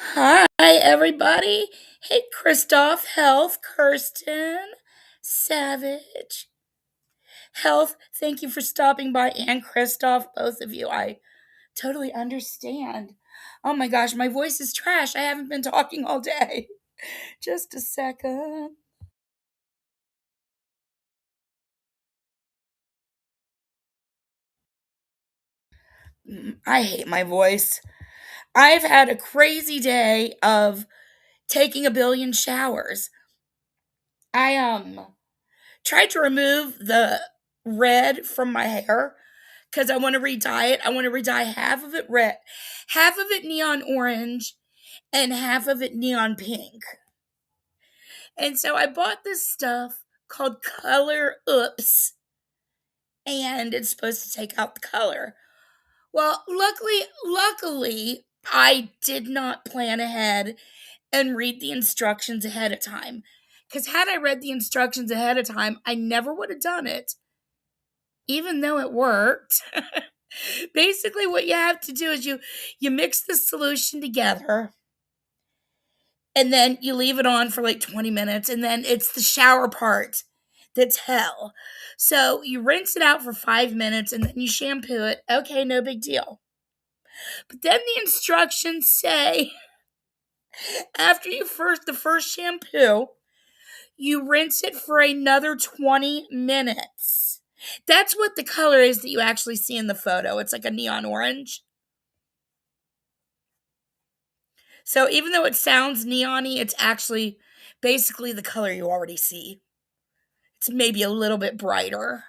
Hi, everybody. Hey, Christoph, Health, Kirsten, Savage, Health. Thank you for stopping by, and Christoph, both of you. I totally understand. Oh my gosh, my voice is trash. I haven't been talking all day. Just a second. I hate my voice. I've had a crazy day of taking a billion showers. I tried to remove the red from my hair because I want to redye it. I want to redye half of it red, half of it neon orange, and half of it neon pink. And so I bought this stuff called Color Oops, and it's supposed to take out the color. Well, luckily, I did not plan ahead and read the instructions ahead of time. Because had I read the instructions ahead of time, I never would have done it, even though it worked. Basically, what you have to do is you mix the solution together, and then you leave it on for like 20 minutes, and then it's the shower part that's hell. So you rinse it out for 5 minutes, and then you shampoo it. Okay, no big deal. But then the instructions say after the first shampoo, you rinse it for another 20 minutes. That's what the color is that you actually see in the photo. It's like a neon orange. So even though it sounds neon-y, it's actually basically the color you already see. It's maybe a little bit brighter.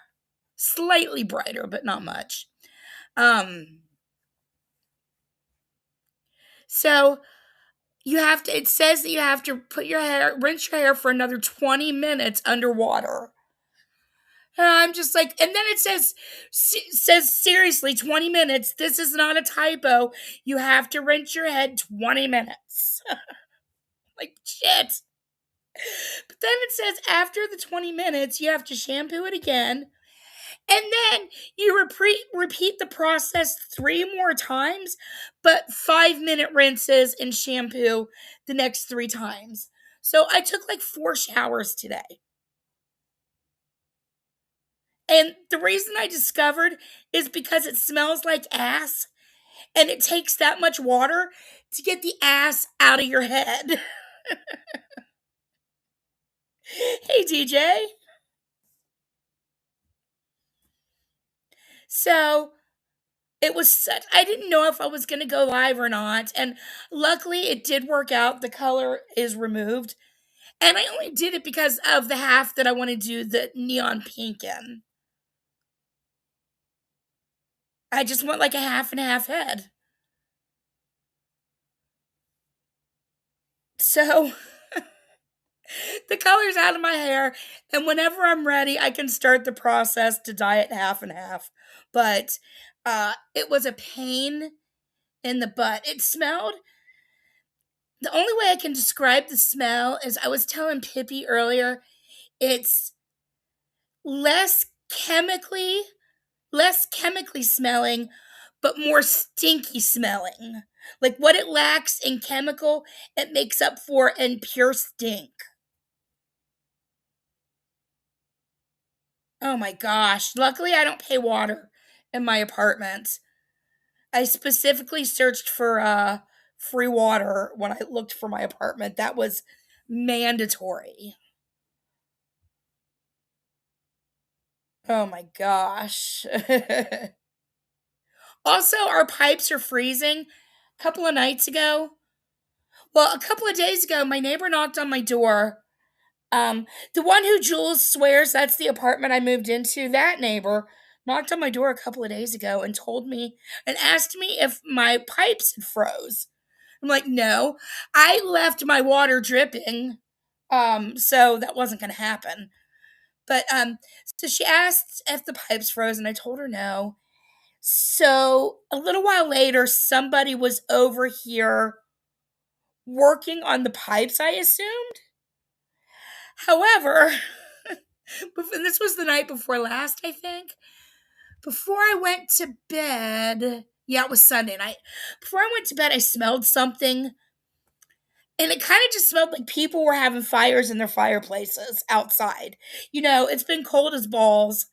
Slightly brighter, but not much. Um so it says that you have to rinse your hair for another 20 minutes underwater. And I'm just like, and then it says seriously 20 minutes. This is not a typo. You have to rinse your head 20 minutes. Like shit. But then it says after the 20 minutes, you have to shampoo it again. And then you repeat the process 3 more times, but 5-minute rinses and shampoo the next 3 times. So I took like 4 showers today. And the reason I discovered is because it smells like ass and it takes that much water to get the ass out of your head. Hey, DJ. So I didn't know if I was going to go live or not. And luckily, it did work out. The color is removed. And I only did it because of the half that I want to do the neon pink in. I just want like a half and half head. So the color's out of my hair, and whenever I'm ready, I can start the process to dye it half and half. But it was a pain in the butt. It smelled. The only way I can describe the smell is I was telling Pippi earlier. It's less chemically, less chemically smelling, but more stinky smelling. Like what it lacks in chemical, it makes up for in pure stink. Oh my gosh. Luckily, I don't pay water in my apartment. I specifically searched for free water when I looked for my apartment. That was mandatory. Oh my gosh. Also, our pipes are freezing. A couple of nights ago, well, a couple of days ago, my neighbor knocked on my door. The one who Jules swears that's the apartment I moved into, that neighbor knocked on my door a couple of days ago and told me and asked me if my pipes had froze. I'm like, no, I left my water dripping. So that wasn't going to happen. But so she asked if the pipes froze, and I told her no. So a little while later, somebody was over here working on the pipes, I assumed. However, this was the night before last, I think. Before I went to bed, yeah, it was Sunday night. Before I went to bed, I smelled something and it kind of just smelled like people were having fires in their fireplaces outside. It's been cold as balls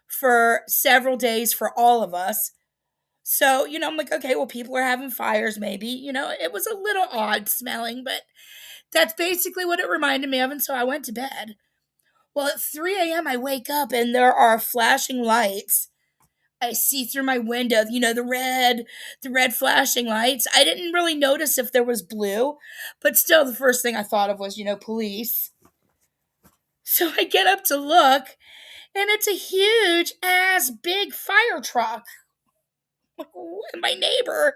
for several days for all of us. So, I'm like, okay, well, people are having fires, maybe. It was a little odd smelling, but that's basically what it reminded me of. And so I went to bed. Well, at 3 a.m., I wake up and there are flashing lights. I see through my window, the red flashing lights. I didn't really notice if there was blue, but still, the first thing I thought of was, police. So I get up to look, and it's a huge ass big fire truck. My neighbor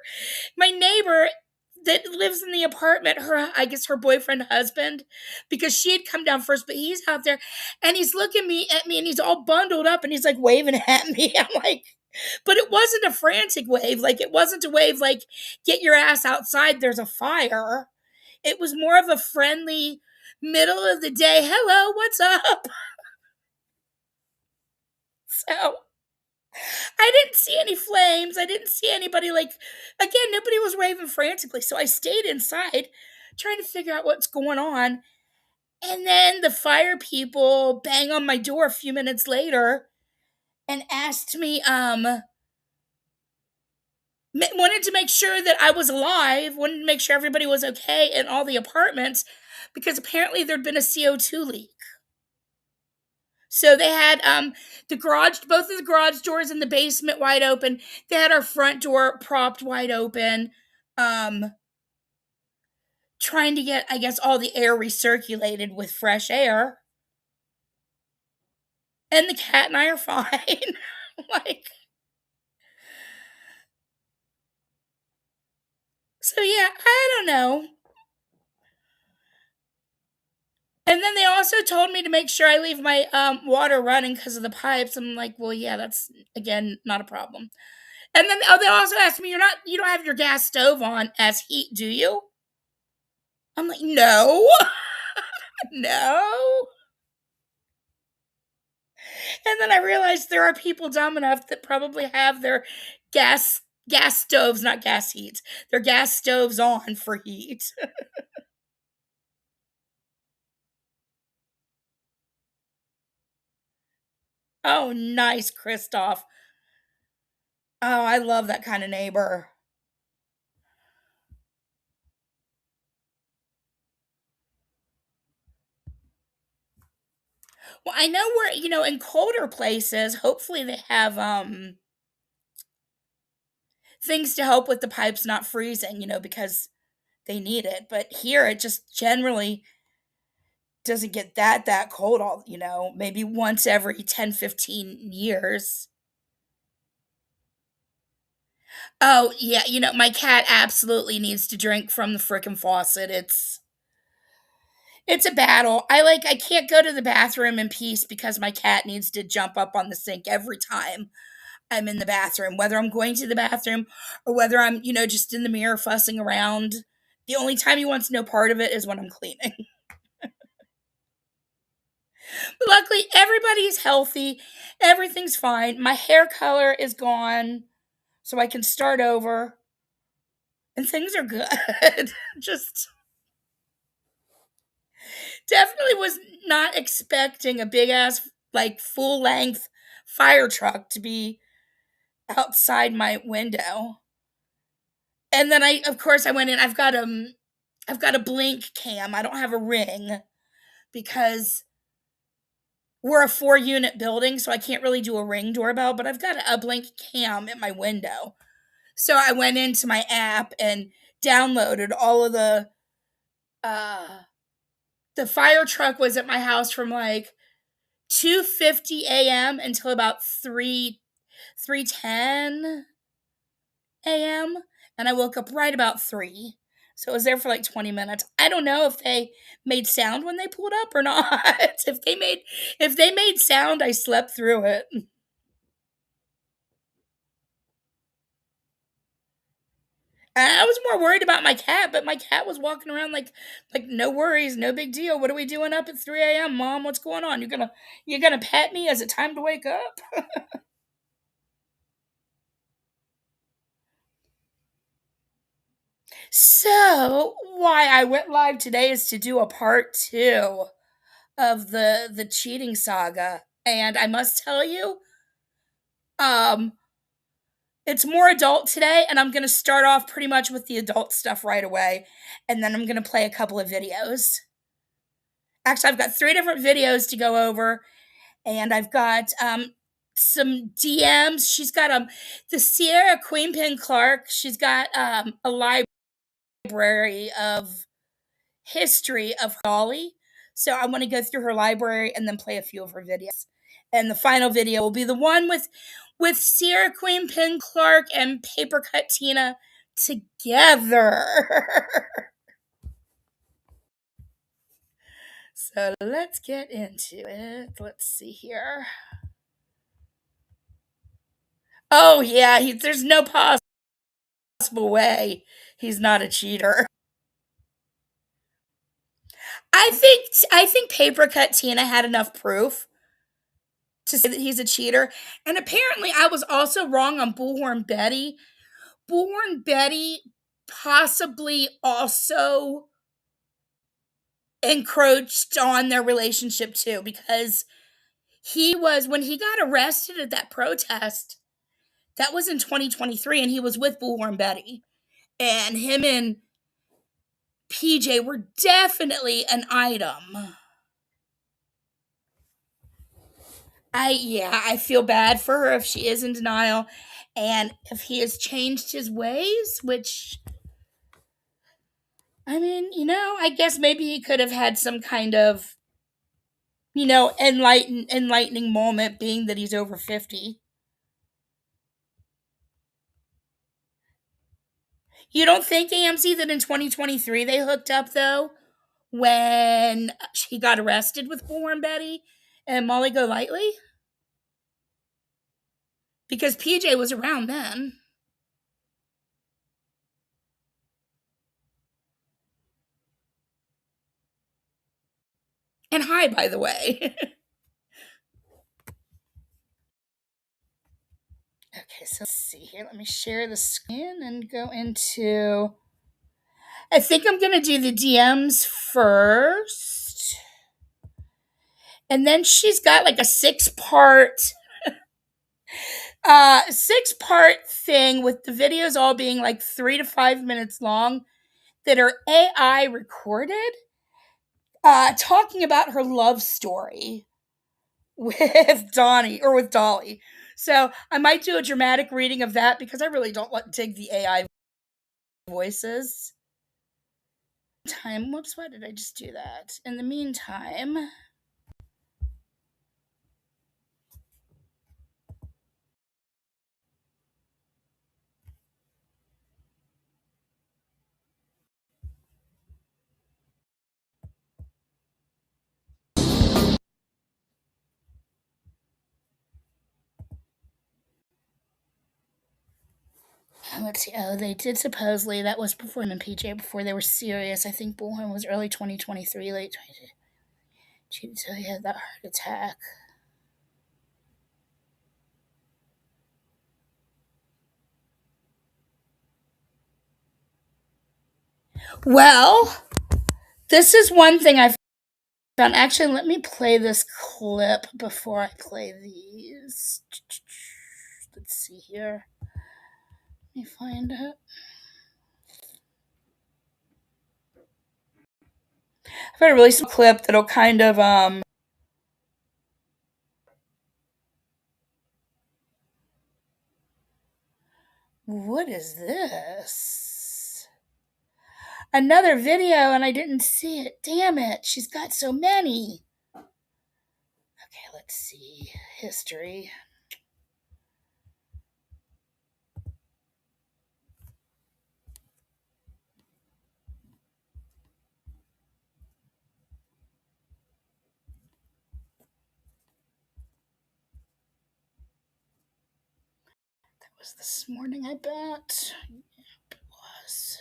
that lives in the apartment, I guess her boyfriend husband, because she had come down first, but he's out there and he's looking at me and he's all bundled up and he's like waving at me. I'm like, but it wasn't a frantic wave. Like, it wasn't a wave like, get your ass outside, there's a fire. It was more of a friendly, middle of the day, hello, what's up? So I didn't see any flames. I didn't see anybody, like, again, nobody was waving frantically. So I stayed inside trying to figure out what's going on. And then the fire people bang on my door a few minutes later and asked me, wanted to make sure that I was alive, wanted to make sure everybody was okay in all the apartments, because apparently there'd been a CO2 leak. So they had both of the garage doors in the basement wide open. They had our front door propped wide open, trying to get, I guess, all the air recirculated with fresh air. And the cat and I are fine. Like, so yeah, I don't know. And then they also told me to make sure I leave my water running because of the pipes. I'm like, well, yeah, that's again not a problem. And then they also asked me, you don't have your gas stove on as heat, do you? I'm like, no, no. And then I realized there are people dumb enough that probably have their gas stoves, not gas heats, their gas stoves on for heat. Oh, nice, Christoph. Oh, I love that kind of neighbor. Well, I know where, in colder places, hopefully they have things to help with the pipes not freezing, because they need it. But here it just generally doesn't get that cold all, maybe once every 10-15 years. Oh, yeah, my cat absolutely needs to drink from the frickin' faucet. It's a battle. I can't go to the bathroom in peace because my cat needs to jump up on the sink every time I'm in the bathroom, whether I'm going to the bathroom or whether I'm, just in the mirror fussing around. The only time he wants no part of it is when I'm cleaning. But luckily, everybody's healthy. Everything's fine. My hair color is gone, so I can start over. And things are good. Just definitely was not expecting a big ass, like, full length fire truck to be outside my window. And then of course, I went in. I've got a blink cam. I don't have a ring because we're a 4-unit building, so I can't really do a ring doorbell, but I've got a blink cam at my window. So I went into my app and downloaded all of uh the fire truck was at my house from like 2:50 a.m. until about 3:10 a.m. and I woke up right about 3. So I was there for like 20 minutes. I don't know if they made sound when they pulled up or not. If they made sound, I slept through it. I was more worried about my cat, but my cat was walking around like no worries, no big deal. What are we doing up at 3 a.m., Mom? What's going on? You're gonna pet me? Is it time to wake up? So, why I went live today is to do a part 2 of the cheating saga, and I must tell you, um, it's more adult today, and I'm gonna start off pretty much with the adult stuff right away, and then I'm gonna play a couple of videos. Actually, I've got 3 different videos to go over, and I've got, some DMs. She's got, the Sierra Queenpin Clark, she's got, a library of history of Dolly. So I want to go through her library and then play a few of her videos. And the final video will be the one with Sierra Queenpin Clark and Papercut Tina together. So let's get into it. Let's see here. Oh yeah, there's no possible way he's not a cheater. I think Papercut Tina had enough proof to say that he's a cheater. And apparently, I was also wrong on Bullhorn Betty. Bullhorn Betty possibly also encroached on their relationship too, because when he got arrested at that protest, that was in 2023, and he was with Bullhorn Betty. And him and PJ were definitely an item. I feel bad for her if she is in denial and if he has changed his ways, which I mean, I guess maybe he could have had some kind of, enlightening moment being that he's over 50. You don't think, AMC, that in 2023 they hooked up though when he got arrested with Bullhorn Betty and Molly Golightly? Because PJ was around then. And hi, by the way. Okay, so let's see here. Let me share the screen and go into. I think I'm going to do the DMs first. And then she's got like a six part thing with the videos all being like 3 to 5 minutes long that are AI recorded, talking about her love story with Dolly. So I might do a dramatic reading of that because I really don't dig the AI voices. Whoops, why did I just do that? In the meantime, let's see. Oh, they did supposedly, that was before him and PJ, before they were serious. I think Bullhorn was early 2023, late 2022. So he had that heart attack. Well, this is one thing I found. Actually, let me play this clip before I play these. Let's see here. Let me find it. I've got a really small clip that'll kind of what is this? Another video and I didn't see it. Damn it. She's got so many. Okay, let's see. History. That was this morning, I bet. Yep, it was.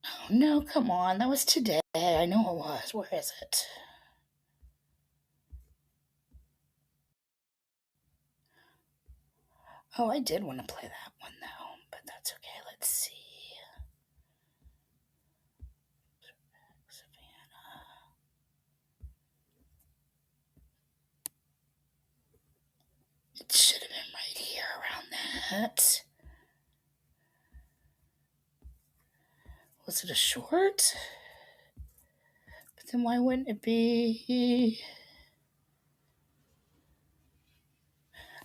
Oh, no, come on. That was today. I know it was. Where is it? Oh, I did want to play that one though, but that's okay. Let's see. It should have been right here around that. Was it a short? But then why wouldn't it be?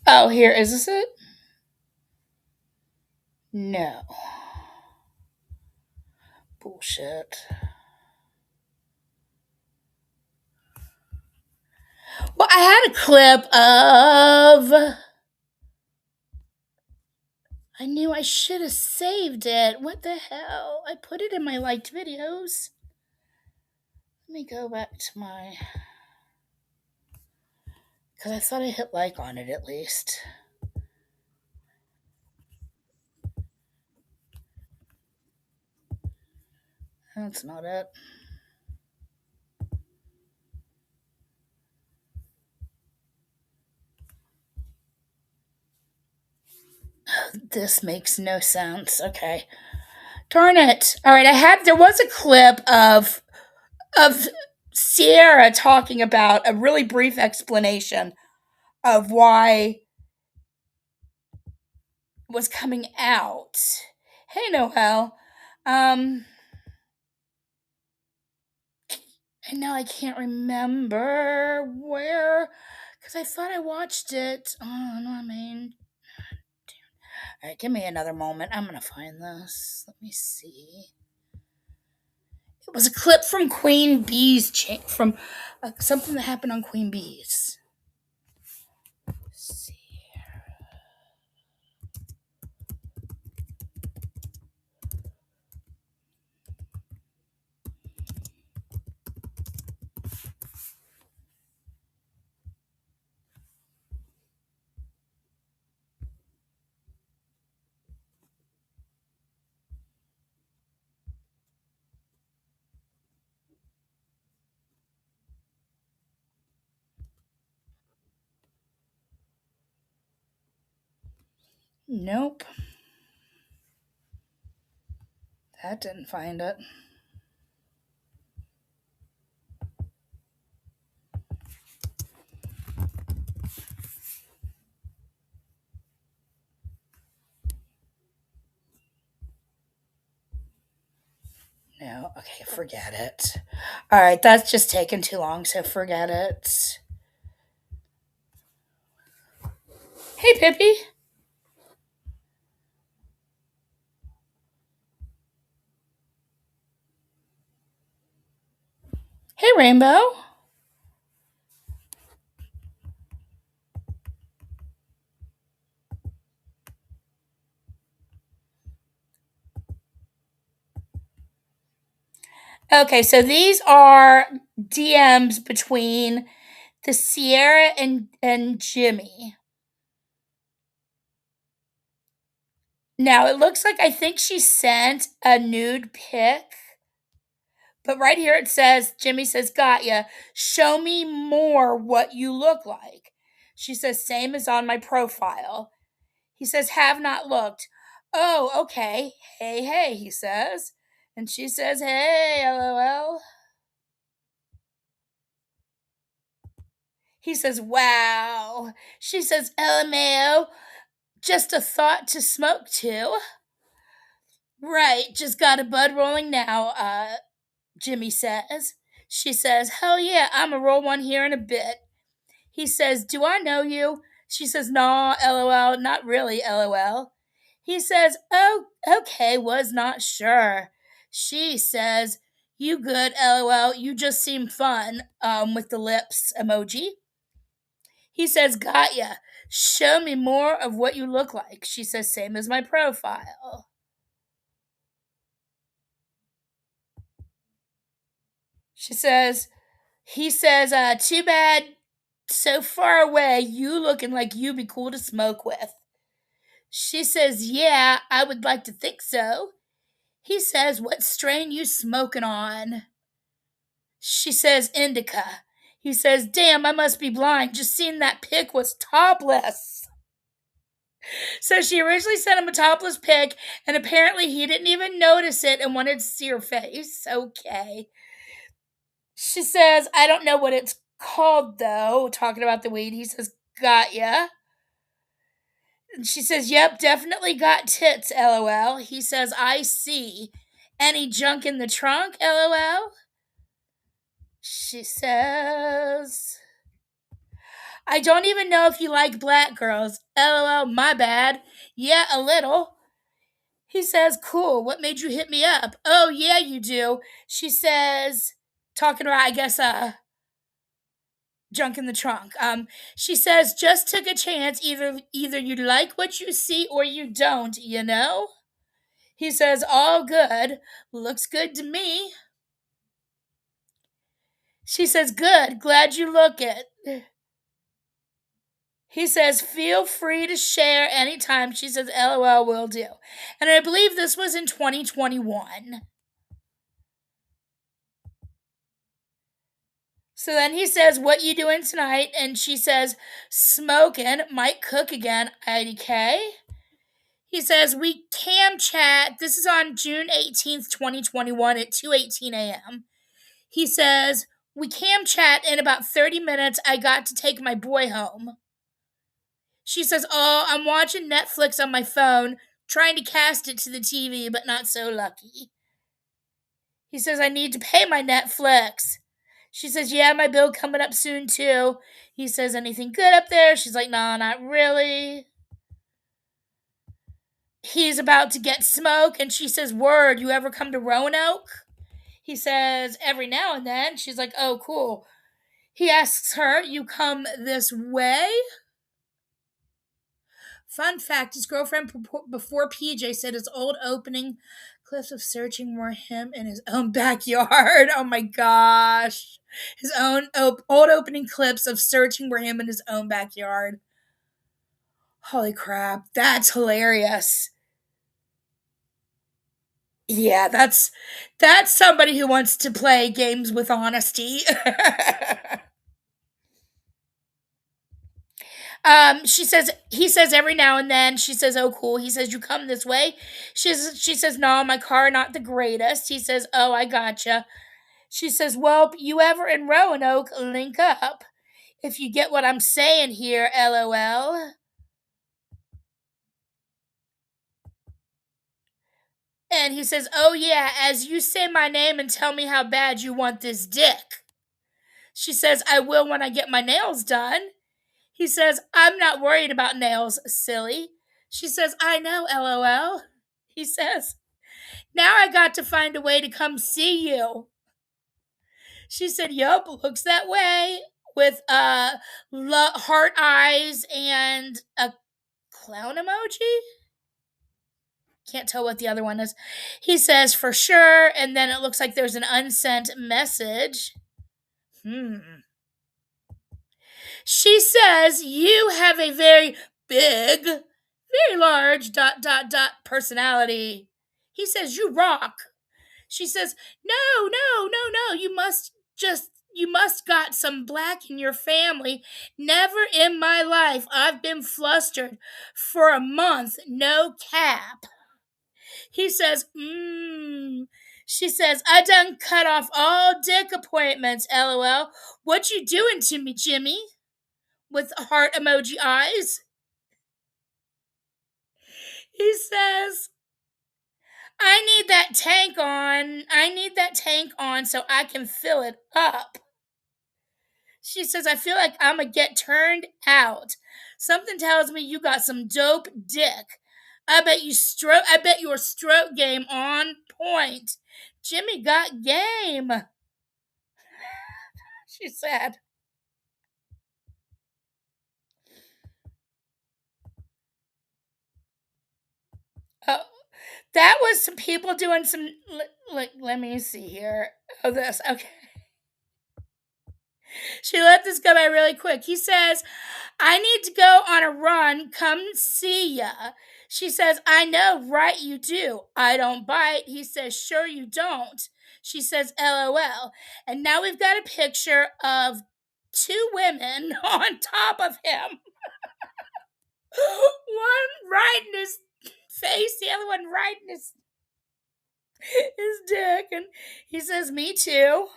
Oh, here, is this it? No. Bullshit. Well, I had a clip of. I knew I should have saved it. What the hell? I put it in my liked videos. Let me go back to my. Because I thought I hit like on it at least. That's not it. This makes no sense. Okay. Darn it. All right, there was a clip of Sierra talking about a really brief explanation of why it was coming out. Hey Noel. And now I can't remember where, because I thought I watched it. Oh, no, I mean. All right, give me another moment. I'm going to find this. Let me see. It was a clip from Queen Bee's, from something that happened on Queen Bee's. Let's see. Nope. That didn't find it. No, okay, forget it. All right, that's just taking too long, so forget it. Hey, Pippi. Hey, Rainbow. Okay, so these are DMs between the Sierra and Jimmy. Now it looks like I think she sent a nude pic, but right here it says Jimmy says, "Got ya. Show me more what you look like." She says, "Same as on my profile." He says, "Have not looked." Oh, okay. Hey, hey, he says, and she says, "Hey, lol." He says, "Wow." She says, "LMAO. Just a thought to smoke to." Right, just got a bud rolling now, Jimmy says. She says, "Hell yeah, I'm a roll one here in a bit." He says, "Do I know you?" She says, "Nah, lol, not really, lol." He says, "Oh, okay, was not sure." She says, "You good, lol, you just seem fun," with the lips emoji. He says, "Got ya. Show me more of what you look like." She says, "Same as my profile." She says, he says, "Too bad so far away, you looking like you be cool to smoke with." She says, "Yeah, I would like to think so." He says, "What strain you smoking on?" She says, "Indica." He says, "Damn, I must be blind. Just seeing that pic was topless." So she originally sent him a topless pic, and apparently he didn't even notice it and wanted to see her face. Okay. She says, I don't know what it's called though. Talking about the weed. He says, got ya. And she says, yep, definitely got tits, lol. He says, I see. Any junk in the trunk, lol? She says, I don't even know if you like black girls. LOL, my bad. Yeah, a little. He says, cool. What made you hit me up? Oh, yeah, you do. She says, talking about, I guess, junk in the trunk. She says, just took a chance. Either you like what you see or you don't, you know? He says, all good. Looks good to me. She says, good. Glad you look it. He says, feel free to share anytime. She says, LOL, will do. And I believe this was in 2021. So then he says, what you doing tonight? And she says, smoking, might cook again, IDK. He says, we cam chat. This is on June 18th, 2021 at 2:18 a.m. He says, we cam chat in about 30 minutes. I got to take my boy home. She says, oh, I'm watching Netflix on my phone, trying to cast it to the TV, but not so lucky. He says, I need to pay my Netflix. She says, yeah, my bill coming up soon, too. He says, anything good up there? She's like, no, not really. He's about to get smoke, and she says, word, you ever come to Roanoke? He says, every now and then. She's like, oh, cool. He asks her, you come this way? Fun fact, his girlfriend before PJ said his old opening clips of searching were him in his own backyard. Oh my gosh. His own old opening clips of searching were him in his own backyard. Holy crap, that's hilarious. Yeah, that's somebody who wants to play games with honesty. He says every now and then. She says, oh, cool. He says, you come this way. She says, no, my car not the greatest. He says, oh, I gotcha. She says, well, you ever in Roanoke, link up. If you get what I'm saying here, LOL. And he says, oh, yeah, as you say my name and tell me how bad you want this dick. She says, I will when I get my nails done. He says, I'm not worried about nails, silly. She says, I know, LOL. He says, now I got to find a way to come see you. She said, yup, looks that way. With heart eyes and a clown emoji. Can't tell what the other one is. He says, for sure. And then it looks like there's an unsent message. She says, you have a very big, very large, personality. He says, you rock. She says, no, no, no, no. You must got some black in your family. Never in my life I've been flustered for a month. No cap. He says, She says, I done cut off all dick appointments, LOL. What you doing to me, Jimmy? With heart emoji eyes. He says, I need that tank on. I need that tank on so I can fill it up. She says, I feel like I'm going to get turned out. Something tells me you got some dope dick. I bet your stroke game on point. Jimmy got game. She said. Oh, that was some people doing some. Let me see here. Oh, this. Okay. She let this go by really quick. He says, I need to go on a run. Come see ya. She says, I know, right? You do. I don't bite. He says, sure you don't. She says, LOL. And now we've got a picture of two women on top of him. One riding his face, the other one riding his dick, and he says, "Me too."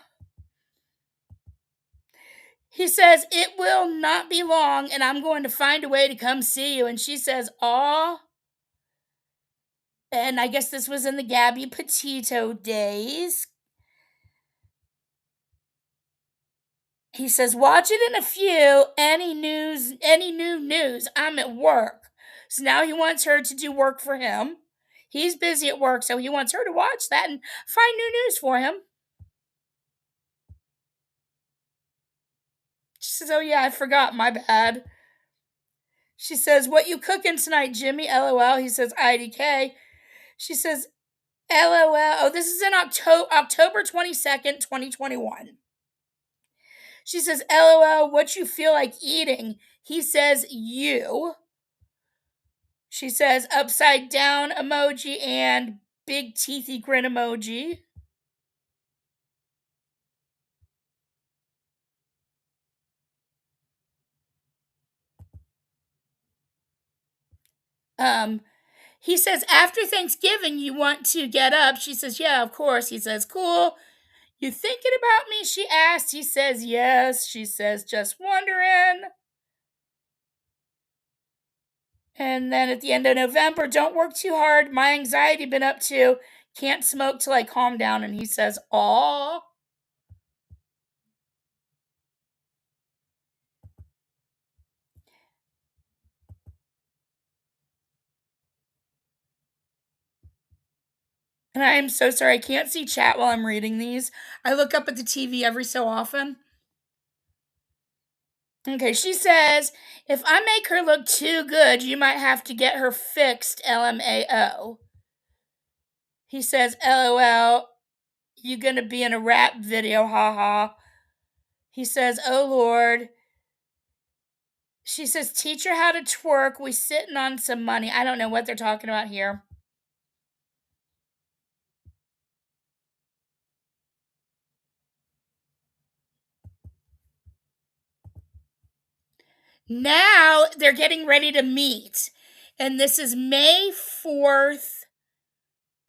He says, "It will not be long, and I'm going to find a way to come see you." And she says, "Aw." And I guess this was in the Gabby Petito days. He says, "Watch it in a few. Any new news, I'm at work." So now he wants her to do work for him. He's busy at work, so he wants her to watch that and find new news for him. She says, "Oh yeah, I forgot, my bad." She says, "What you cooking tonight, Jimmy?" LOL. He says, "IDK." She says, "LOL." Oh, this is in October 22nd, 2021. She says, "LOL, what you feel like eating?" He says, "You." She says, "Upside down emoji and big teethy grin emoji." He says, "After Thanksgiving, you want to get up?" She says, "Yeah, of course." He says, "Cool. You thinking about me?" She asks. He says, "Yes." She says, "Just wondering." And then at the end of November, "Don't work too hard. My anxiety been up to. Can't smoke till I calm down." And he says, "Aw." And I am so sorry. I can't see chat while I'm reading these. I look up at the TV every so often. Okay, she says, "If I make her look too good, you might have to get her fixed, LMAO." He says, "LOL, you gonna be in a rap video, haha." He says, "Oh Lord." She says, "Teach her how to twerk. We sitting on some money." I don't know what they're talking about here. Now they're getting ready to meet. And this is May 4th,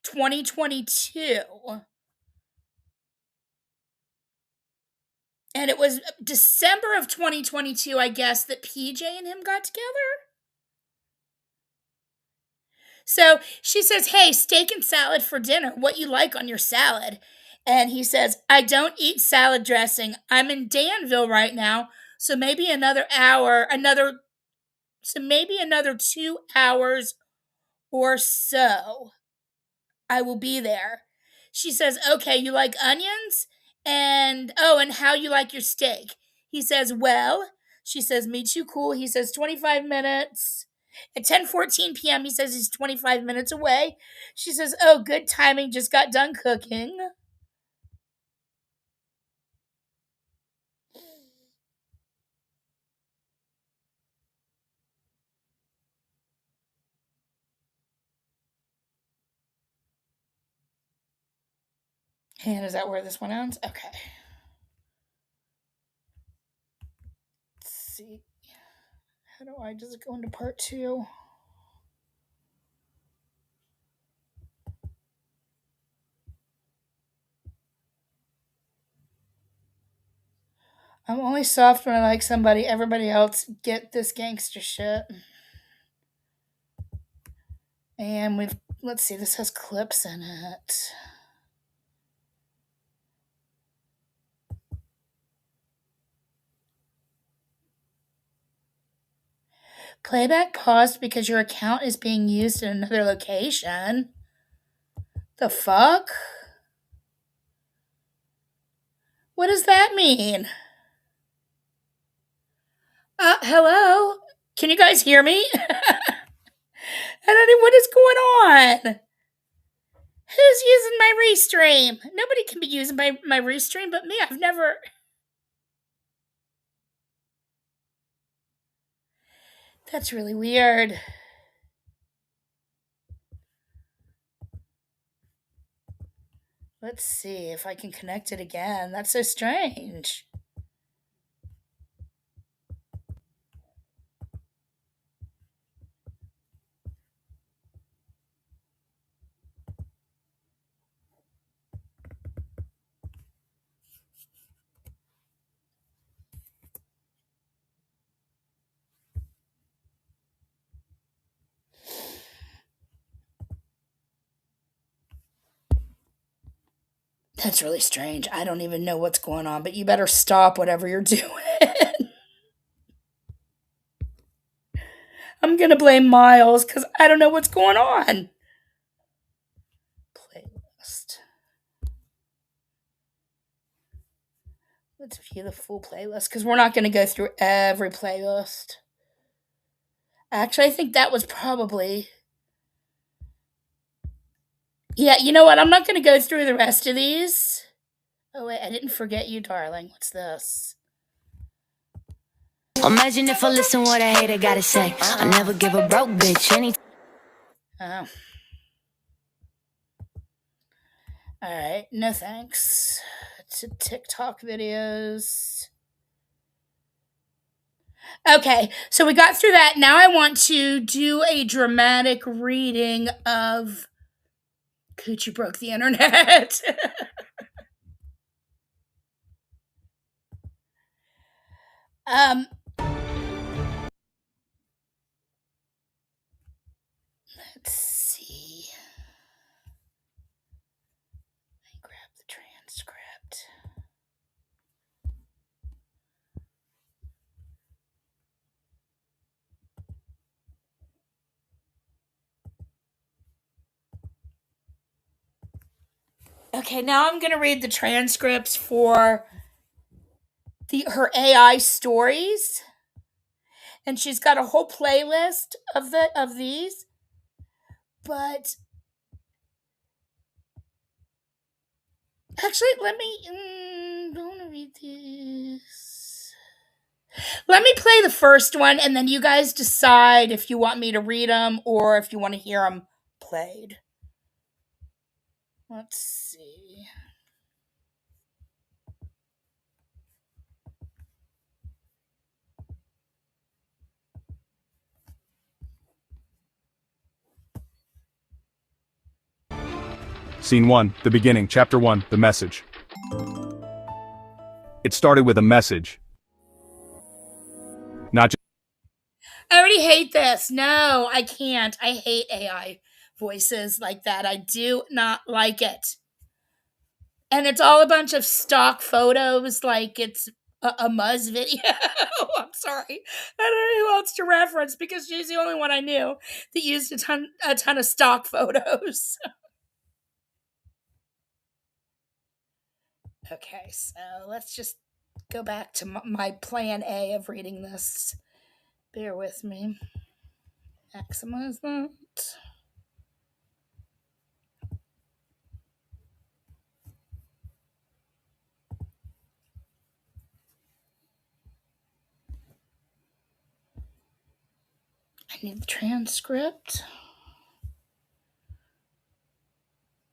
2022. And it was December of 2022, I guess, that PJ and him got together. So she says, "Hey, steak and salad for dinner. What you like on your salad?" And he says, "I don't eat salad dressing. I'm in Danville right now, so maybe another hour, maybe another 2 hours or so. I will be there." She says, "Okay, you like onions? And oh, and how you like your steak?" He says, "Well." She says, "Me too, cool." He says, 25 minutes. At 10:14 p.m., he says he's 25 minutes away. She says, "Oh, good timing. Just got done cooking." And is that where this one ends? Okay. Let's see. How do I, does it go into part two? I'm only soft when I like somebody. Everybody else get this gangster shit. And let's see, this has clips in it. Playback paused because your account is being used in another location. The fuck? What does that mean? Hello? Can you guys hear me? I don't know what is going on. Who's using my restream? Nobody can be using my restream but me. I've never. That's really weird. Let's see if I can connect it again. That's so strange. That's really strange. I don't even know what's going on, but you better stop whatever you're doing. I'm gonna blame Miles because I don't know what's going on. Playlist. Let's view the full playlist because we're not gonna go through every playlist. Actually, I think that was probably. Yeah, you know what? I'm not gonna go through the rest of these. Oh, wait, I didn't forget you, darling. What's this? Imagine if I listen what I hate, I gotta say. I never give a broke bitch any. Oh. Alright, no thanks to TikTok videos. Okay, so we got through that. Now I want to do a dramatic reading of Coochie Broke the Internet. um, let's see. Let me grab the transcript. Okay, now I'm going to read the transcripts for her AI stories. And she's got a whole playlist of these. But actually, let me. Don't want to read this. Let me play the first one, and then you guys decide if you want me to read them or if you want to hear them played. Let's see. Scene 1, the beginning, Chapter 1, the message. It started with a message. Not just. I already hate this. No, I can't. I hate AI voices like that. I do not like it. And it's all a bunch of stock photos, like it's a Muzz video. I'm sorry. I don't know who else to reference because she's the only one I knew that used a ton of stock photos. Okay, so let's just go back to my plan A of reading this. Bear with me. Maximize that. I need the transcript.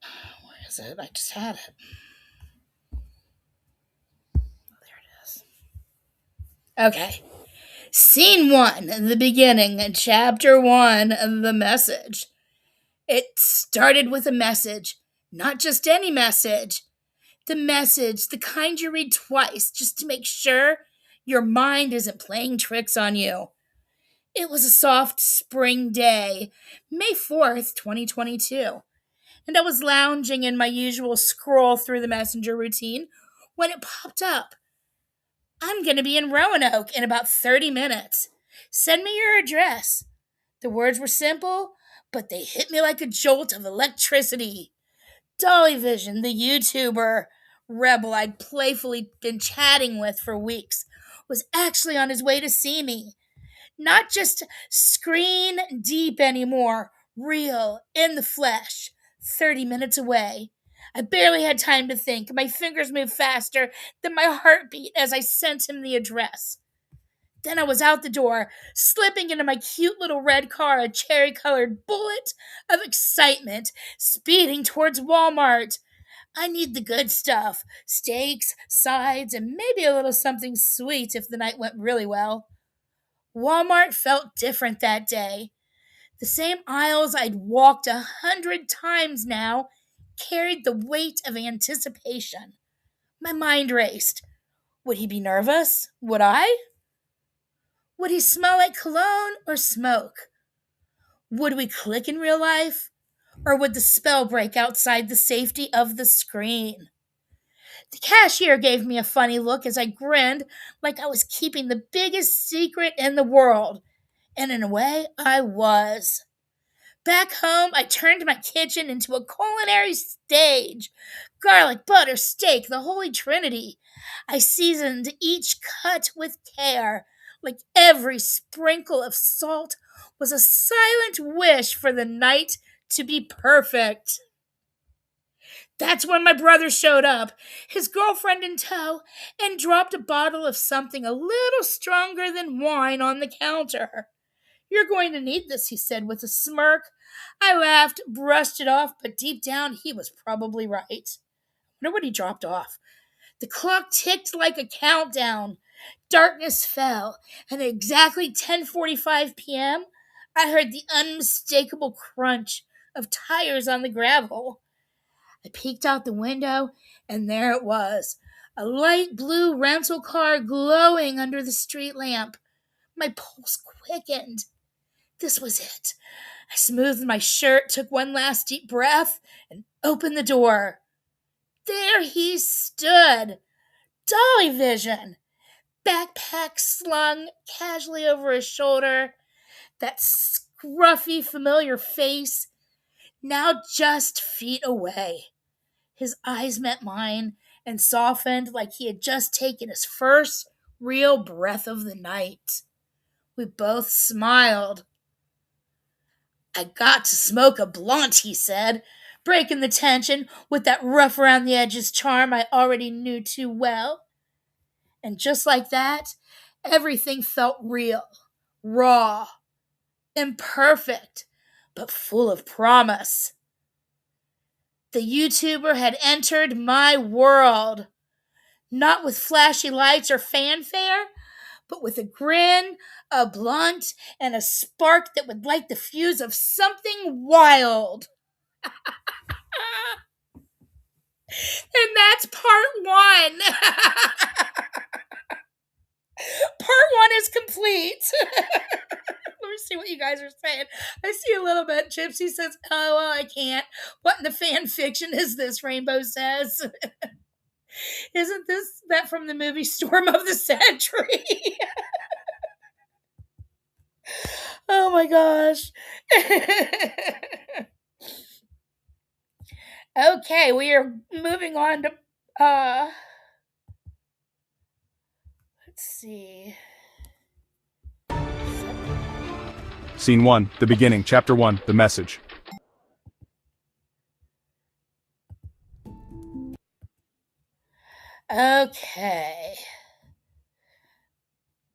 Where is it? I just had it. There it is. Okay. Scene 1, the beginning, Chapter 1, the message. It started with a message. Not just any message. The message, the kind you read twice just to make sure your mind isn't playing tricks on you. It was a soft spring day, May 4th, 2022, and I was lounging in my usual scroll through the messenger routine when it popped up. I'm going to be in Roanoke in about 30 minutes. Send me your address. The words were simple, but they hit me like a jolt of electricity. Dolly Vision, the YouTuber rebel I'd playfully been chatting with for weeks, was actually on his way to see me. Not just screen deep anymore, real, in the flesh, 30 minutes away. I barely had time to think. My fingers moved faster than my heartbeat as I sent him the address. Then I was out the door, slipping into my cute little red car, a cherry-colored bullet of excitement, speeding towards Walmart. I need the good stuff. Steaks, sides, and maybe a little something sweet if the night went really well. Walmart felt different that day. The same aisles I'd walked 100 times now carried the weight of anticipation. My mind raced. Would he be nervous? Would I? Would he smell like cologne or smoke? Would we click in real life? Or would the spell break outside the safety of the screen? The cashier gave me a funny look as I grinned like I was keeping the biggest secret in the world. And in a way, I was. Back home, I turned my kitchen into a culinary stage. Garlic, butter, steak, the holy trinity. I seasoned each cut with care, like every sprinkle of salt was a silent wish for the night to be perfect. That's when my brother showed up, his girlfriend in tow, and dropped a bottle of something a little stronger than wine on the counter. "You're going to need this," he said with a smirk. I laughed, brushed it off, but deep down he was probably right. I wonder what he dropped off. The clock ticked like a countdown. Darkness fell, and at exactly 10:45 p.m., I heard the unmistakable crunch of tires on the gravel. I peeked out the window, and there it was, a light blue rental car glowing under the street lamp. My pulse quickened. This was it. I smoothed my shirt, took one last deep breath, and opened the door. There he stood, Dolly Vision, backpack slung casually over his shoulder, that scruffy, familiar face, now just feet away. His eyes met mine and softened like he had just taken his first real breath of the night. We both smiled. "I got to smoke a blunt," he said, breaking the tension with that rough around the edges charm I already knew too well. And just like that, everything felt real, raw, imperfect, but full of promise. The YouTuber had entered my world, not with flashy lights or fanfare, but with a grin, a blunt, and a spark that would light the fuse of something wild. And that's part one. Part one is complete. Let me see what you guys are saying. I see a little bit. Gypsy says, "Oh, well, I can't. What in the fan fiction is this?" Rainbow says. Isn't this that from the movie Storm of the Century? Oh my gosh. Okay, we are moving on to let's see. Scene 1, the beginning, Chapter 1, the message. Okay.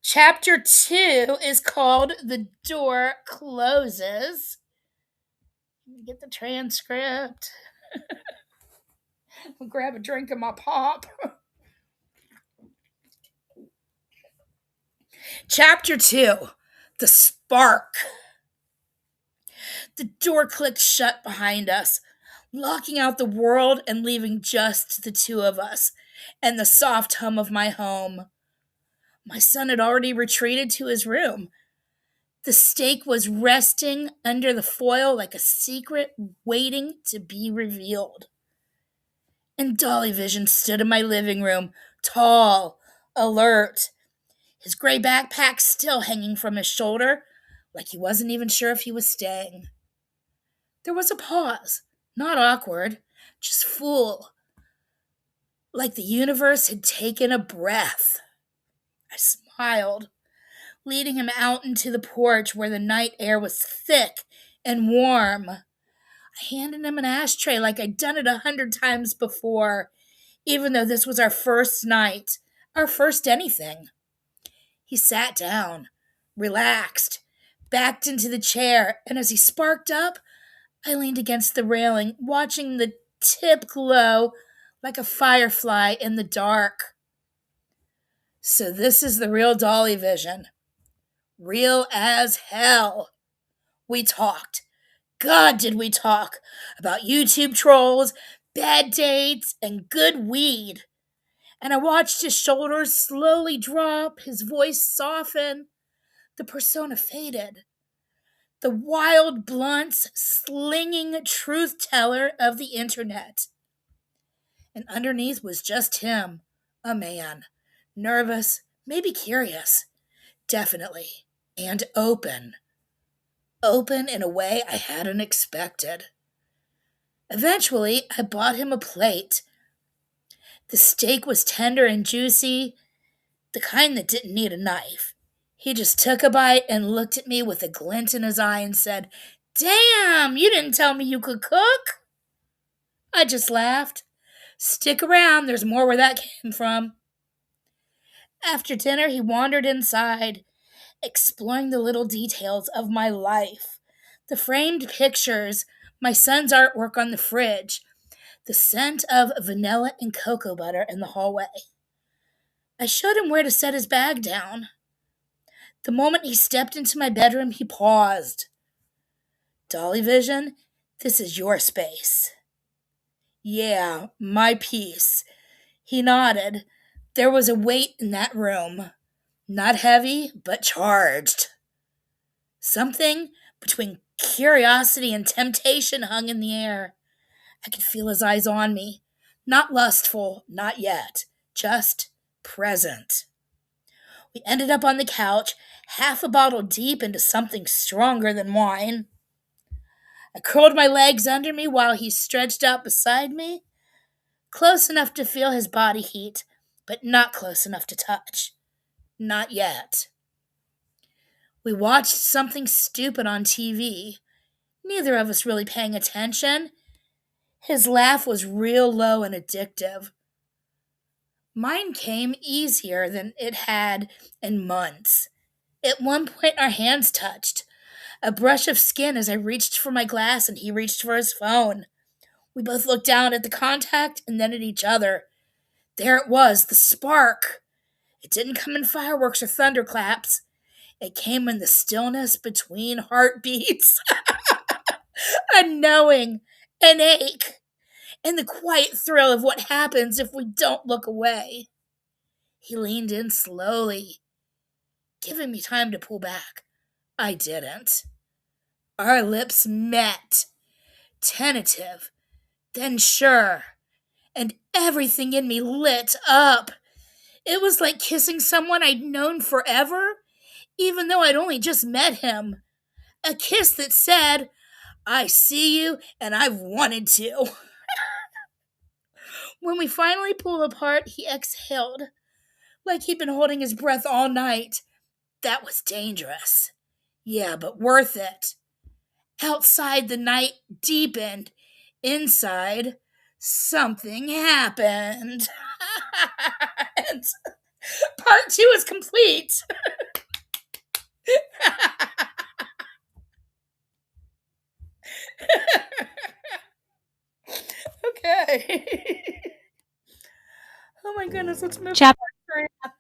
Chapter 2 is called The Door Closes. Let me get the transcript. I'll grab a drink of my pop. Chapter 2, The Spark. The door clicked shut behind us, locking out the world and leaving just the two of us and the soft hum of my home. My son had already retreated to his room. The steak was resting under the foil like a secret waiting to be revealed. And Dolly Vision stood in my living room, tall, alert, his gray backpack still hanging from his shoulder, like he wasn't even sure if he was staying. There was a pause, not awkward, just full, like the universe had taken a breath. I smiled, leading him out into the porch where the night air was thick and warm. I handed him an ashtray like I'd done it 100 times before, even though this was our first night, our first anything. He sat down, relaxed, backed into the chair, and as he sparked up, I leaned against the railing, watching the tip glow like a firefly in the dark. So this is the real Dolly Vision. Real as hell. We talked. God, did we talk about YouTube trolls, bad dates, and good weed. And I watched his shoulders slowly drop, his voice soften. The persona faded. The wild blunts, slinging truth teller of the internet. and underneath was just him, a man, nervous, maybe curious, definitely, and open. Open in a way I hadn't expected. Eventually, I bought him a plate. The steak was tender and juicy, the kind that didn't need a knife. He just took a bite and looked at me with a glint in his eye and said, "Damn, you didn't tell me you could cook." I just laughed. "Stick around, there's more where that came from." After dinner, he wandered inside, exploring the little details of my life. The framed pictures, my son's artwork on the fridge, the scent of vanilla and cocoa butter in the hallway. I showed him where to set his bag down. The moment he stepped into my bedroom, he paused. "Dolly Vision, this is your space." "Yeah, my piece." He nodded. There was a weight in that room. Not heavy, but charged. Something between curiosity and temptation hung in the air. I could feel his eyes on me. Not lustful, not yet. Just present. We ended up on the couch, half a bottle deep into something stronger than wine. I curled my legs under me while he stretched out beside me, close enough to feel his body heat, but not close enough to touch. Not yet. We watched something stupid on TV, neither of us really paying attention. His laugh was real low and addictive. Mine came easier than it had in months. At one point, our hands touched. A brush of skin as I reached for my glass and he reached for his phone. We both looked down at the contact and then at each other. There it was, the spark. It didn't come in fireworks or thunderclaps. It came in the stillness between heartbeats. A knowing, an ache, and the quiet thrill of what happens if we don't look away. He leaned in slowly, giving me time to pull back. I didn't. Our lips met, tentative, then sure, and everything in me lit up. It was like kissing someone I'd known forever, even though I'd only just met him. A kiss that said, "I see you and I've wanted to." When we finally pulled apart, he exhaled, like he'd been holding his breath all night. That was dangerous. Yeah, but worth it. Outside, the night deepened. Inside, something happened. And part 2 is complete. Okay. Oh my goodness, let's move Chapter on.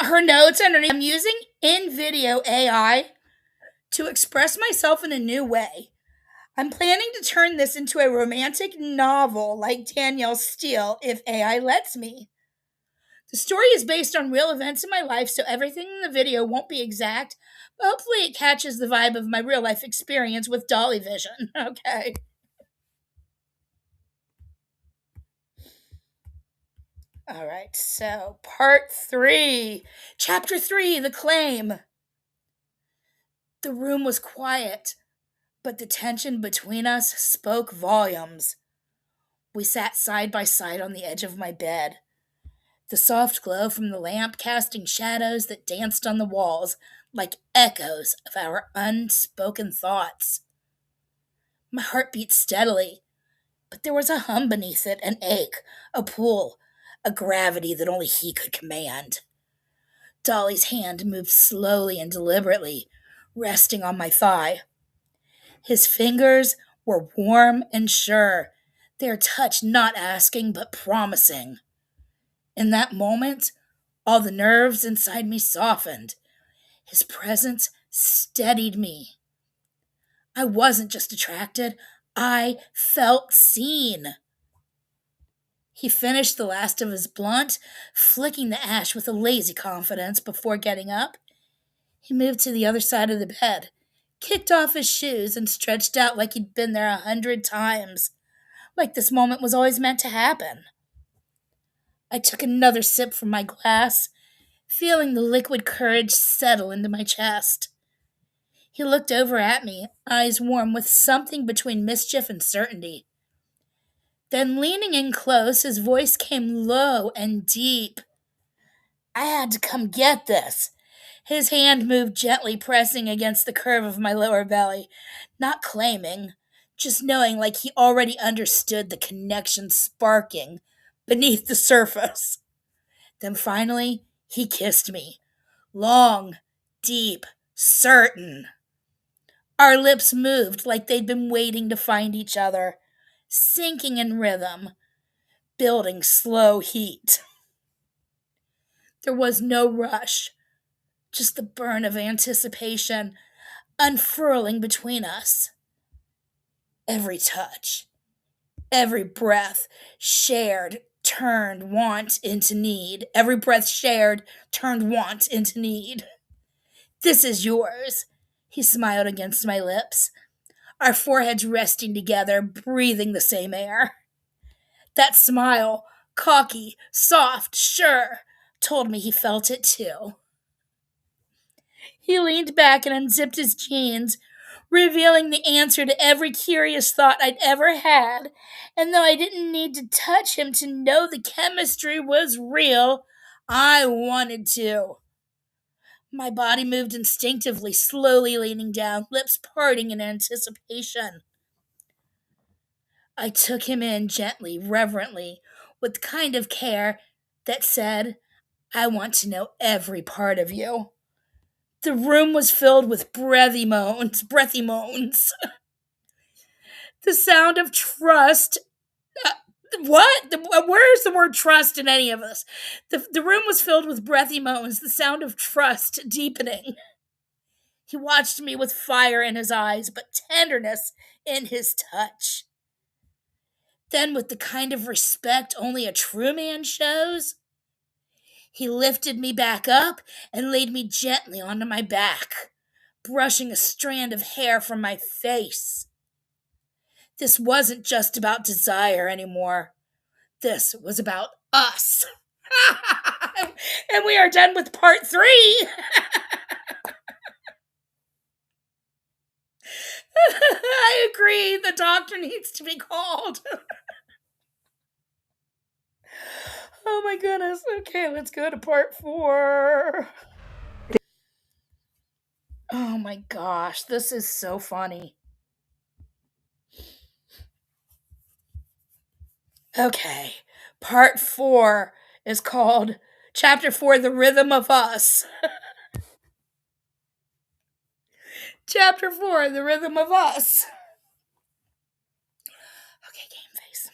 Her notes underneath. I'm using InVideo AI to express myself in a new way. I'm planning to turn this into a romantic novel like Danielle Steele if AI lets me. The story is based on real events in my life, so everything in the video won't be exact, but hopefully it catches the vibe of my real life experience with Dolly Vision. Okay. All right, so part 3, chapter 3, the claim. The room was quiet, but the tension between us spoke volumes. We sat side by side on the edge of my bed, the soft glow from the lamp casting shadows that danced on the walls like echoes of our unspoken thoughts. My heart beat steadily, but there was a hum beneath it, an ache, a pull, a gravity that only he could command. Dolly's hand moved slowly and deliberately, resting on my thigh. His fingers were warm and sure, their touch not asking but promising. In that moment, all the nerves inside me softened. His presence steadied me. I wasn't just attracted, I felt seen. He finished the last of his blunt, flicking the ash with a lazy confidence before getting up. He moved to the other side of the bed, kicked off his shoes, and stretched out like he'd been there 100 times, like this moment was always meant to happen. I took another sip from my glass, feeling the liquid courage settle into my chest. He looked over at me, eyes warm with something between mischief and certainty. Then, leaning in close, his voice came low and deep. I had to come get this. His hand moved gently, pressing against the curve of my lower belly, not claiming, just knowing like he already understood the connection sparking beneath the surface. Then finally, he kissed me. Long, deep, certain. Our lips moved like they'd been waiting to find each other, sinking in rhythm, building slow heat. There was no rush, just the burn of anticipation unfurling between us. Every touch, every breath shared turned want into need. Every breath shared turned want into need. This is yours, he smiled against my lips, our foreheads resting together, breathing the same air. That smile, cocky, soft, sure, told me he felt it too. He leaned back and unzipped his jeans, revealing the answer to every curious thought I'd ever had, and though I didn't need to touch him to know the chemistry was real, I wanted to. My body moved instinctively, slowly leaning down, lips parting in anticipation. I took him in gently, reverently, with the kind of care that said, I want to know every part of you. The room was filled with breathy moans. The sound of trust. What? Where's the word trust in any of this? The room was filled with breathy moans, the sound of trust deepening. He watched me with fire in his eyes, but tenderness in his touch. Then, with the kind of respect only a true man shows, he lifted me back up and laid me gently onto my back, brushing a strand of hair from my face. This wasn't just about desire anymore. This was about us. And we are done with part 3. I agree. The doctor needs to be called. Oh my goodness. Okay, let's go to part 4. Oh my gosh, this is so funny. Okay, part 4 is called Chapter 4, The Rhythm of Us. Chapter 4, The Rhythm of Us. Okay, game face.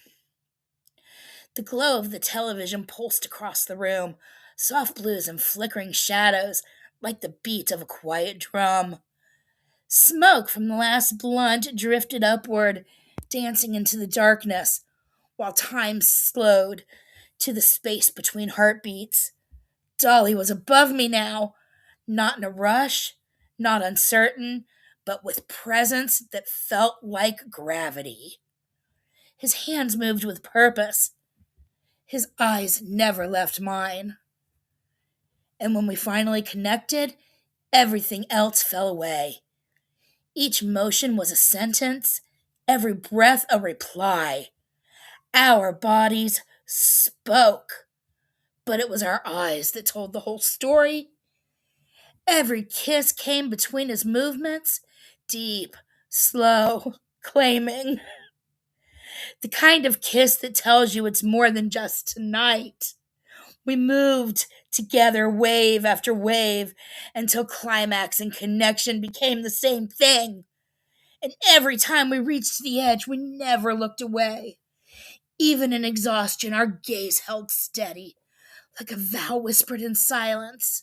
The glow of the television pulsed across the room, soft blues and flickering shadows, like the beat of a quiet drum. Smoke from the last blunt drifted upward, dancing into the darkness, while time slowed to the space between heartbeats. Dolly was above me now, not in a rush, not uncertain, but with presence that felt like gravity. His hands moved with purpose. His eyes never left mine. And when we finally connected, everything else fell away. Each motion was a sentence, every breath a reply. Our bodies spoke, but it was our eyes that told the whole story. Every kiss came between his movements, deep, slow, claiming. The kind of kiss that tells you it's more than just tonight. We moved together wave after wave until climax and connection became the same thing. And every time we reached the edge, we never looked away. Even in exhaustion, our gaze held steady, like a vow whispered in silence.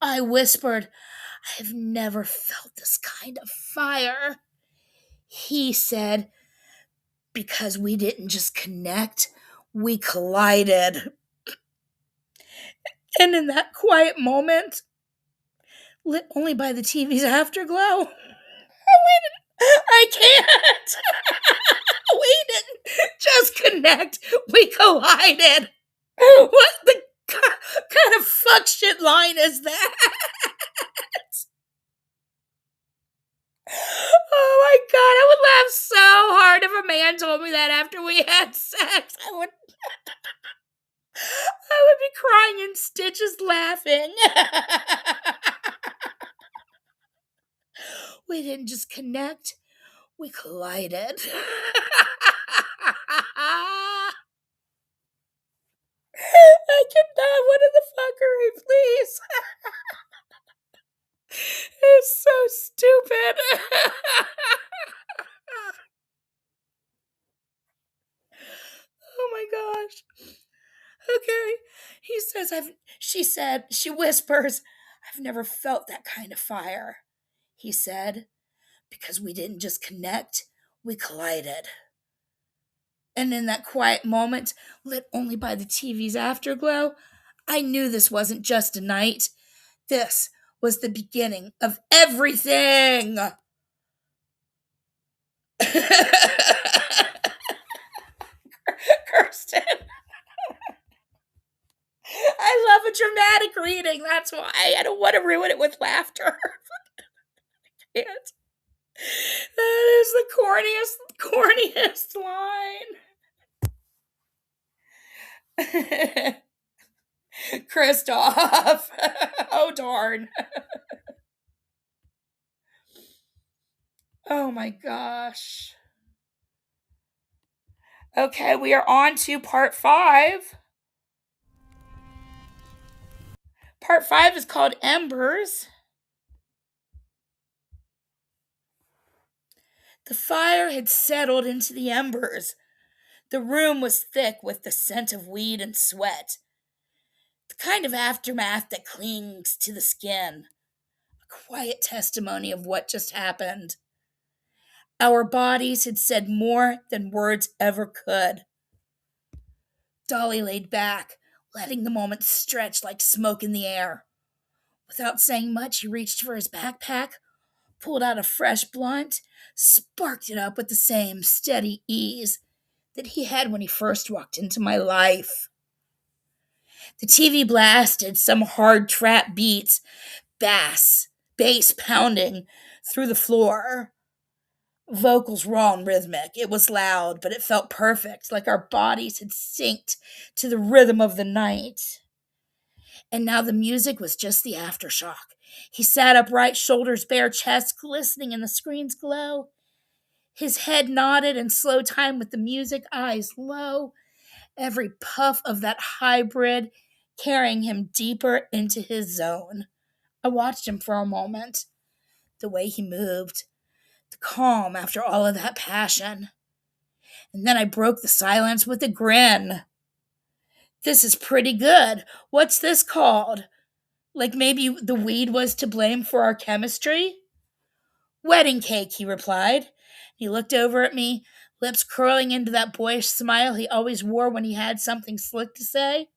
I whispered, I have never felt this kind of fire. He said, because we didn't just connect, We collided. And in that quiet moment, lit only by the TV's afterglow, I can't. We didn't just connect. We collided. What the kind of fuck shit line is that? Oh my god, I would laugh so hard if a man told me that after we had sex. I would be crying in stitches laughing. We didn't just connect, we collided. I cannot. What in the fuckery, please? It's so stupid. Oh my gosh. Okay. She whispers, I've never felt that kind of fire. He said, because we didn't just connect, we collided. And in that quiet moment, lit only by the TV's afterglow, I knew this wasn't just a night. This was the beginning of everything. Kirsten. I love a dramatic reading. That's why I don't want to ruin it with laughter. I can't. That is the corniest line. Kristoff. Oh, darn. Oh my gosh. Okay, we are on to part 5. Part 5 is called Embers. The fire had settled into the embers. The room was thick with the scent of weed and sweat. The kind of aftermath that clings to the skin. A quiet testimony of what just happened. Our bodies had said more than words ever could. Dolly laid back, letting the moment stretch like smoke in the air. Without saying much, he reached for his backpack, pulled out a fresh blunt, sparked it up with the same steady ease that he had when he first walked into my life. The TV blasted some hard trap beats, bass pounding through the floor. Vocals raw and rhythmic. It was loud, but it felt perfect, like our bodies had synced to the rhythm of the night. And now the music was just the aftershock. He sat upright, shoulders bare, chest glistening in the screen's glow. His head nodded in slow time with the music, eyes low. Every puff of that hybrid carrying him deeper into his zone. I watched him for a moment. The way he moved. The calm after all of that passion. And then I broke the silence with a grin. This is pretty good. What's this called? Like maybe the weed was to blame for our chemistry? Wedding cake, he replied. He looked over at me, lips curling into that boyish smile he always wore when he had something slick to say.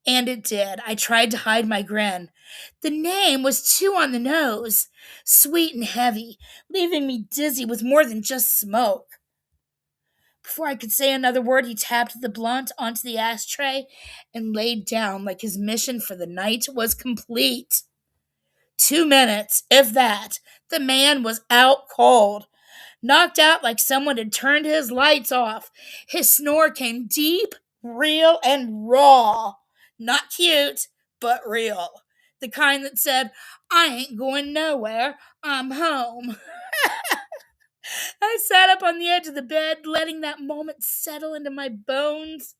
And it did. I tried to hide my grin. The name was too on the nose, sweet and heavy, leaving me dizzy with more than just smoke. Before I could say another word, he tapped the blunt onto the ashtray and laid down like his mission for the night was complete. 2 minutes, if that. The man was out cold. Knocked out like someone had turned his lights off. His snore came deep, real, and raw. Not cute, but real. The kind that said, I ain't going nowhere, I'm home. I sat up on the edge of the bed, letting that moment settle into my bones.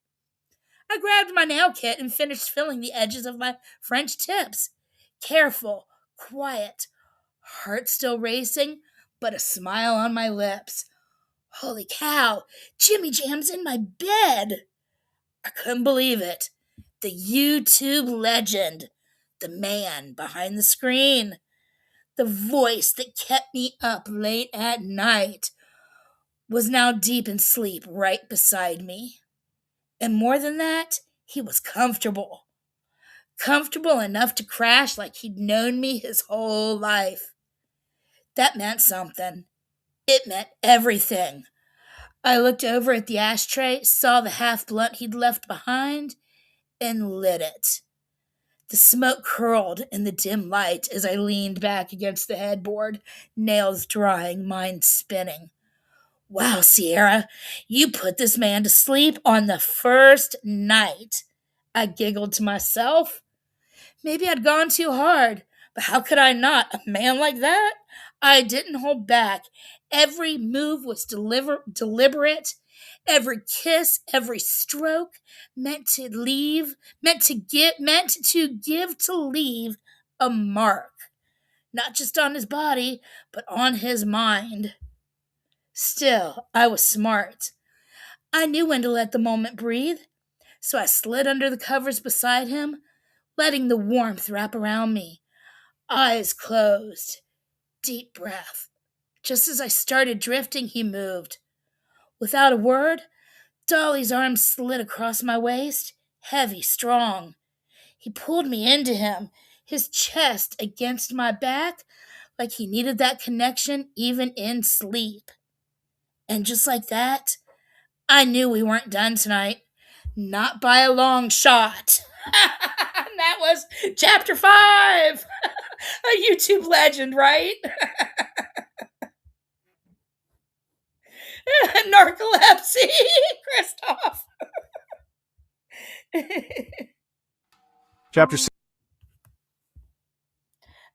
I grabbed my nail kit and finished filling the edges of my French tips. Careful, quiet, heart still racing, but a smile on my lips. Holy cow, Jimmy Jam's in my bed. I couldn't believe it. The YouTube legend, the man behind the screen, the voice that kept me up late at night, was now deep in sleep right beside me. And more than that, he was comfortable. Comfortable enough to crash like he'd known me his whole life. That meant something. It meant everything. I looked over at the ashtray, saw the half blunt he'd left behind, and lit it. The smoke curled in the dim light as I leaned back against the headboard, nails drying, mind spinning. Wow, Sierra, you put this man to sleep on the first night. I giggled to myself. Maybe I'd gone too hard, but how could I not? A man like that? I didn't hold back. Every move was deliberate. Every kiss, every stroke meant to leave a mark. Not just on his body, but on his mind. Still, I was smart. I knew when to let the moment breathe, so I slid under the covers beside him, letting the warmth wrap around me. Eyes closed. Deep breath. Just as I started drifting, he moved. Without a word, Dolly's arm slid across my waist, heavy, strong. He pulled me into him, his chest against my back, like he needed that connection even in sleep. And just like that, I knew we weren't done tonight. Not by a long shot. That was chapter 5. A YouTube legend, right? Narcolepsy, Christoph. Chapter 6.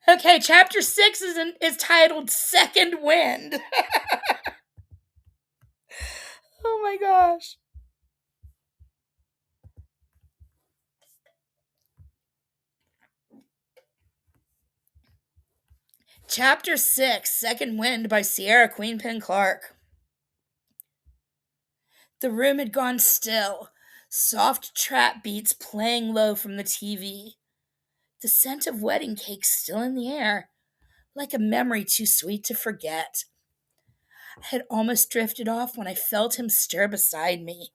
Okay, chapter 6 is titled Second Wind. Oh my gosh. Chapter 6, Second Wind by Sierra Queenpin Clark. The room had gone still, soft trap beats playing low from the TV. The scent of wedding cake still in the air, like a memory too sweet to forget. I had almost drifted off when I felt him stir beside me.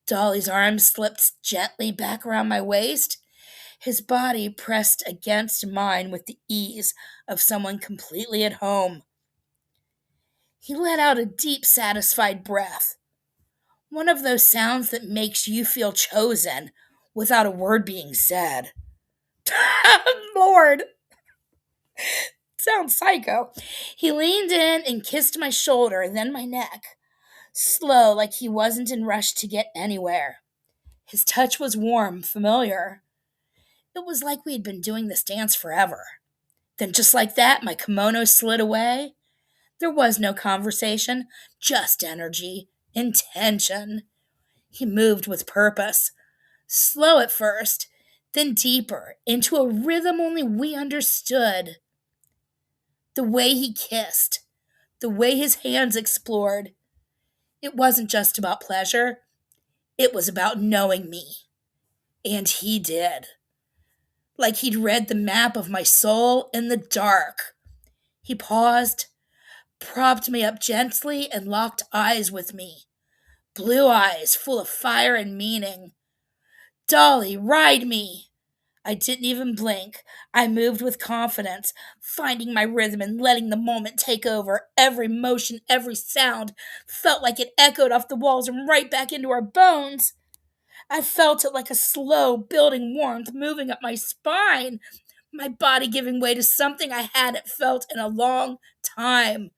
Dolly's arm slipped gently back around my waist, his body pressed against mine with the ease of someone completely at home. He let out a deep, satisfied breath, one of those sounds that makes you feel chosen without a word being said. Lord! Sounds psycho. He leaned in and kissed my shoulder, then my neck, slow like he wasn't in rush to get anywhere. His touch was warm, familiar. It was like we had been doing this dance forever. Then just like that, my kimono slid away. There was no conversation, just energy, intention. He moved with purpose, slow at first, then deeper, into a rhythm only we understood. The way he kissed, the way his hands explored, it wasn't just about pleasure, it was about knowing me. And he did. Like he'd read the map of my soul in the dark. He paused, propped me up gently, and locked eyes with me. Blue eyes full of fire and meaning. Dolly, ride me! I didn't even blink. I moved with confidence, finding my rhythm and letting the moment take over. Every motion, every sound felt like it echoed off the walls and right back into our bones. I felt it like a slow building warmth moving up my spine, my body giving way to something I hadn't felt in a long time.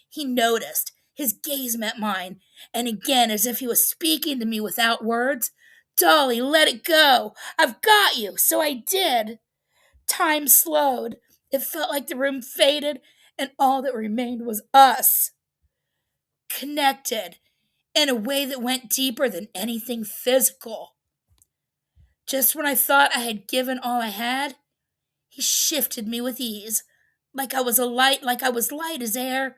He noticed. His gaze met mine, and again, as if he was speaking to me without words, Dolly, let it go. I've got you. So I did. Time slowed. It felt like the room faded, and all that remained was us. Connected in a way that went deeper than anything physical. Just when I thought I had given all I had, he shifted me with ease, like I was light as air,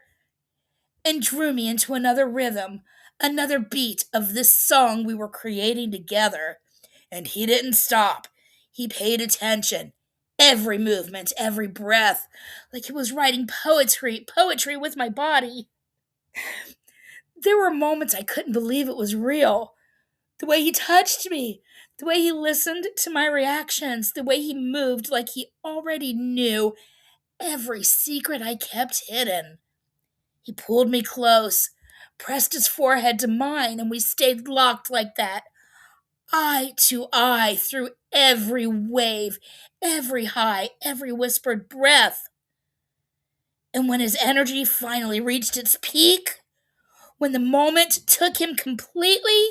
and drew me into another rhythm, another beat of this song we were creating together. And he didn't stop. He paid attention. Every movement, every breath, like he was writing poetry with my body. There were moments I couldn't believe it was real. The way he touched me, the way he listened to my reactions, the way he moved like he already knew every secret I kept hidden. He pulled me close, pressed his forehead to mine, and we stayed locked like that, eye to eye, through every wave, every high, every whispered breath. And when his energy finally reached its peak, when the moment took him completely,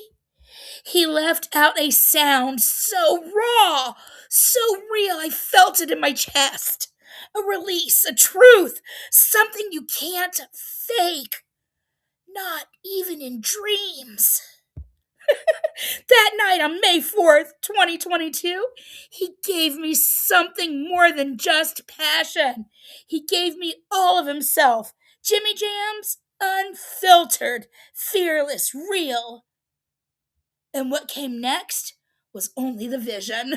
he left out a sound so raw, so real, I felt it in my chest. A release, a truth, something you can't fake, not even in dreams. That night on May 4th, 2022, he gave me something more than just passion. He gave me all of himself. Jimmy Jams, unfiltered, fearless, real. And what came next was only the vision.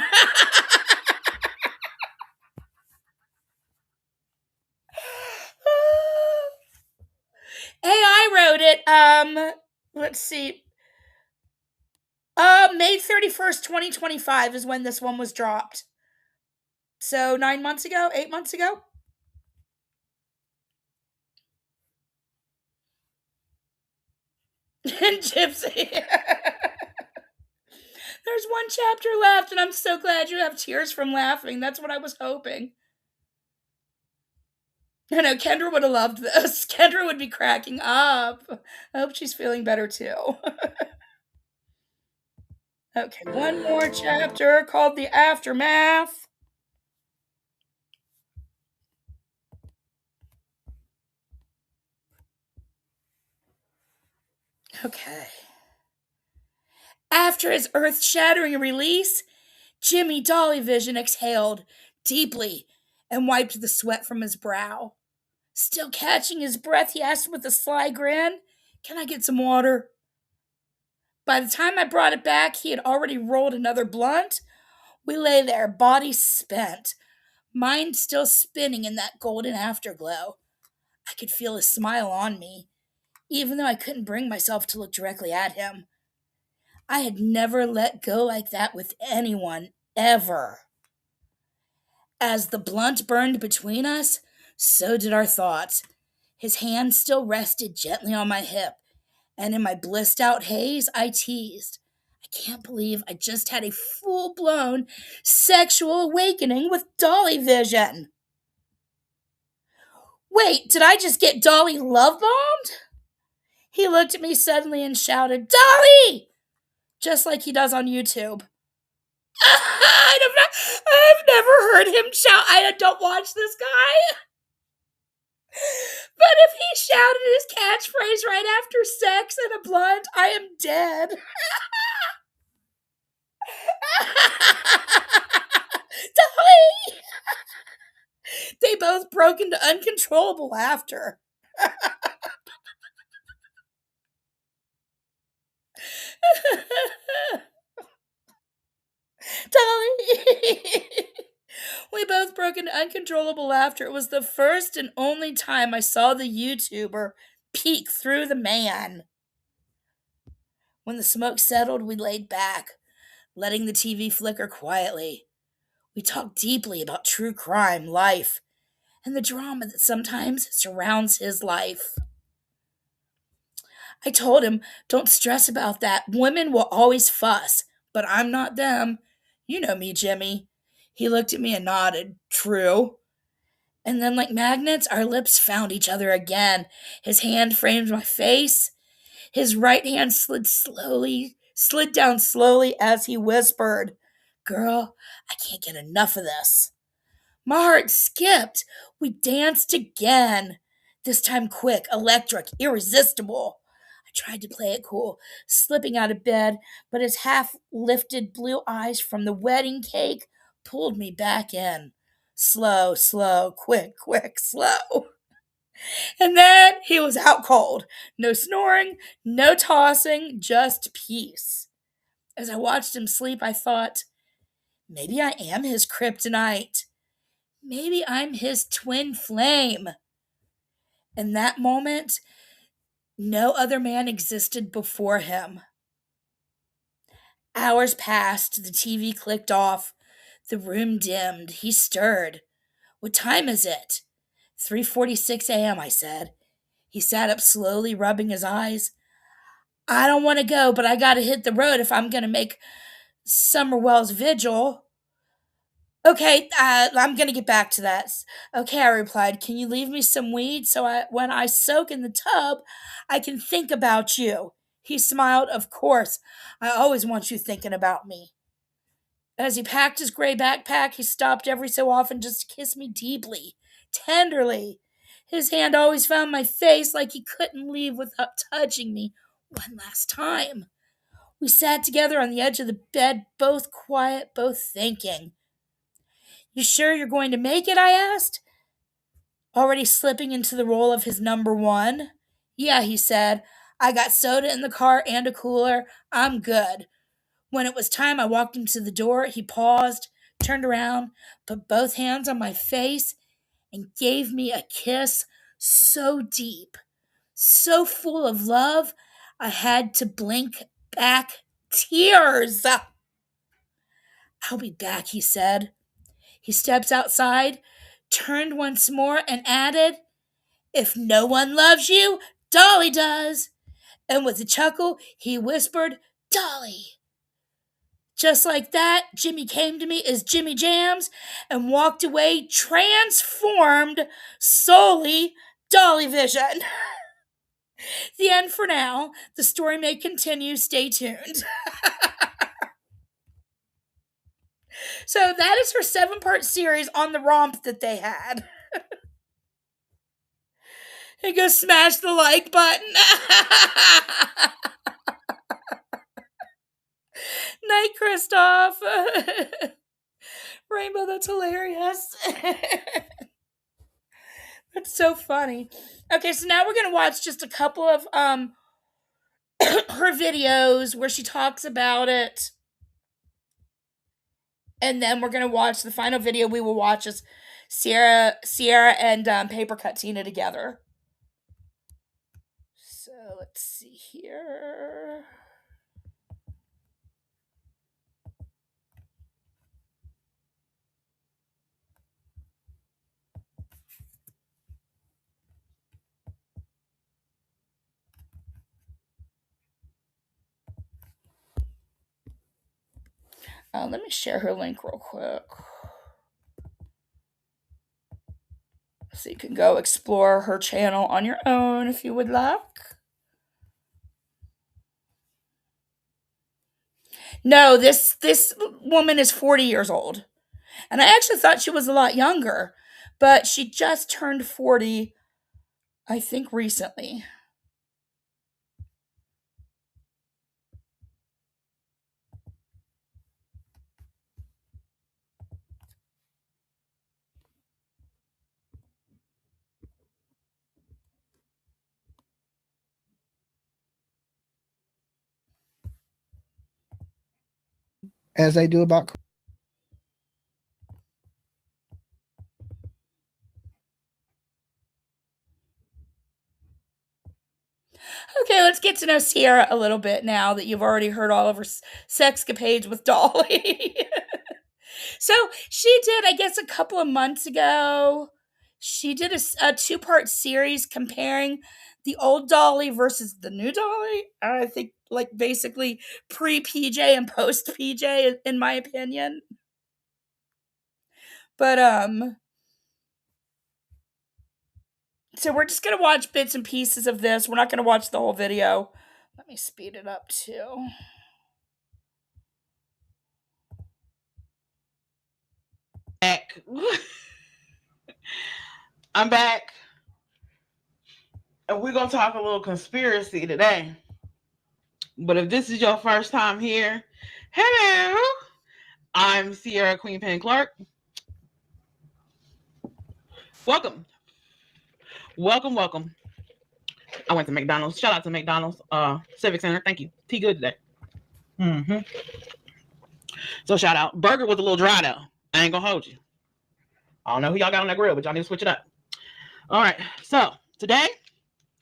AI wrote it. Let's see. May 31st, 2025 is when this one was dropped. So 9 months ago, 8 months ago. And Gypsy. There's one chapter left, and I'm so glad you have tears from laughing. That's what I was hoping. I know, Kendra would have loved this. Kendra would be cracking up. I hope she's feeling better too. Okay, one more chapter called The Aftermath. Okay. After his earth-shattering release, Jimmy Dolly Vision exhaled deeply and wiped the sweat from his brow. Still catching his breath, he asked with a sly grin, "Can I get some water?" By the time I brought it back, he had already rolled another blunt. We lay there, bodies spent, mind still spinning in that golden afterglow. I could feel his smile on me, even though I couldn't bring myself to look directly at him. I had never let go like that with anyone, ever. As the blunt burned between us, so did our thoughts. His hand still rested gently on my hip, and in my blissed out haze, I teased, "I can't believe I just had a full-blown sexual awakening with Dolly Vision." Wait, did I just get Dolly love-bombed? He looked at me suddenly and shouted, "Dolly!" Just like he does on YouTube. I've never heard him shout. I don't watch this guy. But if he shouted his catchphrase right after sex and a blunt, I am dead. Dolly! They both broke into uncontrollable laughter. Dolly! We both broke into uncontrollable laughter. It was the first and only time I saw the YouTuber peek through the man. When the smoke settled, we laid back, letting the TV flicker quietly. We talked deeply about true crime, life, and the drama that sometimes surrounds his life. I told him, "Don't stress about that. Women will always fuss, but I'm not them. You know me, Jimmy." He looked at me and nodded. True. And then, like magnets, our lips found each other again. His hand framed my face. His right hand slid down slowly as he whispered, "Girl, I can't get enough of this." My heart skipped. We danced again. This time quick, electric, irresistible. I tried to play it cool, slipping out of bed, but his half-lifted blue eyes from the wedding cake pulled me back in. Slow, slow, quick, quick, slow. And then he was out cold. No snoring, no tossing, just peace. As I watched him sleep, I thought, maybe I am his kryptonite. Maybe I'm his twin flame. In that moment, no other man existed before him. Hours passed, the TV clicked off, the room dimmed. He stirred. What time is it? 3:46 a.m., I said. He sat up slowly, rubbing his eyes. I don't want to go, but I gotta hit the road if I'm gonna make Summerwell's vigil. Okay, I'm gonna get back to that. Okay, I replied. Can you leave me some weed so when I soak in the tub, I can think about you? He smiled. Of course. I always want you thinking about me. As he packed his gray backpack, he stopped every so often just to kiss me deeply, tenderly. His hand always found my face like he couldn't leave without touching me one last time. We sat together on the edge of the bed, both quiet, both thinking. You sure you're going to make it? I asked, already slipping into the role of his number one. Yeah, he said. I got soda in the car and a cooler. I'm good. When it was time, I walked him to the door. He paused, turned around, put both hands on my face, and gave me a kiss so deep, so full of love, I had to blink back tears. I'll be back, he said. He steps outside, turned once more, and added, If no one loves you, Dolly does. And with a chuckle, he whispered, Dolly. Just like that, Jimmy came to me as Jimmy Jams and walked away transformed, solely Dolly Vision. The end for now. The story may continue. Stay tuned. So that is her 7-part series on the romp that they had. And go smash the like button. Night, Christoph. Rainbow, that's hilarious. That's so funny. Okay, so now we're going to watch just a couple of her videos where she talks about it. And then we're going to watch the final video we will watch is Sierra and Paper Cut Tina together. So let's see here. Let me share her link real quick. So you can go explore her channel on your own if you would like. No, this woman is 40 years old. And I actually thought she was a lot younger. But she just turned 40, I think, recently. As they do about Okay, let's get to know Sierra a little bit now that you've already heard all of her sexcapades with Dolly. So she did, I guess, a couple of months ago, she did a 2-part series comparing the old Dolly versus the new Dolly. I think, like, basically pre-PJ and post-PJ, in my opinion. But, so we're just going to watch bits and pieces of this. We're not going to watch the whole video. Let me speed it up, too. Back. I'm back. And we're going to talk a little conspiracy today. But if this is your first time here, hello. I'm Sierra Queen Penn Clark. Welcome. Welcome. I went to McDonald's. Shout out to McDonald's Civic Center. Thank you. Tea good today. So shout out. Burger was a little dry though. I ain't gonna hold you. I don't know who y'all got on that grill, but y'all need to switch it up. All right. So today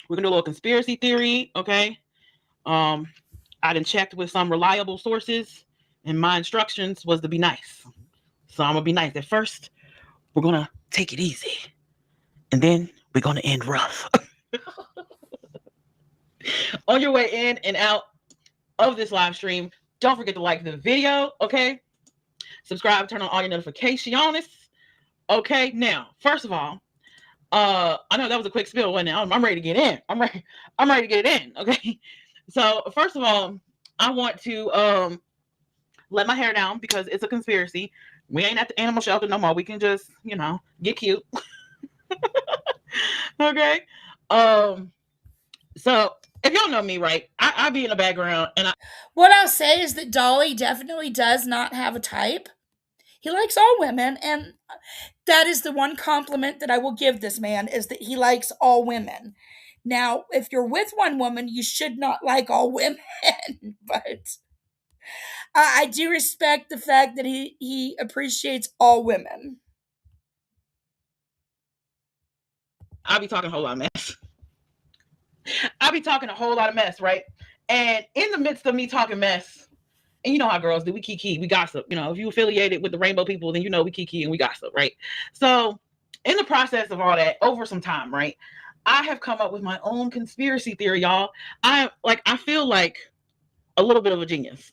we're gonna do a little conspiracy theory. Okay. I done checked with some reliable sources. and my instructions was to be nice. So I'm gonna be nice. At first, we're gonna take it easy, and then we're gonna end rough. On your way in and out of this live stream, don't forget to like the video, okay? Subscribe, turn on all your notifications. Okay, now, first of all, I know that was a quick spill, wasn't it? I'm ready to get in. I'm ready to get it in, okay? So, first of all, I want to let my hair down because it's a conspiracy. We ain't at the animal shelter no more. We can just, get cute. Okay? So if y'all know me, right, I be in the background, and what I'll say is that Dolly definitely does not have a type. He likes all women, and that is the one compliment that I will give this man, is that he likes all women. Now, if you're with one woman, you should not like all women, but I do respect the fact that he appreciates all women. I'll be talking a whole lot of mess. I'll be talking a whole lot of mess, right? And in the midst of me talking mess, and you know how girls do, we kiki, we gossip. If you affiliated with the rainbow people, then we kiki and we gossip, right? So in the process of all that, over some time, right, I have come up with my own conspiracy theory, y'all. I feel like a little bit of a genius.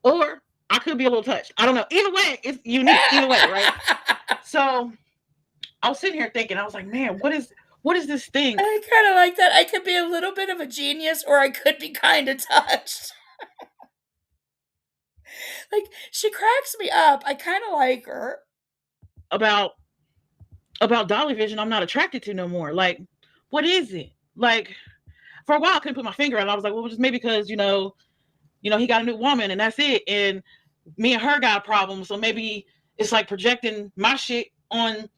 Or I could be a little touched. I don't know. Either way, it's unique. Either way, right? So I was sitting here thinking, I was like, man, what is this thing? I kind of like that. I could be a little bit of a genius, or I could be kind of touched. Like, she cracks me up. I kind of like her. About Dolly Vision, I'm not attracted to no more. Like, what is it? Like, for a while, I couldn't put my finger on it. I was like, well, just maybe because, he got a new woman and that's it. And me and her got a problem. So maybe it's like projecting my shit on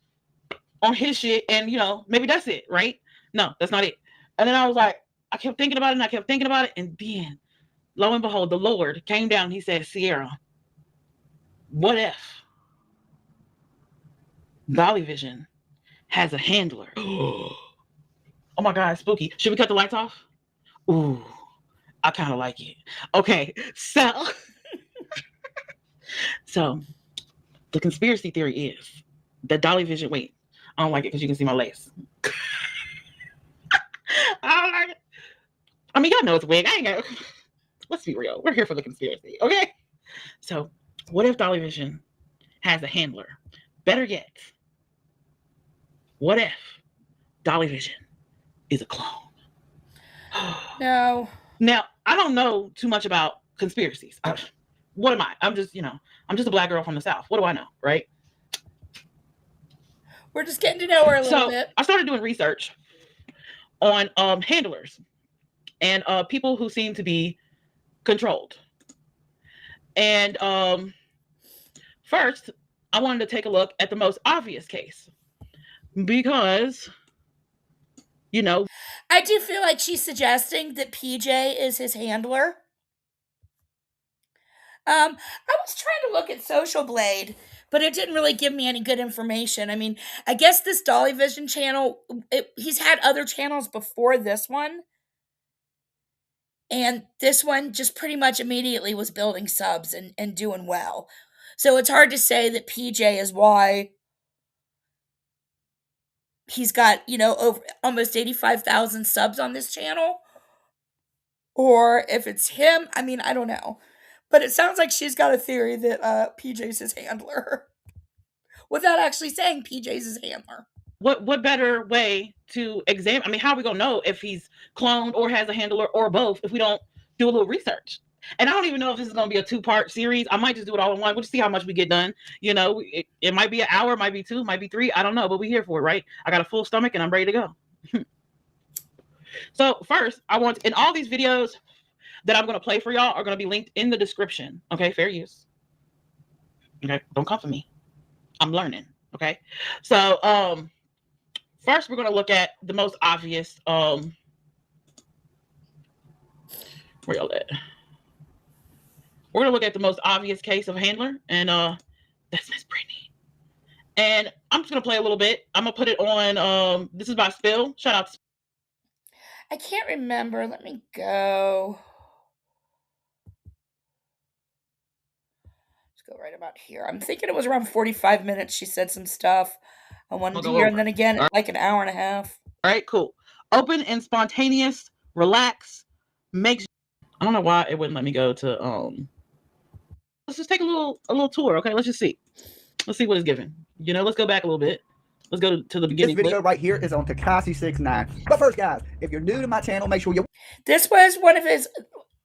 his shit. And, maybe that's it, right? No, that's not it. And then I was like, I kept thinking about it. And then, lo and behold, the Lord came down and he said, Sierra, what if Dolly Vision has a handler? Oh my God, spooky. Should we cut the lights off? Ooh, I kind of like it. Okay, so the conspiracy theory is that Dolly Vision, wait, I don't like it because you can see my lace. I don't like it. I mean, y'all know it's a wig. I ain't gonna, let's be real. We're here for the conspiracy, okay? So what if Dolly Vision has a handler? Better yet, what if Dolly Vision is a clone? No. Now, I don't know too much about conspiracies. What am I? I'm just a black girl from the South. What do I know, right? We're just getting to know her a little bit. I started doing research on handlers and people who seem to be controlled. And first, I wanted to take a look at the most obvious case because, I do feel like she's suggesting that PJ is his handler. I was trying to look at Social Blade, but it didn't really give me any good information. I mean, I guess this Dolly Vision channel, he's had other channels before this one. And this one just pretty much immediately was building subs and doing well. So it's hard to say that PJ is why he's got, over almost 85,000 subs on this channel. Or if it's him, I mean, I don't know. But it sounds like she's got a theory that PJ's his handler. Without actually saying PJ's his handler. What better way to examine? I mean, how are we going to know if he's cloned or has a handler or both if we don't do a little research? And I don't even know if this is going to be a 2-part series. I might just do it all in one. We'll just see how much we get done. It might be an hour, might be 2, might be 3. I don't know, but we're here for it, right? I got a full stomach and I'm ready to go. So first, and all these videos that I'm going to play for y'all are going to be linked in the description. Okay, fair use. Okay, don't come for me. I'm learning. Okay, so first we're going to look at the most obvious. Where y'all at? We're going to look at the most obvious case of handler, and that's Miss Brittany. And I'm just going to play a little bit. I'm going to put it on. This is by Spill. Shout out to. I can't remember. Let me go. go right about here. I'm thinking it was around 45 minutes. She said some stuff I wanted I'll to go hear, over. and then again, like an hour and a half. All right, cool. Open and spontaneous, relax, makes. I don't know why it wouldn't let me go to Let's just take a little tour, okay? Let's just see. Let's see what it's given. You know, let's go back a little bit. Let's go to the beginning. This video right here is on Tekashi 69. But first, guys, if you're new to my channel, make sure you. This was one of his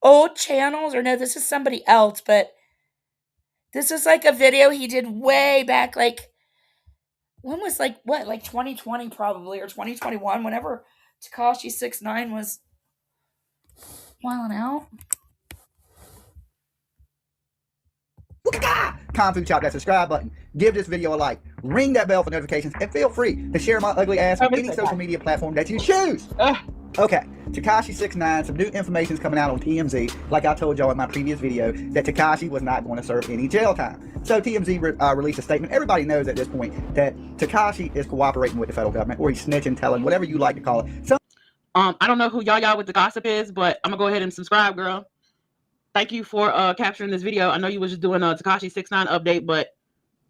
old channels, or no, this is somebody else, but this is like a video he did way back, like, when was, like, what, like 2020 probably, or 2021, whenever Tekashi 69 was wilding out. Kung Fu Chop that subscribe button. Give this video a like. Ring that bell for notifications. And feel free to share my ugly ass on any social media platform that you choose. Okay, Tekashi 69, some new information is coming out on TMZ. Like I told y'all in my previous video, that Tekashi was not going to serve any jail time. So TMZ released a statement. Everybody knows at this point that Tekashi is cooperating with the federal government, or he's snitching, telling, whatever you like to call it. So, I don't know who y'all with the gossip is, but I'm gonna go ahead and subscribe, girl. Thank you for capturing this video. I know you was just doing a Tekashi 69 update, but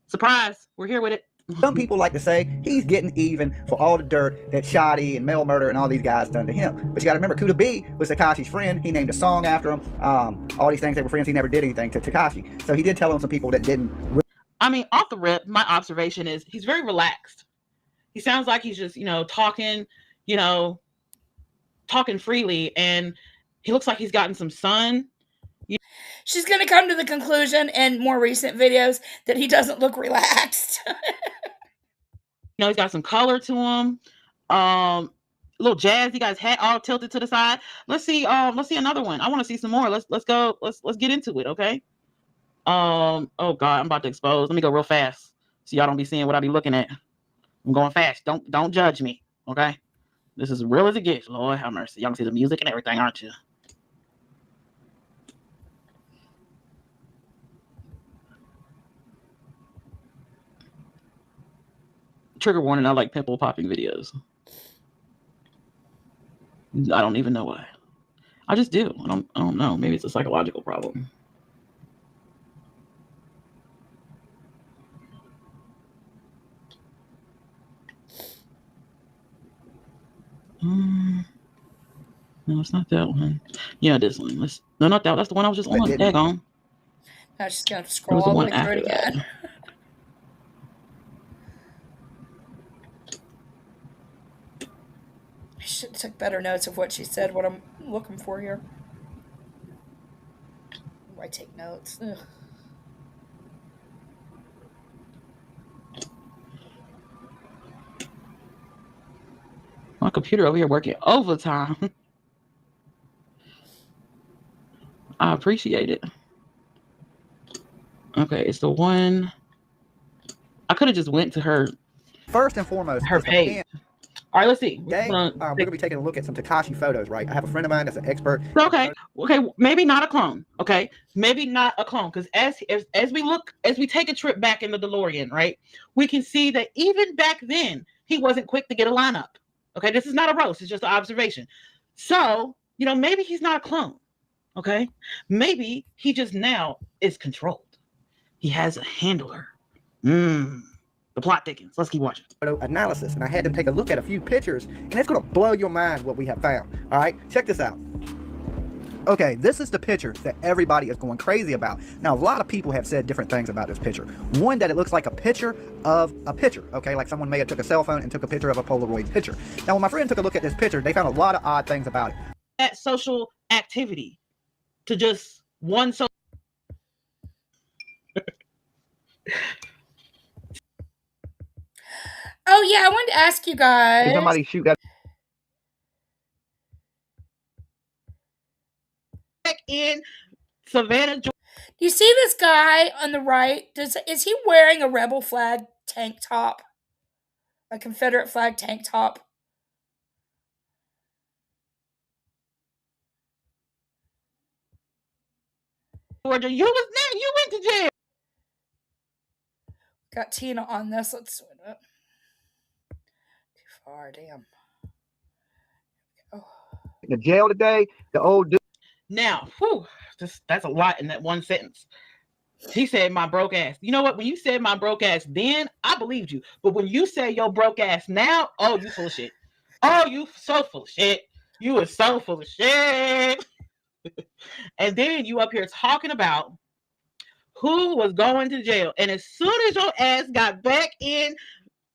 surprise, we're here with it. some people like to say he's getting even for all the dirt that Shotty and Mel Murder and all these guys done to him. But you got to remember, Kuda B was Tekashi's friend. He named a song after him. All these things, they were friends. He never did anything to Tekashi. So he did tell on some people that didn't. I mean, off the rip, my observation is he's very relaxed. He sounds like he's just, talking freely, and he looks like he's gotten some sun. She's going to come to the conclusion in more recent videos that he doesn't look relaxed. He's got some color to him. A little jazz. He got his hat all tilted to the side. Let's see another one. I want to see some more. Let's go. Let's get into it, okay? Oh God, I'm about to expose. Let me go real fast so y'all don't be seeing what I be looking at. I'm going fast. Don't judge me, okay? This is as real as it gets. Lord have mercy. Y'all can see the music and everything, aren't you? Trigger warning, I like pimple popping videos. I don't even know why. I just do. I don't know. Maybe it's a psychological problem. No, it's not that one. Yeah, this one. No, not that. That's the one I was just on. Daggone. Now she's going to scroll all the way through it again. I should have took better notes of what she said, what I'm looking for here. I take notes. Ugh. My computer over here working overtime. I appreciate it. Okay, it's the one. I could have just went to her. First and foremost, her page. All right, let's see. We're gonna be taking a look at some Tekashi photos, right? I have a friend of mine that's an expert. Okay, maybe not a clone. Okay, maybe not a clone, because as we take a trip back in the DeLorean, right, we can see that even back then he wasn't quick to get a lineup. Okay, this is not a roast; it's just an observation. So maybe he's not a clone. Okay, maybe he just now is controlled. He has a handler. The plot thickens. Let's keep watching. Analysis, and I had to take a look at a few pictures, and it's going to blow your mind what we have found. All right, check this out. Okay, this is the picture that everybody is going crazy about. Now, a lot of people have said different things about this picture. One, that it looks like a picture of a picture, okay? Like someone may have took a cell phone and took a picture of a Polaroid picture. Now, when my friend took a look at this picture, they found a lot of odd things about it. That social activity to just one social. Oh yeah, I wanted to ask you guys. Did somebody shoot that? Back in Savannah, Georgia. Do you see this guy on the right? Is he wearing a rebel flag tank top? A Confederate flag tank top? Georgia, you went to jail. Got Tina on this. Let's swing it. Too far, damn. Oh. In the jail today, the old dude. Now, that's a lot in that one sentence. He said my broke ass. You know what? When you said my broke ass then, I believed you. But when you say your broke ass now, oh, you full of shit. Oh, you so full of shit. You are so full of shit. And then you up here talking about who was going to jail. And as soon as your ass got back in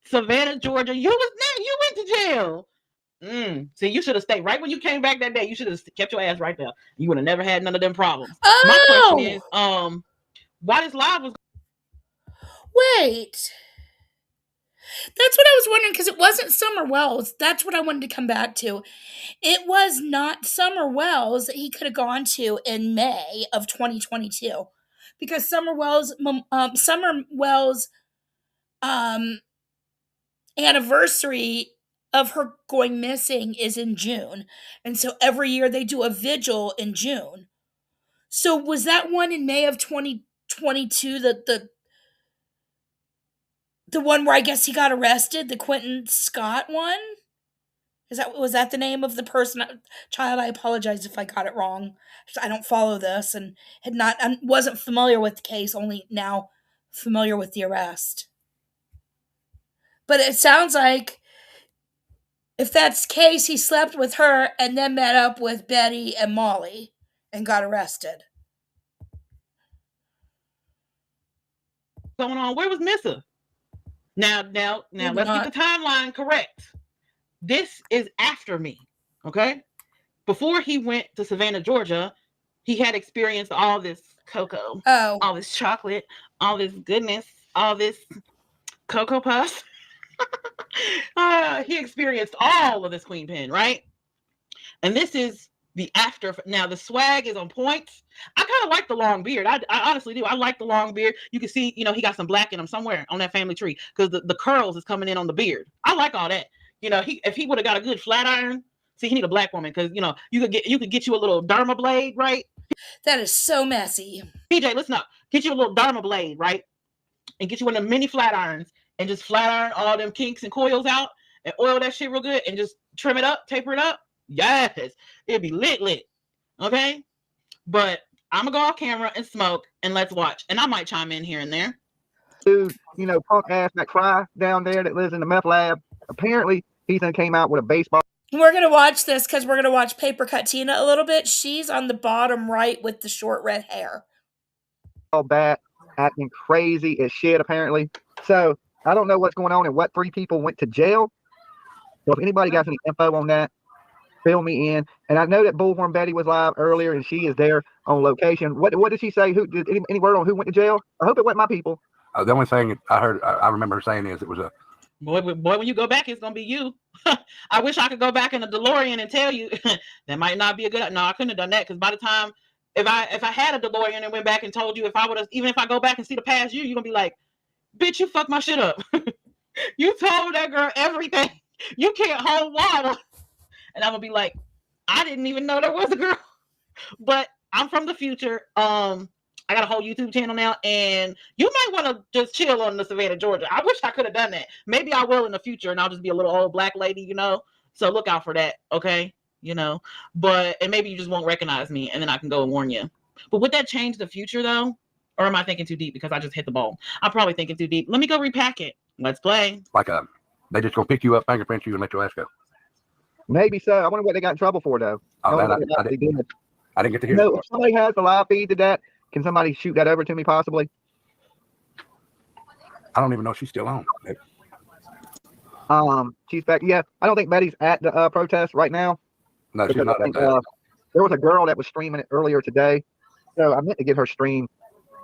Savannah, Georgia, you went to jail. See, you should have stayed right when you came back that day. You should have kept your ass right there. You would have never had none of them problems. Oh! My question is, why this live was... Wait. That's what I was wondering, because it wasn't Summer Wells. That's what I wanted to come back to. It was not Summer Wells that he could have gone to in May of 2022, because Summer Wells' anniversary of her going missing is in June, and so every year they do a vigil in June. So was that one in May of 2022 the one where I guess he got arrested, the Quentin Scott one? Was that the name of the person? Child, I apologize if I got it wrong. I don't follow this and wasn't familiar with the case, only now familiar with the arrest. But it sounds like if that's the case, he slept with her and then met up with Betty and Molly and got arrested. Going on? Where was Missa? Now, let's get the timeline correct. This is after me, okay? Before he went to Savannah, Georgia, he had experienced all this cocoa, all this chocolate, all this goodness, all this Cocoa Puffs. He experienced all of this Queen Pen, right? And this is the after. Now, the swag is on point. I kind of like the long beard. I honestly do. I like the long beard. You can see, he got some black in him somewhere on that family tree because the curls is coming in on the beard. I like all that. If he would have got a good flat iron, see, he need a black woman because you could get you a little derma blade, right? That is so messy. PJ, listen up. Get you a little derma blade, right? And get you one of them mini flat irons and just flat iron all them kinks and coils out and oil that shit real good and just trim it up, taper it up. Yes, it'd be lit. Okay, but I'm gonna go off camera and smoke and let's watch. And I might chime in here and there. Dude, punk ass that cry down there that lives in the meth lab. Apparently, Ethan came out with a baseball. We're going to watch this because we're going to watch Paper Cut Tina a little bit. She's on the bottom right with the short red hair. Bat acting crazy as shit, apparently. So, I don't know what's going on and what 3 people went to jail. So, if anybody got any info on that, fill me in. And I know that Bullhorn Betty was live earlier and she is there on location. What did she say? Who did any word on who went to jail? I hope it wasn't my people. The only thing I remember her saying is it was a boy. When you go back, it's gonna be you. I wish I could go back in the DeLorean and tell you that might not be a good. No, I couldn't have done that because by the time if I had a DeLorean and went back and told you if I would have, even if I go back and see the past you, you're gonna be like, bitch, you fucked my shit up. You told that girl everything. You can't hold water. And I'm gonna be like, I didn't even know there was a girl. But I'm from the future. I got a whole YouTube channel now, and you might want to just chill on the Savannah, Georgia. I wish I could have done that. Maybe I will in the future, and I'll just be a little old black lady, So look out for that, okay? But and maybe you just won't recognize me, and then I can go and warn you. But would that change the future though, or am I thinking too deep because I just hit the ball? I'm probably thinking too deep. Let me go repack it. Let's play. They just gonna pick you up, fingerprint you, and let your ass go. Maybe so. I wonder what they got in trouble for though. I didn't get to hear. No, if somebody has the live feed to that, can somebody shoot that over to me possibly? I don't even know if she's still on. She's back. Yeah, I don't think Betty's at the protest right now. No, she's not. There was a girl that was streaming it earlier today, so I meant to get her stream,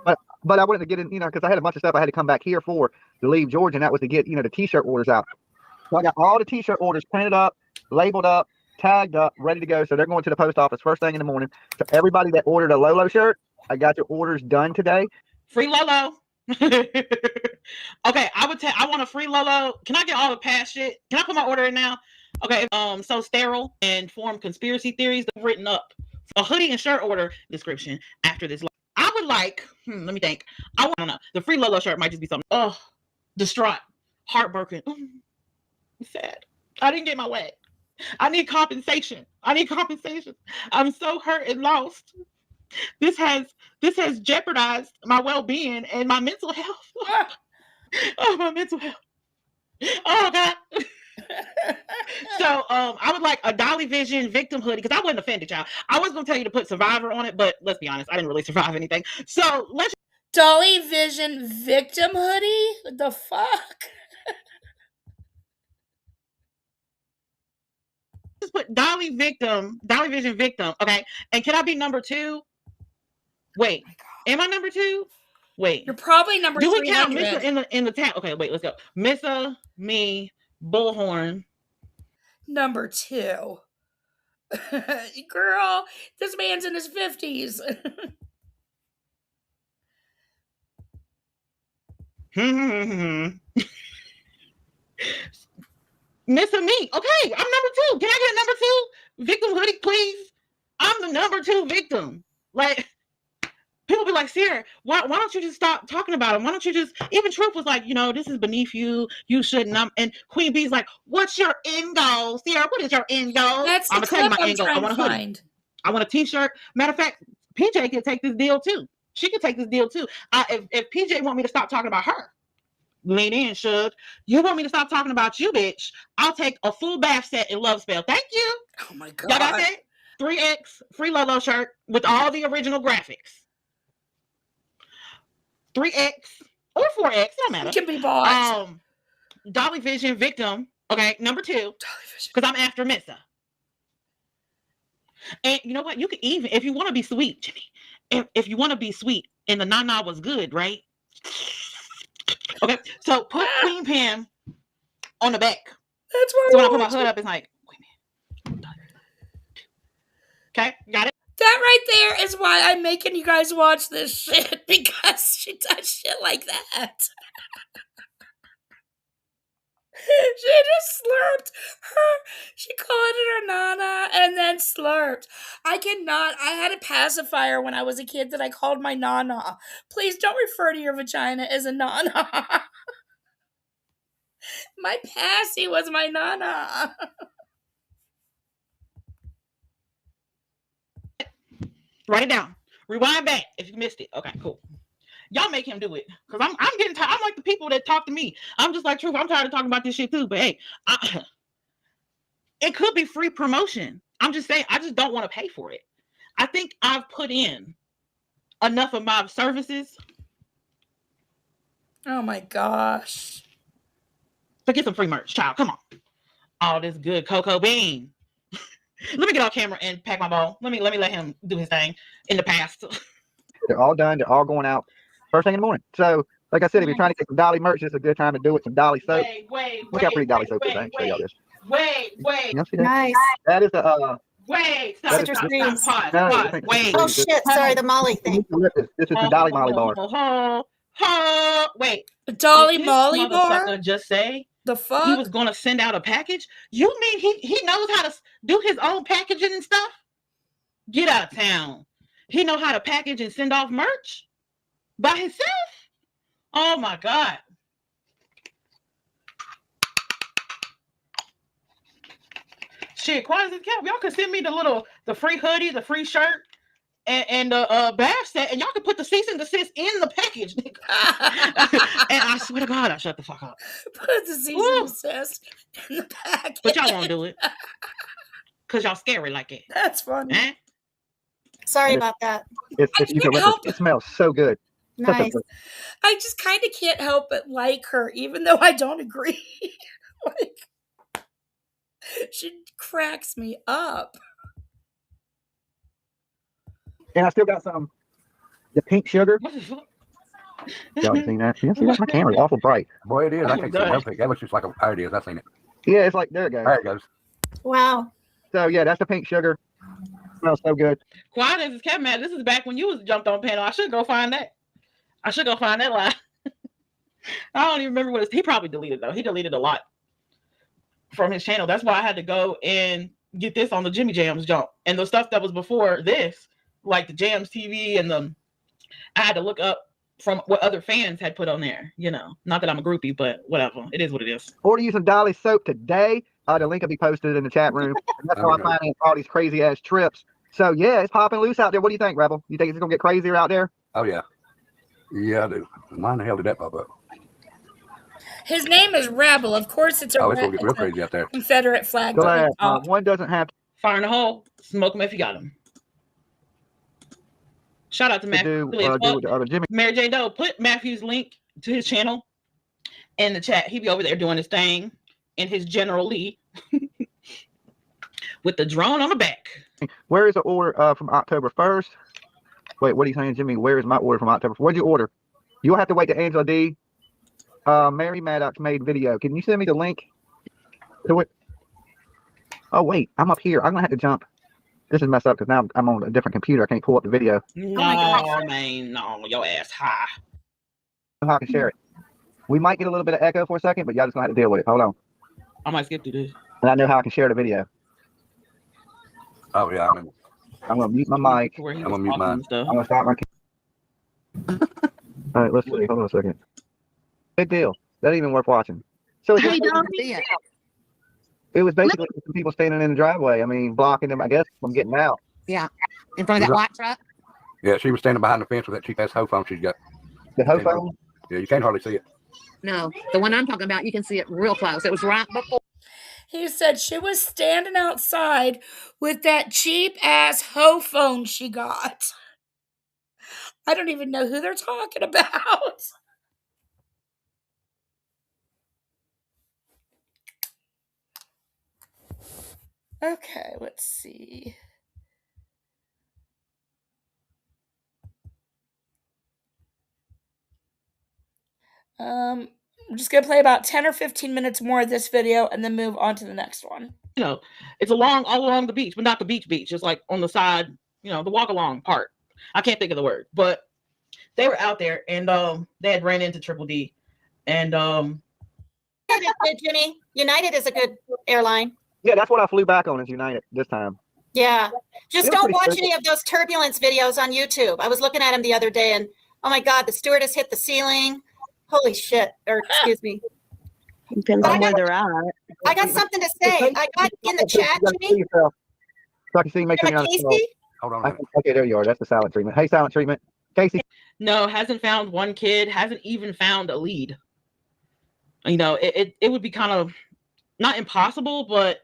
but I wanted to get in, because I had a bunch of stuff I had to come back here for to leave Georgia, and that was to get the T-shirt orders out. So I got all the T-shirt orders printed up, labeled up, tagged up, ready to go. So they're going to the post office first thing in the morning. So everybody that ordered a Lolo shirt, I got your orders done today. Free Lolo. Okay, I want a free Lolo. Can I get all the past shit? Can I put my order in now? Okay, so sterile and form conspiracy theories written up. A hoodie and shirt order description after this. I would like, let me think. I don't know. The free Lolo shirt might just be something. Oh, distraught, heartbroken. Sad. I didn't get my way. I need compensation. I'm so hurt and lost. This has jeopardized my well-being and my mental health. Oh, my mental health. Oh God. So I would like a Dolly Vision victim hoodie because I wasn't offended, y'all. I was gonna tell you to put Survivor on it, but let's be honest, I didn't really survive anything. So let's Dolly Vision victim hoodie? What the fuck? just put Dolly Vision victim. Okay. And can I be number 2? Wait, am I number 2? Wait. You're probably number 300. Do we count Missa in the tab? Okay, wait, let's go. Missa, me, Bullhorn. Number 2. Girl, this man's in his 50s. Missa, me. Okay, I'm number 2. Can I get a number 2 victim hoodie, please? I'm the number 2 victim. Like, people be like, Sierra, why don't you just stop talking about him? Why don't you just, even Truth was like, this is beneath you. You shouldn't. And Queen B's like, what's your end goal? Sierra, what is your end goal? That's I'm going to tell you my end goal. I want a hoodie. Find. I want a t-shirt. Matter of fact, PJ can take this deal too. She can take this deal too. If PJ want me to stop talking about her, lean in, Shug. You want me to stop talking about you, bitch? I'll take a full bath set in Love Spell. Thank you. Oh my God. Y'all got that? 3X free Lolo shirt with all the original graphics. 3X or 4X, it don't matter. It can be bought. Dolly Vision victim. Okay, number 2. Dolly Vision. Because I'm after Missa. And you know what? You can even, if you want to be sweet, Jimmy, if you want to be sweet, and the Nana was good, right? Okay, so put Queen Pam on the back. That's why. So when I put my hood up, it's like, Queen Pam. Okay, got it? That right there is why I'm making you guys watch this shit, because she does shit like that. She just slurped her. She called it her Nana and then slurped. I had a pacifier when I was a kid that I called my Nana. Please don't refer to your vagina as a Nana. My passy was my Nana. Write it down. Rewind back if you missed it. Okay, cool. Y'all make him do it. Because I'm getting tired. I'm like the people that talk to me. I'm just like, Truth, I'm tired of talking about this shit too. But hey, it could be free promotion. I'm just saying, I just don't want to pay for it. I think I've put in enough of my services. Oh my gosh. So get some free merch, child. Come on. All this good cocoa bean. Let me get off camera and pack my ball. Let me let him do his thing in the past. They're all done. They're all going out first thing in the morning. So, like I said, if you're trying to get some Dolly merch, it's a good time to do it. Some Dolly soap. Look how pretty Dolly soap is. I can show y'all this. Wait. You see that? Nice. That is the Wait, Citrus greens. Pause. Wait. Oh shit! Sorry, the Molly thing. This is the Dolly Molly bar. Wait. Dolly Molly bar? Just say the fuck? He was going to send out a package? You mean he knows how to do his own packaging and stuff? Get out of town. He know how to package and send off merch by himself? Oh my God. Shit, quiet as it kept. Y'all can send me the free hoodie, the free shirt, and the bath set, and y'all can put the cease and desist in the package. And I swear to God, I shut the fuck up. Put the cease and desist in the package. But y'all won't do it. Because y'all scary like it. That's funny. Eh? Sorry about that. It smells so good. Nice. I just kind of can't help but like her, even though I don't agree. Like, she cracks me up. And I still got some. The pink sugar. Y'all seen that? Yeah, see that? My camera's awful bright. Boy, it is. I can't see no pic. That looks just like there it is. I've seen it. Yeah, it's like, there it goes. There it goes. Wow. So, yeah, that's the pink sugar. Smells so good. Quiet as Kevin, man. This is back when you was jumped on panel. I should go find that. Live. I don't even remember he probably deleted though. He deleted a lot from his channel. That's why I had to go and get this on the Jimmy Jams jump. And the stuff that was before this, like the Jams TV and I had to look up from what other fans had put on there. Not that I'm a groupie, but whatever. It is what it is. Order you some Dolly soap today. The link will be posted in the chat room. And that's how I finance all these crazy ass trips. So yeah, it's popping loose out there. What do you think, Rebel? You think it's gonna get crazier out there? Oh yeah. Yeah, I do. Why in the hell did that pop up? His name is Rebel. Of course, it's a, Oh, it's gonna get real crazy out there. Confederate flag. Go ahead. One doesn't have Fire in the hole. Smoke him if you got him. Shout out to to Matthew. do with the other Jimmy. Mary J. Doe, put Matthew's link to his channel in the chat. He be over there doing his thing in his General Lee with the drone on the back. Where is the order from October 1st? Wait, what are you saying, Jimmy? Where is my order from October? What did you order? You'll have to wait to Angela D. Mary Maddox made video. Can you send me the link to it? Oh wait, I'm up here. I'm gonna have to jump. This is messed up because now I'm on a different computer. I can't pull up the video. No, man, no, your ass high. I don't know how I can share it. We might get a little bit of echo for a second, but y'all just gonna have to deal with it. Hold on. I might skip through this. And I know how I can share the video. Oh yeah, I'm gonna mute my mic. I'm gonna mute mine. I'm gonna start my. All right, let's see. Hold on a second. Big deal. That ain't even worth watching. So Hey, it was basically some people standing in the driveway. I mean, blocking them, I guess, from getting out. yeah, in front of that white truck. Yeah, she was standing behind the fence with that cheap ass hoe phone she's got. The hoe phone? Yeah, you can't hardly see it. No, the one I'm talking about, you can see it real close. It was right before. He said she was standing outside with that cheap ass hoe phone she got. I don't even know who they're talking about. Okay, let's see. I'm just going to play about 10 or 15 minutes more of this video and then move on to the next one. You know, it's all along the beach, but not the beach. It's like on the side, you know, the walk along part. I can't think of the word, but they were out there and they had ran into Triple D. And Jimmy, United is a good airline. Yeah, that's what I flew back on is United this time. Yeah. Just It was don't pretty watch good. any of those turbulence videos on YouTube. I was looking at them the other day and oh my God, the stewardess hit the ceiling. Holy shit. Or excuse me. Depends on where they're at. I got something to say. I got in the chat, Jimmy. So I can see, make sure you're not. Casey? Hold on a minute. Okay, there you are. That's the silent treatment. Hey, silent treatment. Casey. no, hasn't found one kid, hasn't even found a lead. You know, it would be kind of not impossible, but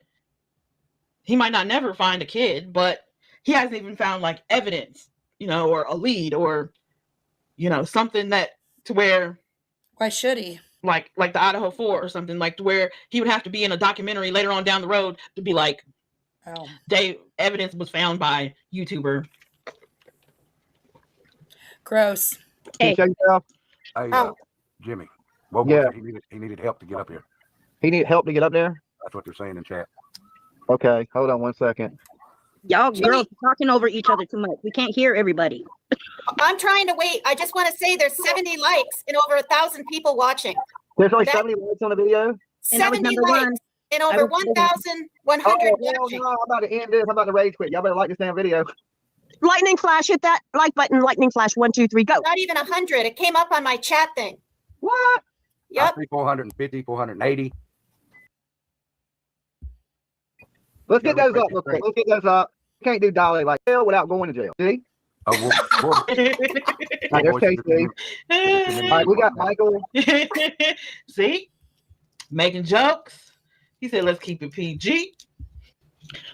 he might not never find a kid, but he hasn't even found like evidence, you know, or a lead or, you know, something that to where. Why should he? Like the Idaho 4 or something, like to where he would have to be in a documentary later on down the road to be like, oh, evidence was found by YouTuber. Gross. Can you show yourself? Hey, Oh. Jimmy. Well, Yeah. he needed help to get up here. He needed help to get up there? That's what they're saying in chat. Okay, hold on 1 second. Y'all Jimmy. girls are talking over each other too much. We can't hear everybody. I'm trying to wait. I just want to say there's 70 likes and over 1,000 people watching. There's only That- 70 likes on the video? And I was 70 number likes one. and I over was number one. 1,100 hell watching. no, I'm about to end this. I'm about to rage quit. Y'all better like this damn video. Lightning flash, hit that like button. Lightning flash, 1, 2, 3, go. Not even 100. It came up on my chat thing. What? Yep. 450, 480. Let's get those up real quick. Let's get those up. You can't do dolly like hell without going to jail. See? Oh, All right, there's Casey. All right, we got Michael. See, making jokes. He said, "Let's keep it PG.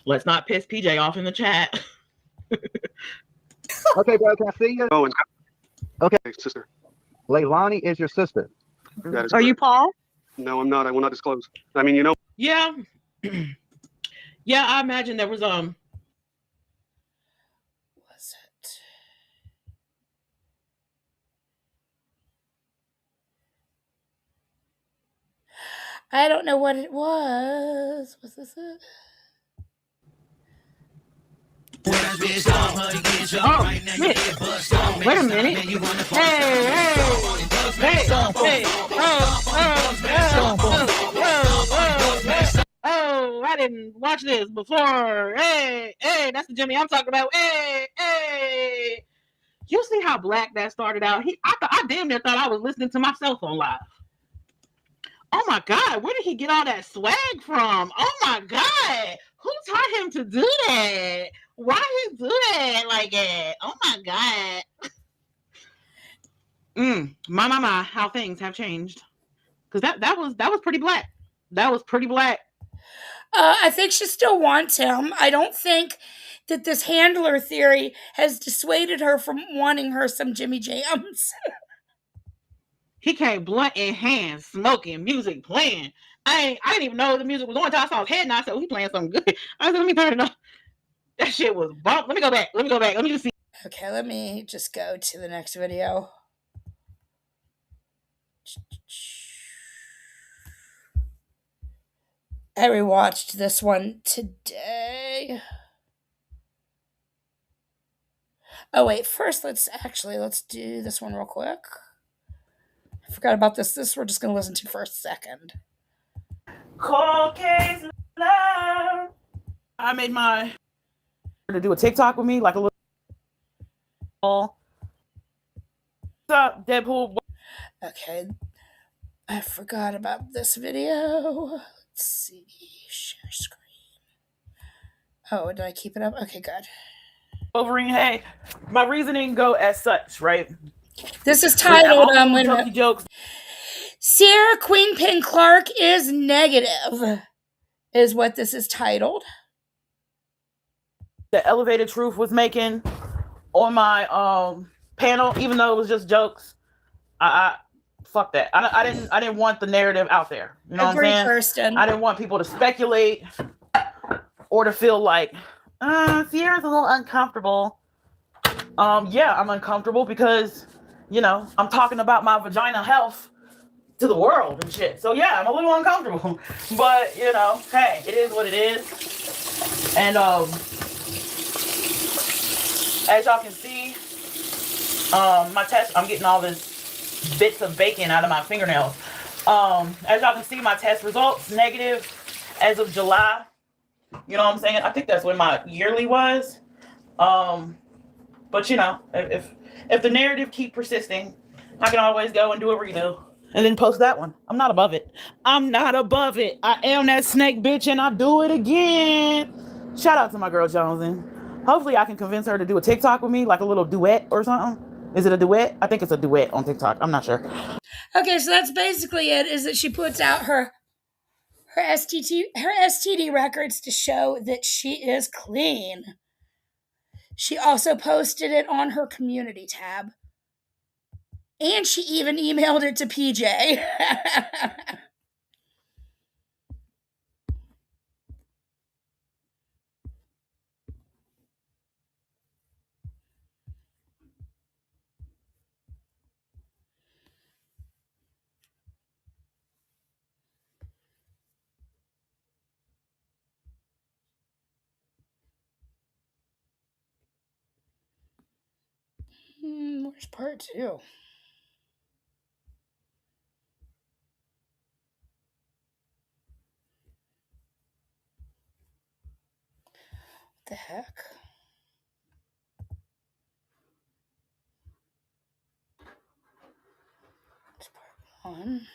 Let's not piss PJ off in the chat." Okay, bro, can I see you? Oh, and Okay. sister. Leilani is your sister. That is Are you correct. Paul? No, I'm not. I will not disclose. I mean, you know. Yeah, yeah. I imagine there was Was it? I don't know what it was. Was this it? Oh, shit. Wait a minute. Hey. Oh, I didn't watch this before. Hey, that's the Jimmy I'm talking about. Hey. You see how black that started out? I damn near thought I was listening to my cell phone live. Oh my God, where did he get all that swag from? Oh my God, who taught him to do that? Why he do that like that? Oh my God. My, how things have changed. Because that was pretty black. That was pretty black. I think she still wants him. I don't think that this handler theory has dissuaded her from wanting her some Jimmy Jams. He came blunt in hand, smoking, music playing. I didn't even know the music was on until I saw his head and I said, oh, he playing something good. I said, let me turn it up. That shit was bump. Let me go back. Let me just see. Okay, let me just go to the next video. I rewatched this one today. Oh wait, first let's do this one real quick. I forgot about this. This we're just gonna listen to for a second. Cold case love. I made my to do a TikTok with me, like a little. What's up, Deadpool? Okay, I forgot about this video. Let's see, share screen. Oh, did I keep it up? Okay, good. Wolverine, hey, my reasoning go as such, right? This is titled, wait a minute. Jokes. Sierra Queenpin Clark is negative, is what this is titled. The Elevated Truth was making on my panel, even though it was just jokes. I fuck that. I didn't want the narrative out there. You know what I'm saying? Kirsten. I didn't want people to speculate or to feel like Sierra's a little uncomfortable. Yeah, I'm uncomfortable because, you know, I'm talking about my vagina health to the world and shit. So yeah, I'm a little uncomfortable. But, you know, hey, it is what it is. And as y'all can see, my test, I'm getting all this bits of bacon out of my fingernails. As y'all can see, my test results negative as of July. You know what I'm saying? I think that's when my yearly was. But you know, if the narrative keep persisting, I can always go and do a redo and then post that one. I'm not above it. I'm not above it. I am that snake bitch and I do it again. Shout out to my girl Jonesy. Hopefully I can convince her to do a TikTok with me, like a little duet or something. Is it a duet? I think it's a duet on TikTok. I'm not sure. Okay, so that's basically it, is that she puts out her STD records to show that she is clean. She also posted it on her community tab. And she even emailed it to PJ. Where's part 2? What the heck? It's part 1.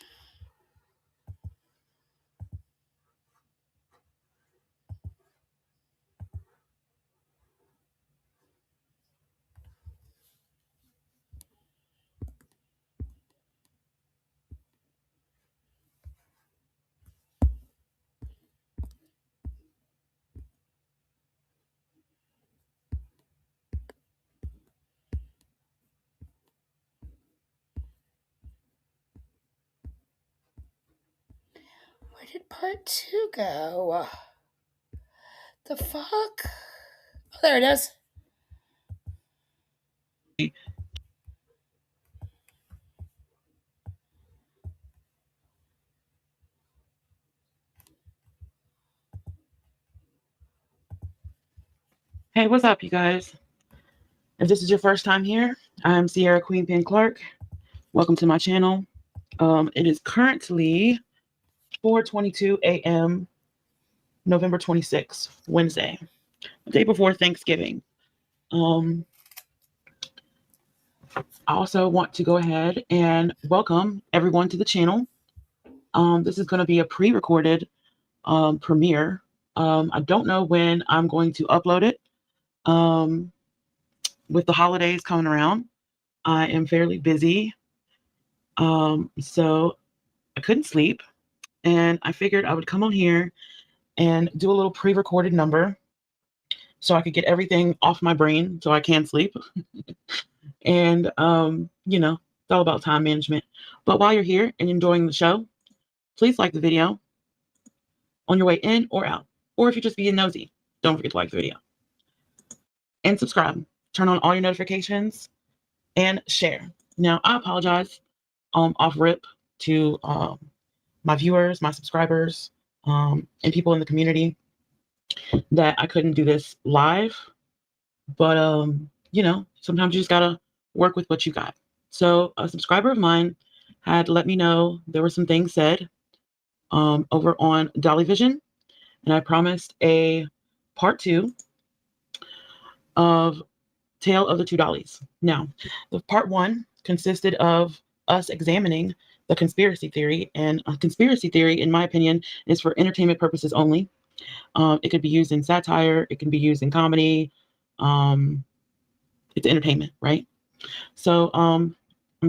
Where did part 2 go? The fuck? Oh, there it is. Hey, what's up, you guys? If this is your first time here, I'm Sierra Queenpin Clark. Welcome to my channel. It is currently 4:22 a.m. November 26th, Wednesday, the day before Thanksgiving. I also want to go ahead and welcome everyone to the channel. This is going to be a pre-recorded premiere. I don't know when I'm going to upload it. With the holidays coming around, I am fairly busy. So I couldn't sleep, and I figured I would come on here and do a little pre-recorded number so I could get everything off my brain so I can sleep. And, it's all about time management. But while you're here and enjoying the show, please like the video on your way in or out. Or if you're just being nosy, don't forget to like the video. And subscribe. Turn on all your notifications and share. Now, I apologize off rip to my viewers, my subscribers, and people in the community that I couldn't do this live. But, sometimes you just got to work with what you got. So a subscriber of mine had let me know there were some things said over on Dollyvision, and I promised a part 2 of Tale of the Two Dollies. Now, the part 1 consisted of us examining the conspiracy theory, and a conspiracy theory, in my opinion, is for entertainment purposes only. It could be used in satire, it can be used in comedy. It's entertainment, right? So I'm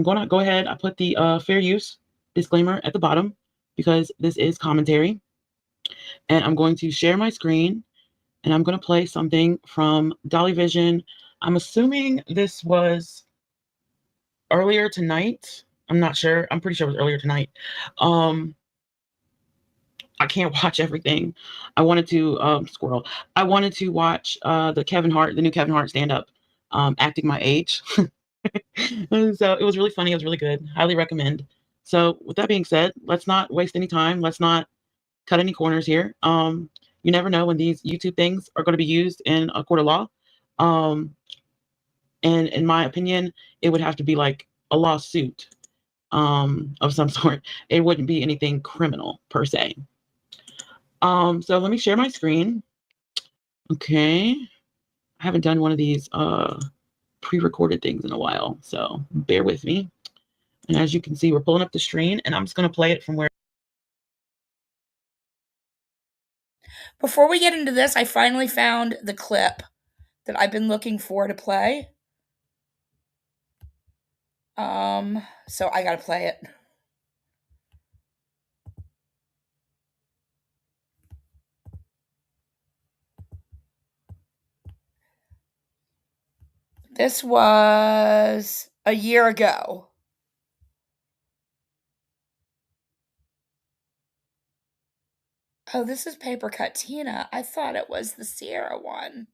going to go ahead. I put the fair use disclaimer at the bottom because this is commentary. And I'm going to share my screen, and I'm going to play something from Dollyvision. I'm assuming this was earlier tonight. I'm not sure. I'm pretty sure it was earlier tonight. I can't watch everything. I wanted to I wanted to watch the new Kevin Hart stand-up, acting my age. And so it was really funny. It was really good. Highly recommend. So with that being said, let's not waste any time. Let's not cut any corners here. You never know when these YouTube things are going to be used in a court of law. And in my opinion, it would have to be like a lawsuit of some sort. It wouldn't be anything criminal per se. So let me share my screen. Okay. I haven't done one of these pre-recorded things in a while, so bear with me. And as you can see, we're pulling up the screen, and I'm just going to play it from where. Before we get into this, I finally found the clip that I've been looking for to play. So I gotta play it. This was a year ago. Oh, this is Paper Cut Tina. I thought it was the Sierra one.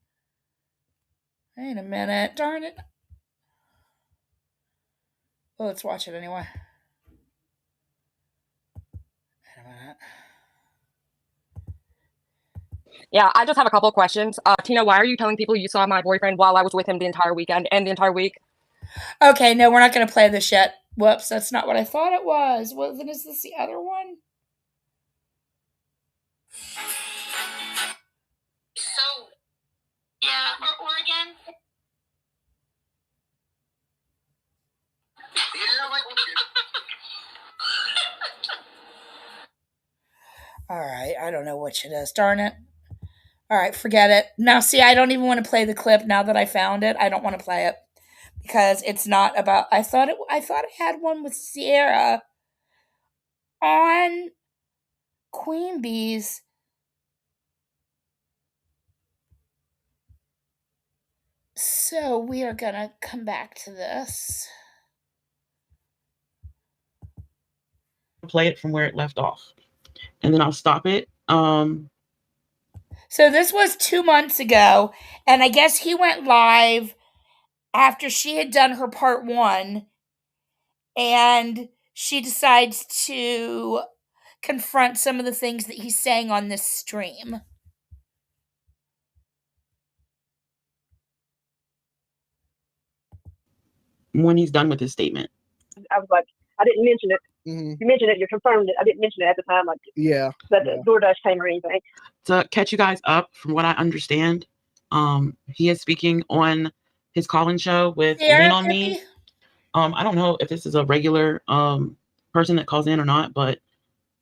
Wait a minute. Darn it. Well, let's watch it anyway. Wait a minute. Yeah, I just have a couple of questions. Tina, why are you telling people you saw my boyfriend while I was with him the entire weekend and the entire week? Okay, no, we're not going to play this yet. Whoops, that's not what I thought it was. Wasn't this the other one? So, yeah, Oregon. All right, I don't know which it is. Darn it. All right, forget it. Now, see, I don't even want to play the clip now that I found it. I don't want to play it because it's not about. I thought it had one with Sierra on Queen Bees. So we are gonna come back to this. Play it from where it left off, and then I'll stop it. So this was 2 months ago, and I guess he went live after she had done her part 1, and she decides to confront some of the things that he's saying on this stream. When he's done with his statement. I was like, I didn't mention it. You mentioned it, you confirmed it. I didn't mention it at the time, like that the DoorDash came or anything. To catch you guys up, from what I understand, he is speaking on his call-in show with Lean On Me. I don't know if this is a regular person that calls in or not, but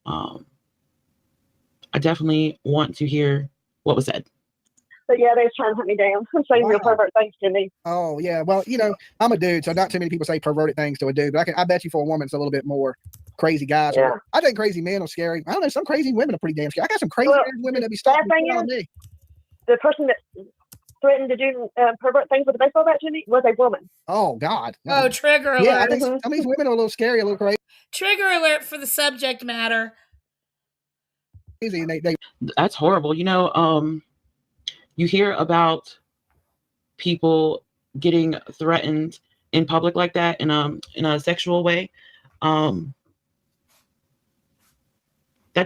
I definitely want to hear what was said. But yeah, they was trying to hunt me down. I'm saying real pervert things to me. Oh yeah, well, I'm a dude, so not too many people say perverted things to a dude. But I bet you for a woman, it's a little bit more crazy guys. Yeah. I think crazy men are scary. I don't know, some crazy women are pretty damn scary. I got some crazy women that be stalking me. The person that threatened to do pervert things with a baseball bat to me was a woman. Oh God. Oh, trigger alert. Yeah, I think some of these women are a little scary, a little crazy. Trigger alert for the subject matter. That's horrible. You hear about people getting threatened in public like that in a sexual way. That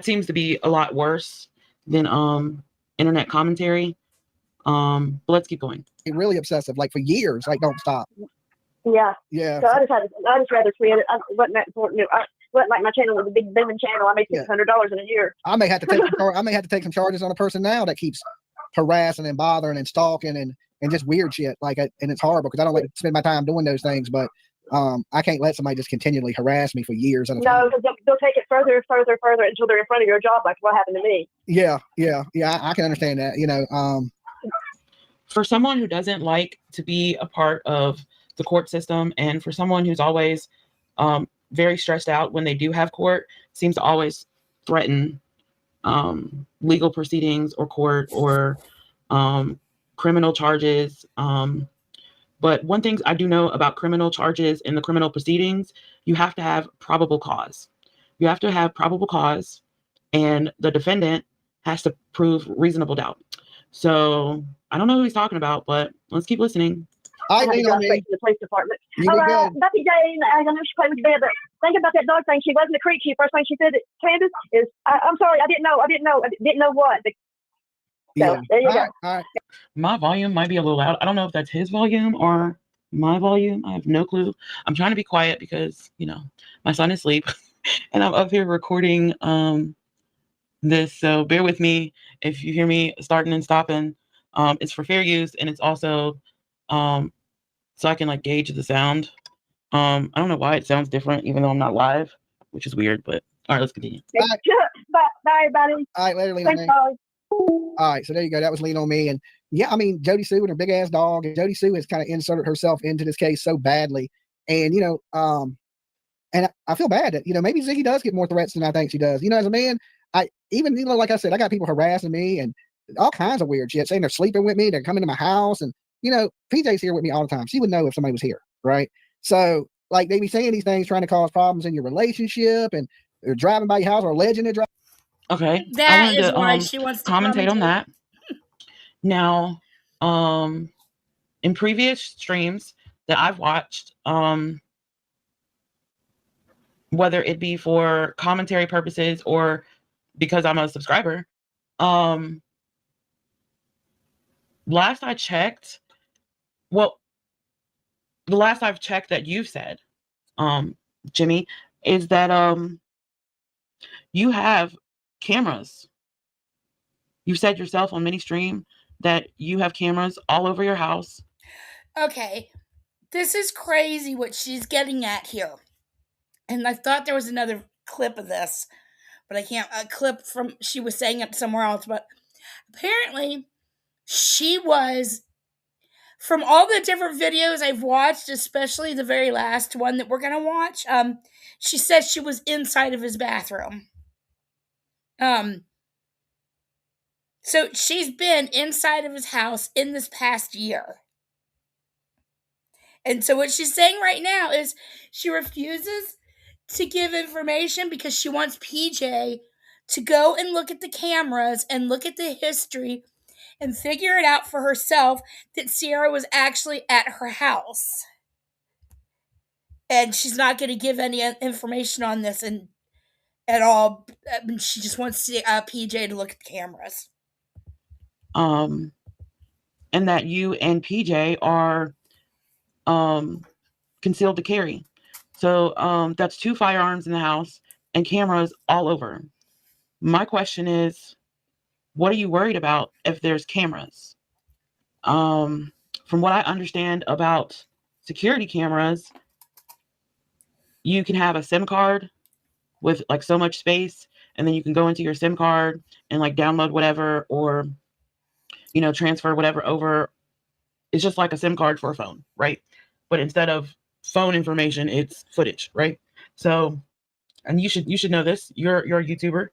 seems to be a lot worse than internet commentary. But let's keep going. Really obsessive, like for years, like don't stop. Yeah. Yeah. So I just rather tweet it. I wasn't that important. I wasn't like my channel was a big booming channel. I made $600 in a year. I may have to take some charges on a person now that keeps harassing and bothering and stalking and just weird shit. And it's horrible because I don't like to spend my time doing those things, but I can't let somebody just continually harass me for years. No, because they'll take it further until they're in front of your job, like what happened to me. Yeah. I can understand that. For someone who doesn't like to be a part of the court system, and for someone who's always very stressed out when they do have court, seems to always threaten legal proceedings or court or criminal charges. But one thing I do know about criminal charges in the criminal proceedings, you have to have probable cause. You have to have probable cause, and the defendant has to prove reasonable doubt. So I don't know who he's talking about, but let's keep listening. I had to go straight to the police department. Buffy Jane, I know she played with your bed, but think about that dog thing. She wasn't a creep. First thing she said, Candace, is, I'm sorry, I didn't know what. So, there you go. All right. My volume might be a little loud. I don't know if that's his volume or my volume. I have no clue. I'm trying to be quiet because, my son is asleep and I'm up here recording this. So bear with me if you hear me starting and stopping. It's for fair use, and it's also so I can gauge the sound. I don't know why it sounds different, even though I'm not live, which is weird. But all right, let's continue. Bye, everybody. All right, later, Lean Thanks, on me. All right, so there you go. That was Lean on Me, and yeah, I mean Jody Sue and her big ass dog, and Jody Sue has kind of inserted herself into this case so badly, and and I feel bad that maybe Ziggy does get more threats than I think she does. As a man, like I said, I got people harassing me and all kinds of weird shit, saying they're sleeping with me, they're coming to my house, and PJ's here with me all the time. She would know if somebody was here, right? So they be saying these things, trying to cause problems in your relationship, and they're driving by your house or alleging they're driving. Okay, that is why she wants to commentate on that. Now, in previous streams that I've watched, whether it be for commentary purposes or because I'm a subscriber, last I checked, the last I've checked that you've said, Jimmy, is that you have cameras. You said yourself on mini stream that you have cameras all over your house. Okay, this is crazy what she's getting at here. And I thought there was another clip of this, but I can't. A clip from, she was saying it somewhere else, but apparently she was, from all the different videos I've watched, especially the very last one that we're going to watch, she says she was inside of his bathroom. So she's been inside of his house in this past year. And so what she's saying right now is she refuses to give information because she wants PJ to go and look at the cameras and look at the history and figure it out for herself that Sierra was actually at her house. And she's not going to give any information on this at all. She just wants PJ to look at the cameras. And that you and PJ are concealed to carry. So that's 2 firearms in the house and cameras all over. My question is, what are you worried about if there's cameras? From what I understand about security cameras, you can have a SIM card with so much space, and then you can go into your SIM card and download whatever, or transfer whatever over. It's just like a SIM card for a phone, right? But instead of phone information, it's footage, right? So, and you should know this. You're a YouTuber,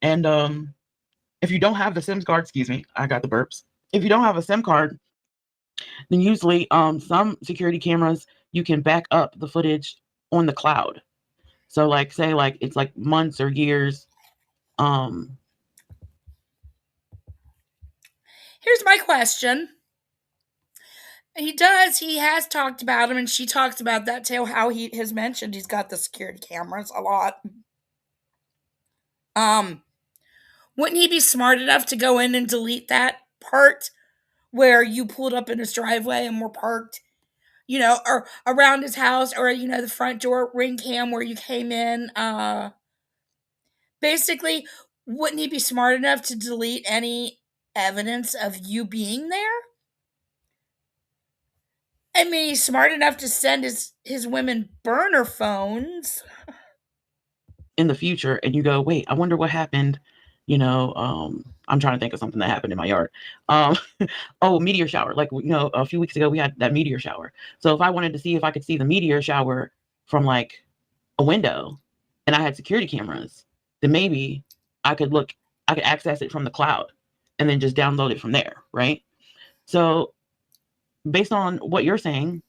and if you don't have the SIM card, excuse me, I got the burps. If you don't have a SIM card, then usually some security cameras you can back up the footage on the cloud. So like say like it's like months or years. Here's my question. He has talked about him, and she talks about that too, how he has mentioned he's got the security cameras a lot. Wouldn't he be smart enough to go in and delete that part where you pulled up in his driveway and were parked, or around his house, or, the front door ring cam where you came in? Basically, wouldn't he be smart enough to delete any evidence of you being there? I mean, he's smart enough to send his women burner phones. In the future, and you go, wait, I wonder what happened. I'm trying to think of something that happened in my yard. Meteor shower. Like, a few weeks ago we had that meteor shower. So if I wanted to see if I could see the meteor shower from like a window and I had security cameras, then maybe I could access it from the cloud and then just download it from there, right? So based on what you're saying,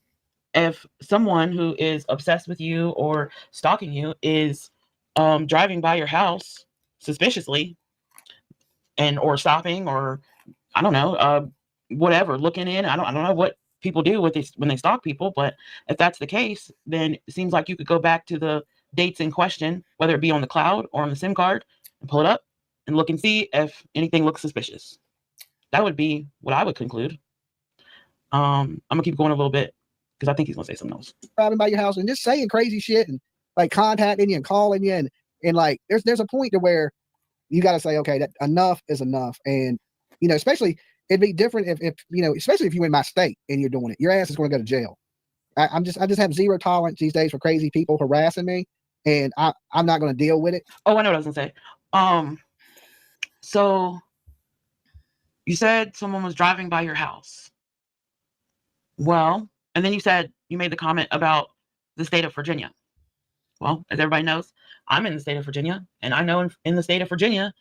if someone who is obsessed with you or stalking you is driving by your house suspiciously or stopping, or I don't know, whatever, looking in, I don't know what people do when they stalk people, but if that's the case, then it seems like you could go back to the dates in question, whether it be on the cloud or on the SIM card, and pull it up and look and see if anything looks suspicious. That would be what I would conclude. I'm gonna keep going a little bit because I think he's gonna say something else. Driving by your house and just saying crazy shit and like contacting you and calling you, and like there's a point to where you got to say, okay, that enough is enough. And especially it'd be different if especially if you're in my state and you're doing it, your ass is going to go to jail. I just have zero tolerance these days for crazy people harassing me, and I'm not going to deal with it. Oh, I know what I was gonna say. So you said someone was driving by your house. Well, and then you said you made the comment about the state of Virginia. Well, as everybody knows, I'm in the state of Virginia, and I know in the state of Virginia,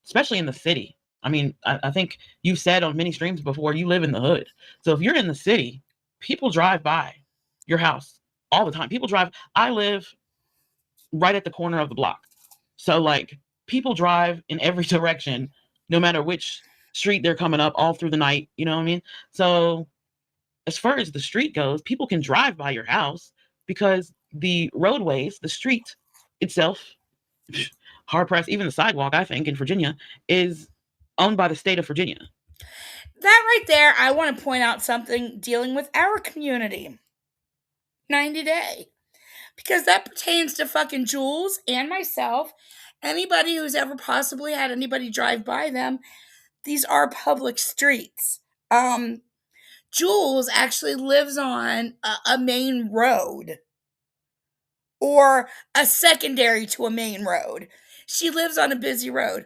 especially in the city. I mean, I think you've said on many streams before, you live in the hood. So if you're in the city, people drive by your house all the time. I live right at the corner of the block. So like people drive in every direction, no matter which street they're coming up all through the night. You know what I mean? So as far as the street goes, people can drive by your house because the roadways, the street itself, hard pressed, even the sidewalk, I think in Virginia is owned by the state of Virginia. That right there, I want to point out something dealing with our community. 90 Day. Because that pertains to fucking Jules and myself. Anybody who's ever possibly had anybody drive by them. These are public streets. Jules actually lives on a main road. Or a secondary to a main road. She lives on a busy road.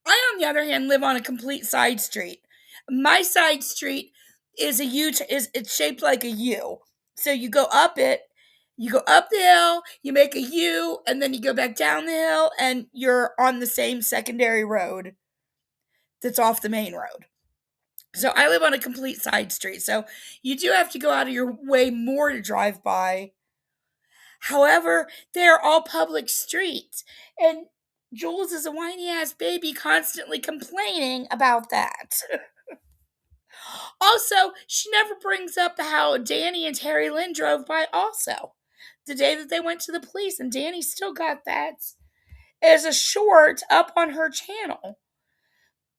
I, on the other hand, live on a complete side street. My side street is it's shaped like a U. So you go up the hill, you make a U, and then you go back down the hill, and you're on the same secondary road that's off the main road. So I live on a complete side street. So you do have to go out of your way more to drive by. However, they're all public streets. And Jules is a whiny ass baby constantly complaining about that. Also, she never brings up how Danny and Terry Lynn drove by also. The day that they went to the police, and Danny still got that as a short up on her channel.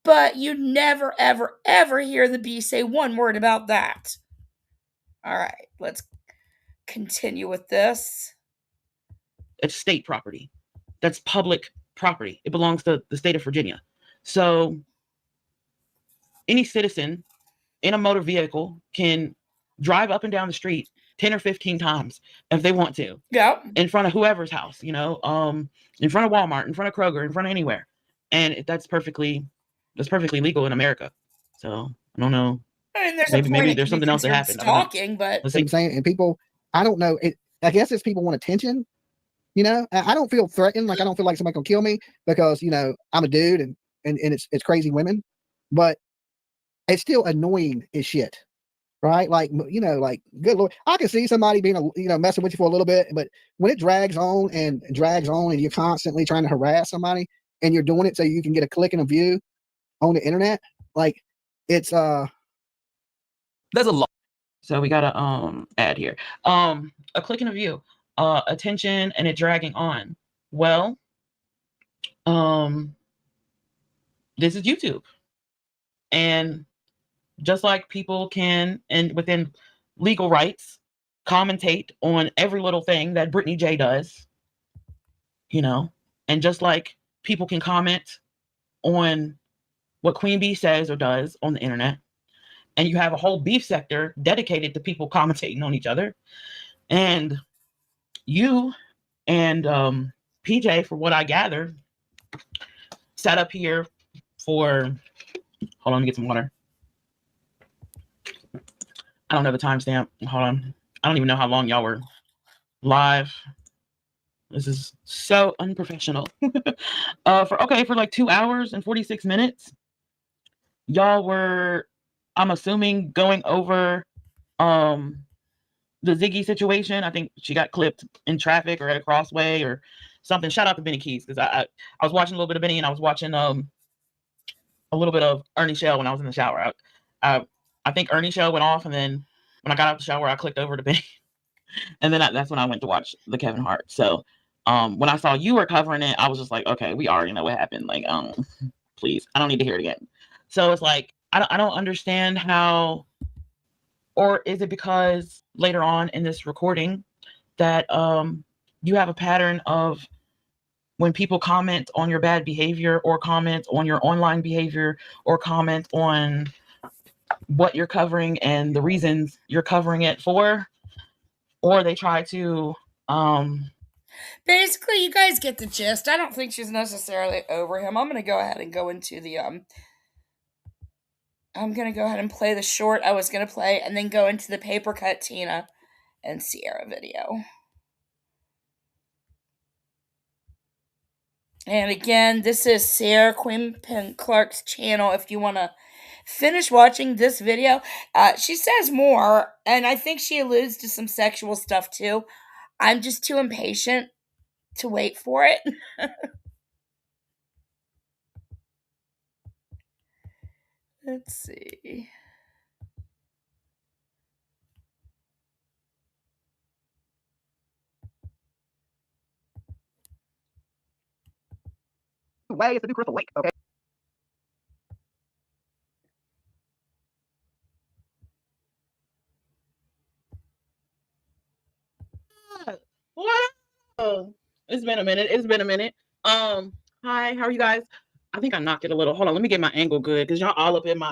But you never, ever, ever hear the B say one word about that. All right, let's continue with this. It's state property. That's public property. It belongs to the state of Virginia. So any citizen in a motor vehicle can drive up and down the street 10 or 15 times if they want to. Yeah. In front of whoever's house, in front of Walmart, in front of Kroger, in front of anywhere. And that's perfectly That's perfectly legal in America. So I don't know. I mean, there's maybe there's something else that happened. Stalking, but I'm saying, and people, I don't know. I guess it's people want attention. You know, I don't feel threatened. Like I don't feel like somebody gonna kill me because I'm a dude and it's crazy women, but it's still annoying as shit, right? Like like good Lord, I can see somebody being messing with you for a little bit, but when it drags on and you're constantly trying to harass somebody and you're doing it so you can get a click and a view on the internet, like it's there's a lot. So we got to add here a click and a view, attention, and it dragging on. Well, this is YouTube, and just like people can, and within legal rights, commentate on every little thing that Brittany J does, and just like people can comment on what Queen Bee says or does on the internet, and you have a whole beef sector dedicated to people commentating on each other, and you and PJ, for what I gather, sat up here for, hold on, let me get some water. I don't know the timestamp. Hold on. I don't even know how long y'all were live. This is so unprofessional. For like 2 hours and 46 minutes, y'all were, I'm assuming, going over the Ziggy situation. I think she got clipped in traffic or at a crossway or something. Shout out to Benny Keys, because I was watching a little bit of Benny, and I was watching a little bit of Ernie Shell when I was in the shower. I think Ernie Shell went off, and then when I got out of the shower, I clicked over to Benny, and then that's when I went to watch the Kevin Hart. So when I saw you were covering it, I was just like, okay, we already know what happened. Like, please, I don't need to hear it again. So it's like, I don't understand how, or is it because later on in this recording that you have a pattern of when people comment on your bad behavior or comment on your online behavior or comment on what you're covering and the reasons you're covering it for, or they try to basically, you guys get the gist. I don't think she's necessarily over him. I'm gonna go ahead and go into the I'm gonna go ahead and play the short I was gonna play and then go into the paper cut Tina and Sierra video. And again, this is Sierra Queen Pen Clark's channel. If you want to finish watching this video, she says more, and I think she alludes to some sexual stuff too. I'm just too impatient to wait for it. Let's see. Way is the new Crystal Lake, okay? What? Oh, it's been a minute. Hi, how are you guys? I think I knocked it a little. Hold on, let me get my angle good, because y'all all up in my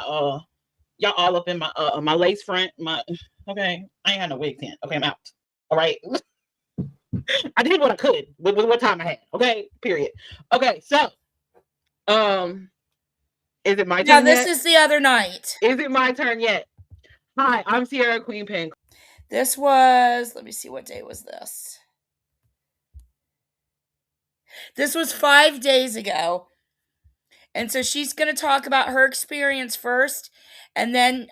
my lace front. Okay, I ain't had no wig tent. Okay, I'm out. All right. I did what I could with what time I had. Okay, period. Okay, so is it my turn? Yeah, this is the other night. Is it my turn yet? Hi, I'm Sierra Queen Pen. This was, let me see, what day was this? This was 5 days ago. And so she's going to talk about her experience first, and then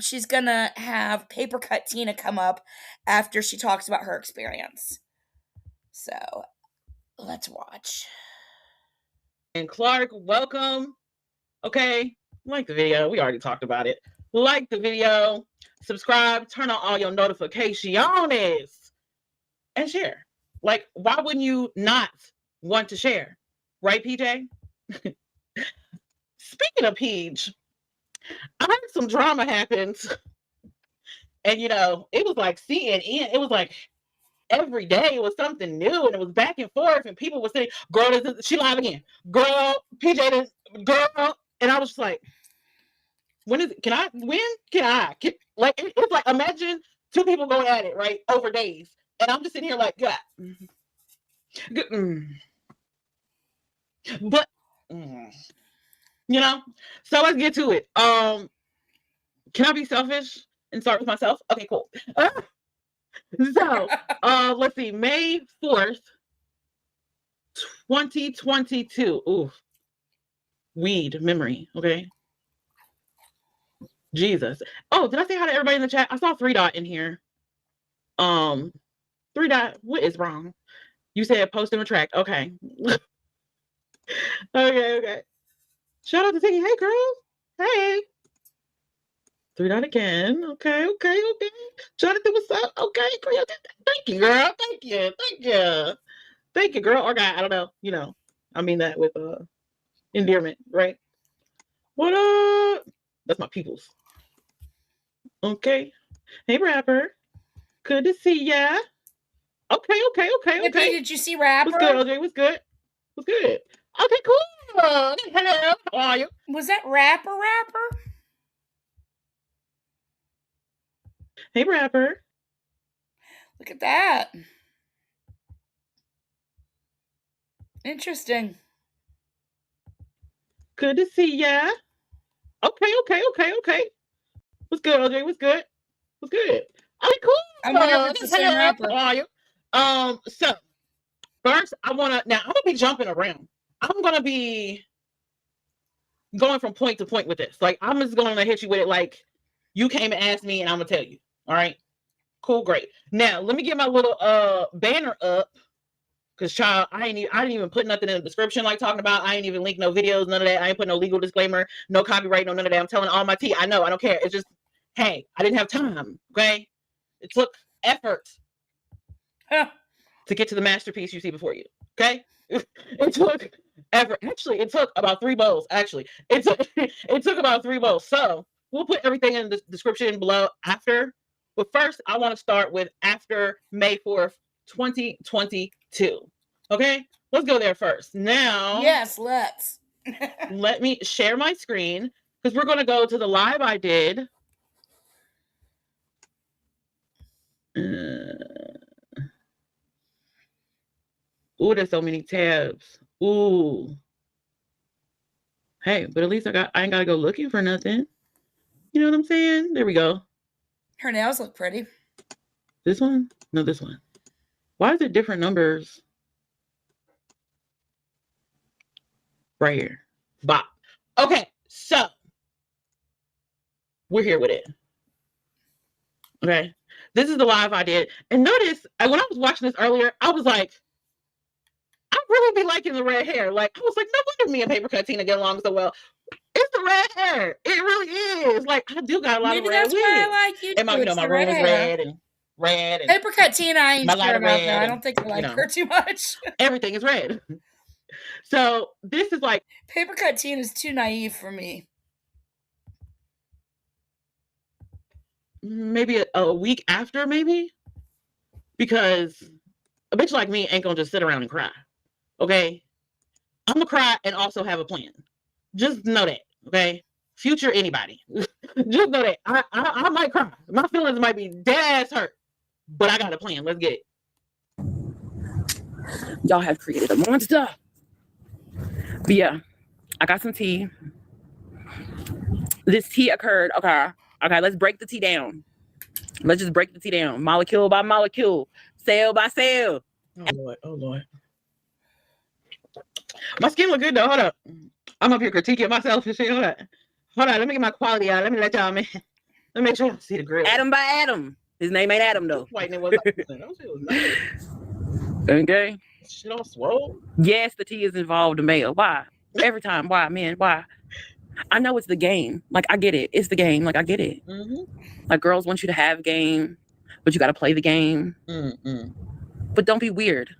she's going to have Paper Cut Tina come up after she talks about her experience. So, let's watch. And Clark, welcome. Okay, like the video. We already talked about it. Like the video, subscribe, turn on all your notifications, and share. Like, why wouldn't you not want to share? Right, PJ? Speaking of Peach, I had some drama happened. And, it was like CNN. It was like every day it was something new, and it was back and forth, and people were saying, girl, she live again. Girl, PJ, girl. And I was just like, when can I? Like, it's like, imagine two people going at it, right, over days. And I'm just sitting here like, God. But You know? So let's get to it. Can I be selfish and start with myself? Okay, cool. So let's see, May 4th, 2022. Ooh. Weed memory, okay? Jesus. Oh, did I say hi to everybody in the chat? I saw 3 Dot in here. 3 Dot, what is wrong? You said post and retract. Okay. Okay. Shout out to Tiggy. Hey, girl. Hey. 3 Dot again. Okay. Jonathan, what's up? Okay, girl. Thank you, girl. Thank you, girl. Or guy. I don't know. You know, I mean that with endearment, right? What up? That's my peoples. Okay. Hey, rapper. Good to see ya. Okay. Hey, did you see Rapper? What's good, LJ? What's good? Okay, cool. Hello. How are you? Was that Rapper? Hey, Rapper. Look at that. Interesting. Good to see ya. Okay. What's good, LJ? What's good? Okay, cool. I wonder if it's the same rapper. How are you? So first I'm gonna be jumping around. I'm gonna be going from point to point with this. Like, I'm just gonna hit you with it like you came and asked me and I'm gonna tell you. All right. Cool, great. Now let me get my little banner up. Cause child, I didn't even put nothing in the description like talking about. I ain't even link no videos, none of that. I ain't put no legal disclaimer, no copyright, no none of that. I'm telling all my tea. I know, I don't care. It's just, hey, I didn't have time. Okay. It took effort to get to the masterpiece you see before you. Okay. It took effort. Actually, it took about 3 bowls. Actually, it took about 3 bowls. So we'll put everything in the description below after. But first, I want to start with after May 4th, 2022. Okay, let's go there first. Now, yes, let's. Let me share my screen because we're going to go to the live I did. Ooh, there's so many tabs. Ooh. Hey, but at least I ain't got to go looking for nothing. You know what I'm saying? There we go. Her nails look pretty. This one? No, this one. Why is it different numbers? Right here. Bop. Okay, so we're here with it. Okay. This is the live I did. And notice, when I was watching this earlier, I was like, I really be liking the red hair. Like, I was like, no wonder me and Paper Cut Tina get along so well. It's the red hair. It really is. Like, I do got a lot of red that's why I like you and my, too. my room is red and red. And Paper Cut Tina, I ain't sure about that. I don't think I like her too much. Everything is red. So this is like Paper Cut Tina is too naive for me. Maybe a week after, maybe, because a bitch like me ain't gonna just sit around and cry. Okay, I'm gonna cry and also have a plan. Just know that. Okay, future anybody. Just know that I might cry. My feelings might be dead ass hurt, but I got a plan. Let's get it. Y'all have created a monster. But yeah, I got some tea. This tea occurred. Okay, let's break the tea down. Let's just break the tea down. Molecule by molecule. Cell by cell. Oh, Lord. My skin look good, though. Hold up. I'm up here critiquing myself and shit. Hold on. Let me get my quality out. Let me let y'all, man. Let me make sure y'all see the grill. Adam by Adam. His name ain't Adam, though. Whitening was nice. Okay. Shit all swole. Yes, the tea is involved in male. Why? Every time. Why, man? Why? I know it's the game. Like, I get it. It's the game. Like, I get it. Mm-hmm. Like, girls want you to have game, but you got to play the game. Mm-mm. But don't be weird.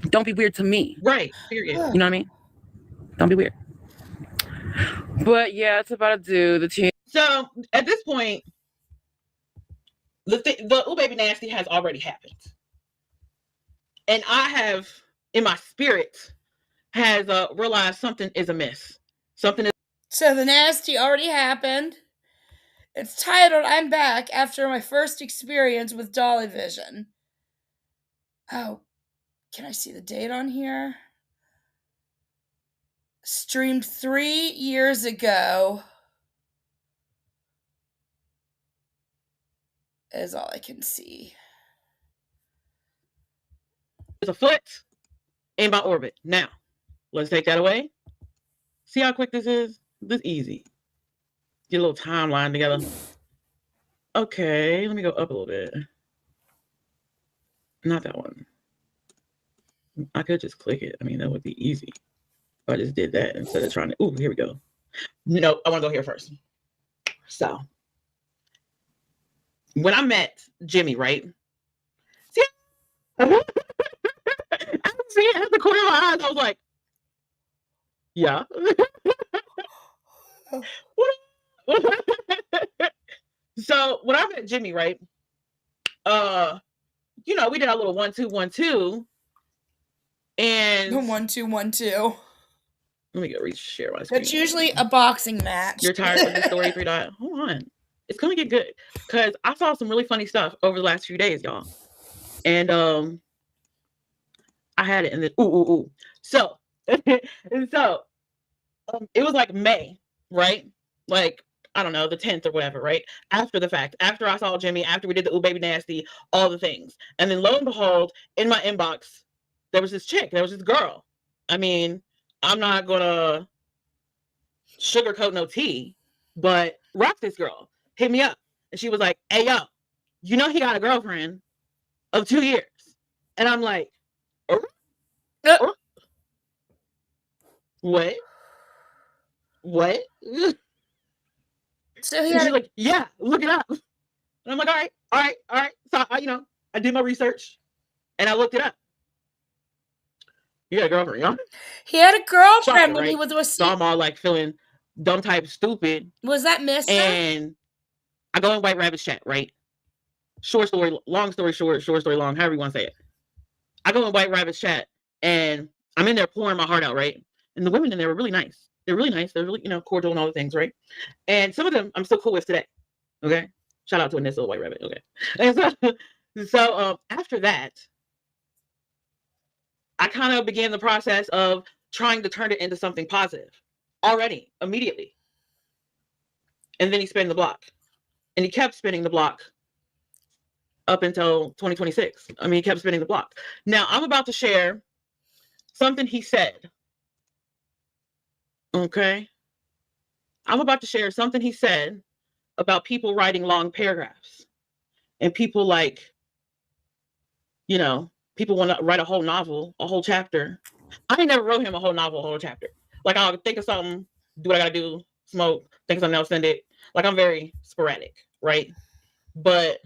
Don't be weird to me. Right. Period. You know what I mean? Don't be weird. But yeah, it's about to do the team. So at this point, the Ooh Baby Nasty has already happened. And I have, in my spirit, has realized something is amiss. Something is. So the nasty already happened. It's titled, I'm Back After My First Experience with Dolly Vision. Oh, can I see the date on here? streamed 3 years ago. Is all I can see. It's a foot in my orbit. Now, let's take that away. See how quick this is? This is easy. Get a little timeline together. Okay, let me go up a little bit. Not that one. I could just click it. I mean, that would be easy. If I just did that instead of trying to. Ooh, here we go. No, I want to go here first. So, when I met Jimmy, right? See, I see it at the corner of my eyes. I was like, yeah. So when I met Jimmy, right? You know, we did our little 1-2-1-2, and 1-2-1-2. Let me go share my screen. It's usually a boxing match. You're tired of the story 3 dot. Hold on, it's gonna get good because I saw some really funny stuff over the last few days, y'all, and I had it in the ooh. So and so it was like May, right? Like, I don't know, the 10th or whatever, right? After the fact, after I saw Jimmy, after we did the ooh baby nasty, all the things. And then lo and behold, in my inbox, there was this chick, there was this girl. I mean, I'm not gonna sugarcoat no tea, but Rock this girl hit me up. And she was like, hey, yo, you know he got a girlfriend of 2 years. And I'm like, what? So she's like, yeah, look it up. And I'm like, all right. So I did my research and I looked it up. You got a girlfriend, yeah? He had a girlfriend Shocking, when right? he was with. So I'm all like feeling dumb type stupid. Was that Mister? And I go in White Rabbit's chat, right? Short story, long story short, short story long, however you want to say it. I go in White Rabbit's chat and I'm in there pouring my heart out, right? And the women in there were really nice. They're really nice. They're really, cordial and all the things, right? And some of them I'm still cool with today. Okay. Shout out to Anissa White Rabbit. Okay. And so after that, I kind of began the process of trying to turn it into something positive already, immediately. And then he spun the block. And he kept spinning the block up until 2026. I mean, he kept spinning the block. Now, I'm about to share something he said. Okay? I'm about to share something he said about people writing long paragraphs. And people people want to write a whole novel, a whole chapter. I ain't never wrote him a whole novel, a whole chapter. Like, I'll think of something, do what I gotta do, smoke, think of something else, send it. Like, I'm very sporadic, right? But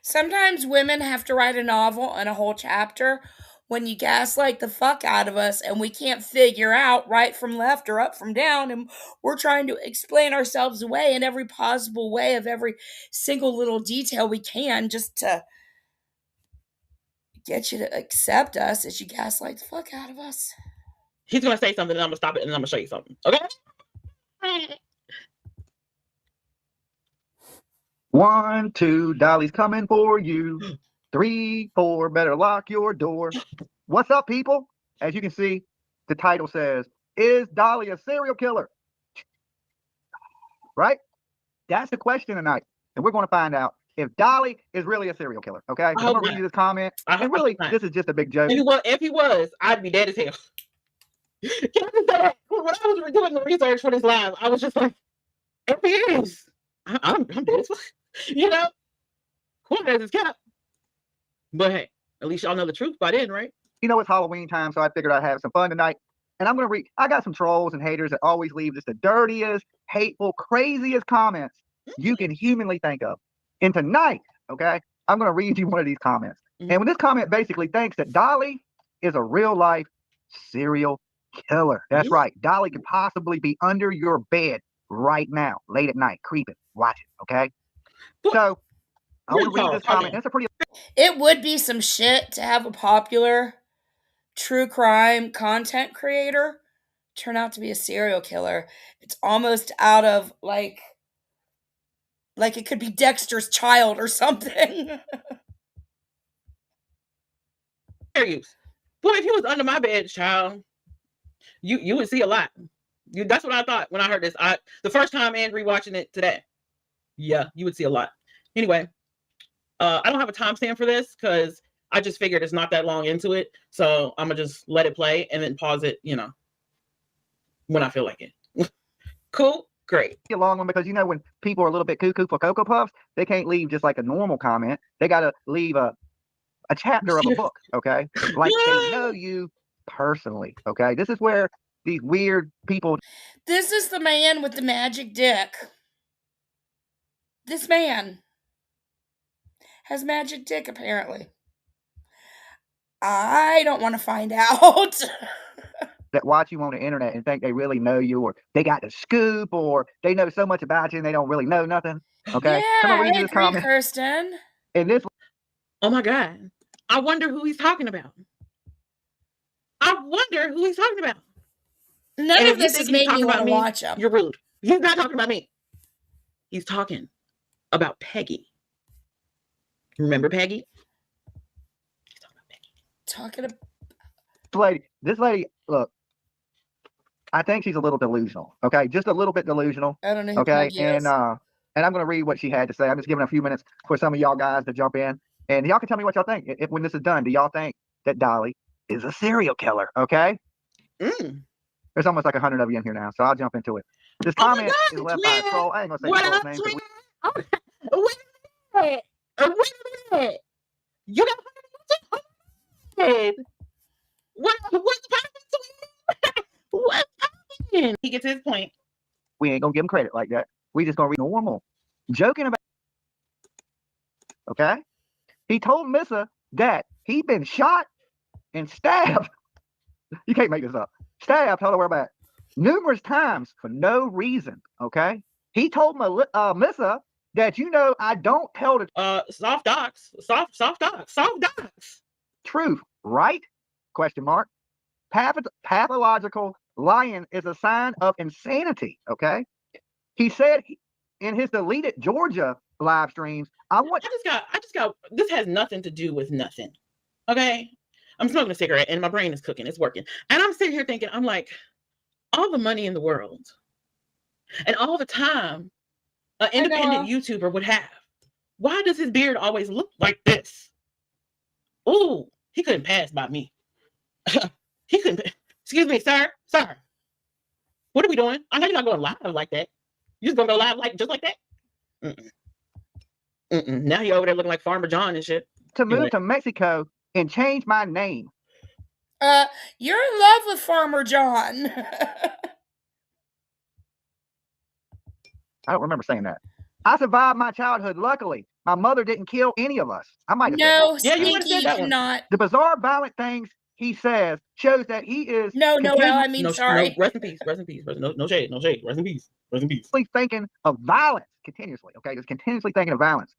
sometimes women have to write a novel and a whole chapter when you gaslight the fuck out of us and we can't figure out right from left or up from down, and we're trying to explain ourselves away in every possible way of every single little detail we can just to get you to accept us as you gaslight the fuck out of us. He's gonna say something and I'm gonna stop it and I'm gonna show you something. Okay? 1, 2, Dolly's coming for you. 3, 4, better lock your door. What's up, people? As you can see, the title says, is Dolly a serial killer? Right? That's the question tonight. And we're going to find out if Dolly is really a serial killer. Okay? I'm going to read you this comment. And really, this is just a big joke. If he was, I'd be dead as hell. Can I just say that? When I was doing the research for this live, I was just like, if he is, I'm dead as fuck. Cool as it's kept. But hey, at least y'all know the truth by then, right? It's Halloween time, so I figured I'd have some fun tonight. And I'm going to read, I got some trolls and haters that always leave just the dirtiest, hateful, craziest comments you can humanly think of. And tonight, okay, I'm going to read you one of these comments. And when this comment basically thinks that Dolly is a real life serial killer. That's right. Dolly could possibly be under your bed right now, late at night, creeping. Watch it, okay? So, I want to read this comment. That's a pretty... It would be some shit to have a popular true crime content creator turn out to be a serial killer. It's almost out of like it could be Dexter's Child or something. Boy, if he was under my bed, child, You would see a lot. That's what I thought when I heard this. The first time and rewatching it today. Yeah, you would see a lot. Anyway, I don't have a timestamp for this because I just figured it's not that long into it. So I'm gonna just let it play and then pause it, when I feel like it. Cool, great. A long one because when people are a little bit cuckoo for Cocoa Puffs, they can't leave just like a normal comment. They gotta leave a chapter of a book, okay? Like they know you personally, okay? This is where these weird people. This is the man with the magic dick. This man has magic dick, apparently. I don't want to find out. That watch you on the internet and think they really know you, or they got the scoop, or they know so much about you and they don't really know nothing. Okay. Yeah, I agree, Kirsten. And this. Oh my God. I wonder who he's talking about. None of this has made me want to watch him. You're rude. He's not talking about me. He's talking about Peggy. Remember Peggy? He's talking about Peggy. This lady, look, I think she's a little delusional. Okay, just a little bit delusional. I don't know who okay, Peggy is. and I'm gonna read what she had to say. I'm just giving a few minutes for some of y'all guys to jump in, and y'all can tell me what y'all think. When this is done, do y'all think that Dolly is a serial killer? Okay. There's almost like 100 of you in here now, so I'll jump into it. This comment is left by a troll. I ain't gonna say the troll's name. Wait a minute. You got what's happening? He gets his point. We ain't gonna give him credit like that. We just gonna read normal. Joking about. Okay. He told Missa that he'd been shot and stabbed. You can't make this up. Stabbed, hold on, we're back. Numerous times for no reason. Okay. He told Missa that I don't tell the soft docs. Truth, right? Question mark. Pathological lying is a sign of insanity. Okay. He said in his deleted Georgia live streams, I just got this has nothing to do with nothing. Okay. I'm smoking a cigarette and my brain is cooking. It's working. And I'm sitting here thinking, I'm like, all the money in the world and all the time an independent YouTuber would have. Why does his beard always look like this? Oh, he couldn't pass by me. He couldn't. Excuse me, sir. What are we doing? I know you're not going live like that. You're just gonna go live just like that. Now you're over there looking like Farmer John and shit. To move to Mexico and change my name. You're in love with Farmer John. I don't remember saying that. I survived my childhood. Luckily, my mother didn't kill any of us. I might have said that. You did not. The bizarre, violent things he says shows that he is. Sorry. No, rest in peace. No shade. Rest in peace. Thinking of violence continuously. Okay, just continuously thinking of violence.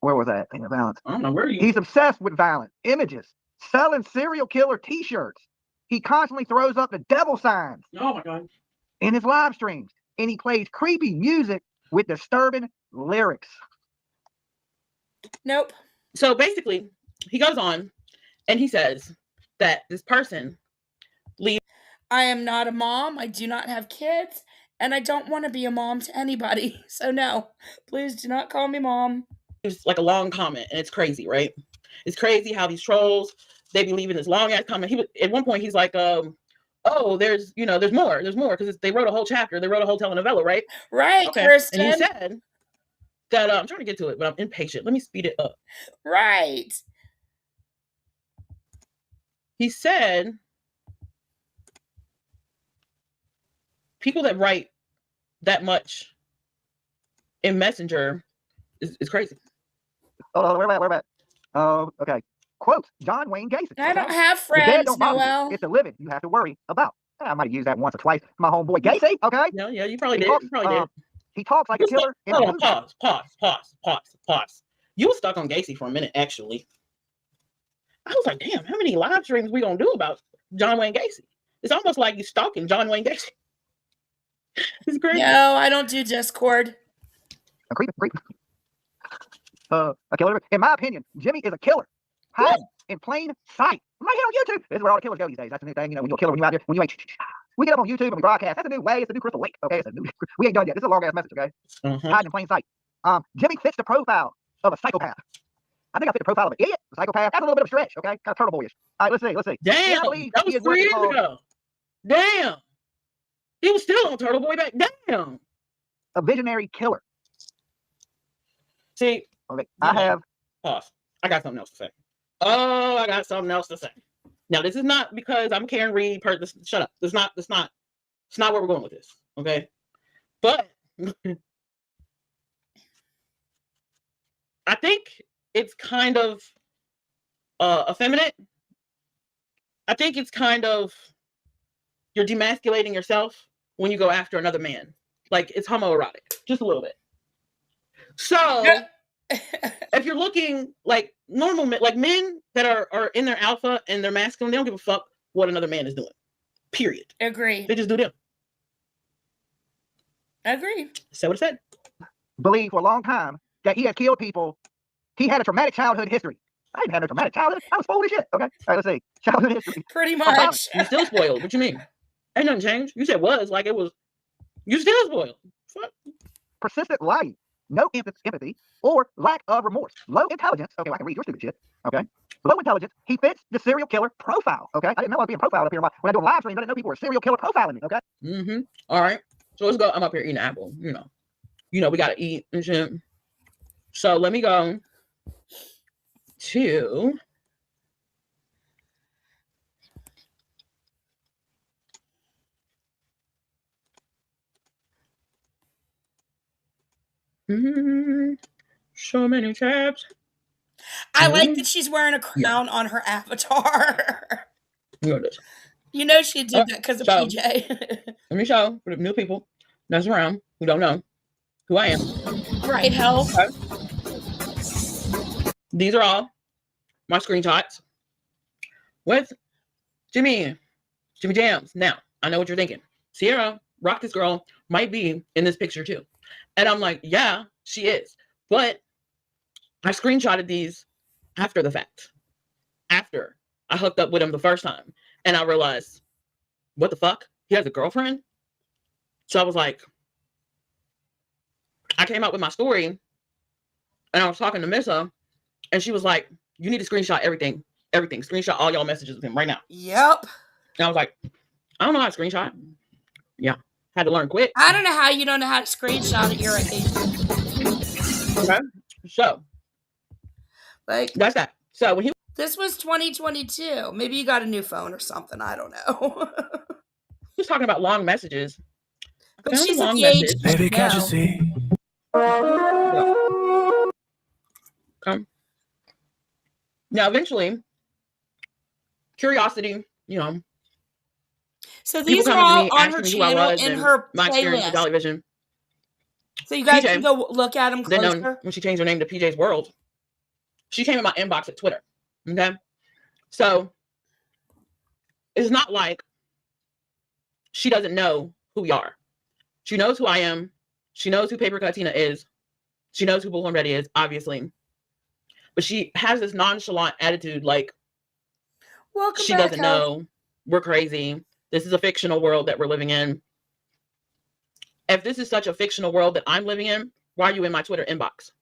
Where was that? Thinking of violence. I don't know where you. He's obsessed with violent images, selling serial killer T-shirts. He constantly throws up the devil signs. Oh my God. In his live streams. And he plays creepy music with disturbing lyrics. Nope. So basically, he goes on and he says that this person leaves. I am not a mom. I do not have kids. And I don't want to be a mom to anybody. So no, please do not call me mom. It's like a long comment and it's crazy, right? It's crazy how these trolls, they be leaving this long ass comment. At one point, he's like, oh, there's more because they wrote a whole chapter. They wrote a whole telenovela, right? Right, okay. Kirsten. And he said that I'm trying to get to it, but I'm impatient. Let me speed it up. Right. He said people that write that much in Messenger is crazy. Hold on, where am I? Oh, okay. Quote, John Wayne Gacy. I don't have friends, Noel. It's a living you have to worry about. I might have used that once or twice. My homeboy Gacy, okay? No, yeah, you probably did. He talks like a killer. Pause. You were stuck on Gacy for a minute, actually. I was like, damn, how many live streams we gonna do about John Wayne Gacy? It's almost like you stalking John Wayne Gacy. It's crazy. No, I don't do Discord. Creep. A killer. In my opinion, Jimmy is a killer. Hiding in plain sight. right here on YouTube. This is where all the killers go these days. That's the new thing. You know, when you're a killer, when you're out there, when you ain't, we get up on YouTube and we broadcast. That's a new way. It's a new Crystal Lake. Okay, we ain't done yet. This is a long ass message. Okay, hiding in plain sight. Jimmy fits the profile of a psychopath. I think I fit the profile of an idiot, a psychopath. That's a little bit of a stretch. Okay, kind of Turtle Boyish. All right, let's see. Damn, that was 3 years ago. Damn, he was still on Turtle Boy back. Damn, a visionary killer. See, okay, I have. Pause. I got something else to say. Oh, I got something else to say. Now, this is not because I'm Karen Reed. Shut up. It's not where we're going with this. Okay, but I think it's kind of effeminate. I think it's kind of you're demasculating yourself when you go after another man. Like it's homoerotic, just a little bit. So if you're looking like normal men, like men that are in their alpha and they're masculine, they don't give a fuck what another man is doing. Period. Agree. They just do them. Agree. Say what I said. Believe for a long time that he had killed people. He had a traumatic childhood history. I didn't have no traumatic childhood. I was spoiled as shit. Okay. All right, let's see. Childhood history. Pretty much. You're still spoiled. What you mean? Ain't nothing changed. You said was like it was. You still spoiled. What? Persistent lying. No empathy or lack of remorse. Low intelligence. Okay, well, I can read your stupid shit. Okay. Low intelligence. He fits the serial killer profile. Okay. I didn't know I was being profiled up here when I do a live stream. I didn't know people were serial killer profiling me. Okay. Mm-hmm. All right. So let's go. I'm up here eating an apple. You know, we gotta eat and shit. So let me go to so many tabs. I like that she's wearing a crown on her avatar. You know she did that because of PJ. Let me show for the new people that's around who don't know who I am. Right, Health. Okay. These are all my screenshots with Jimmy Jams. Now, I know what you're thinking. Sierra, Rock This Girl, might be in this picture too. And I'm like, yeah, she is. But I screenshotted these after the fact. After I hooked up with him the first time. And I realized, what the fuck? He has a girlfriend? So I was like, I came out with my story and I was talking to Missa and she was like, you need to screenshot everything. Screenshot all y'all messages with him right now. Yep. And I was like, I don't know how to screenshot. Yeah. Had to learn quick. I don't know how you don't know how to screenshot at your age. Okay. So, like, that's that. So when this was 2022. Maybe you got a new phone or something. I don't know. He was talking about long messages. But she's at the age. Baby, can't you see? Come. Now, eventually, curiosity, you know. So these are all on her channel in her my experience with Dolly Vision. So you guys can go look at them closer. Then when she changed her name to PJ's World, she came in my inbox at Twitter. Okay, so it's not like she doesn't know who we are. She knows who I am. She knows who Paper Cut Tina is. She knows who Bullhorn Betty is, obviously. But she has this nonchalant attitude, like she doesn't know. We're crazy. This is a fictional world that we're living in. If this is such a fictional world that I'm living in, why are you in my Twitter inbox?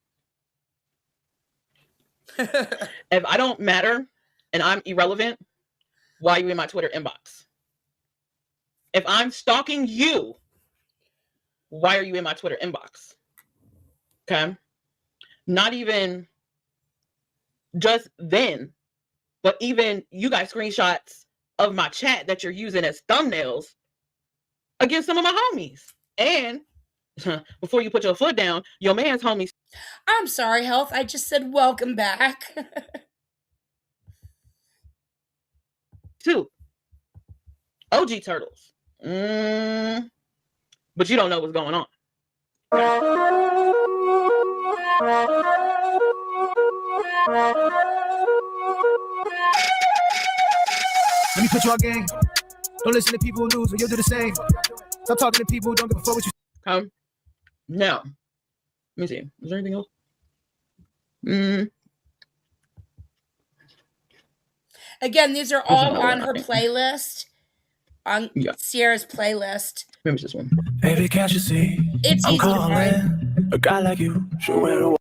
If I don't matter and I'm irrelevant, why are you in my Twitter inbox? If I'm stalking you, why are you in my Twitter inbox? Okay. Not even just then, but even you got screenshots of my chat that you're using as thumbnails against some of my homies. And before you put your foot down, your man's homies. I'm sorry, Health. I just said welcome back. Two. OG Turtles. But you don't know what's going on. Let me put you on game. Don't listen to people who lose or you'll do the same. Stop talking to people who don't give a fuck what you. Now, let me see. Is there anything else? Again, these are all on her playlist, on Sierra's playlist. Maybe this one. Baby, can't you see? It's I'm easy to find. calling. A guy like you should wear a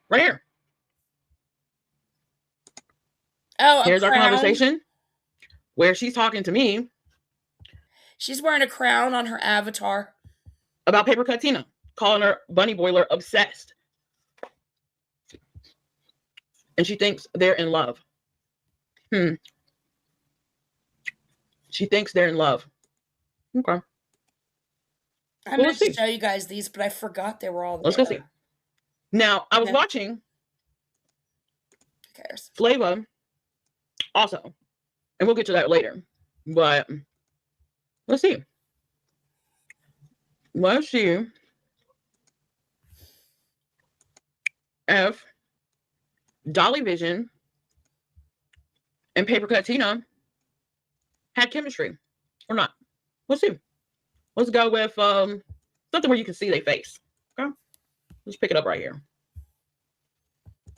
Right here. Oh, here's our crown. conversation where she's talking to me. She's wearing a crown on her avatar. About Paper Cut Tina, calling her Bunny Boiler obsessed. And she thinks they're in love. She thinks they're in love. Okay. I meant to show you guys these, but I forgot they were all there. Let's go see. Now, I was watching Flava also, and we'll get to that later. But let's see. Let's see if Dolly Vision and Paper Cut Tina had chemistry or not. Let's see. Let's go with something where you can see their face. Okay. Let's pick it up right here.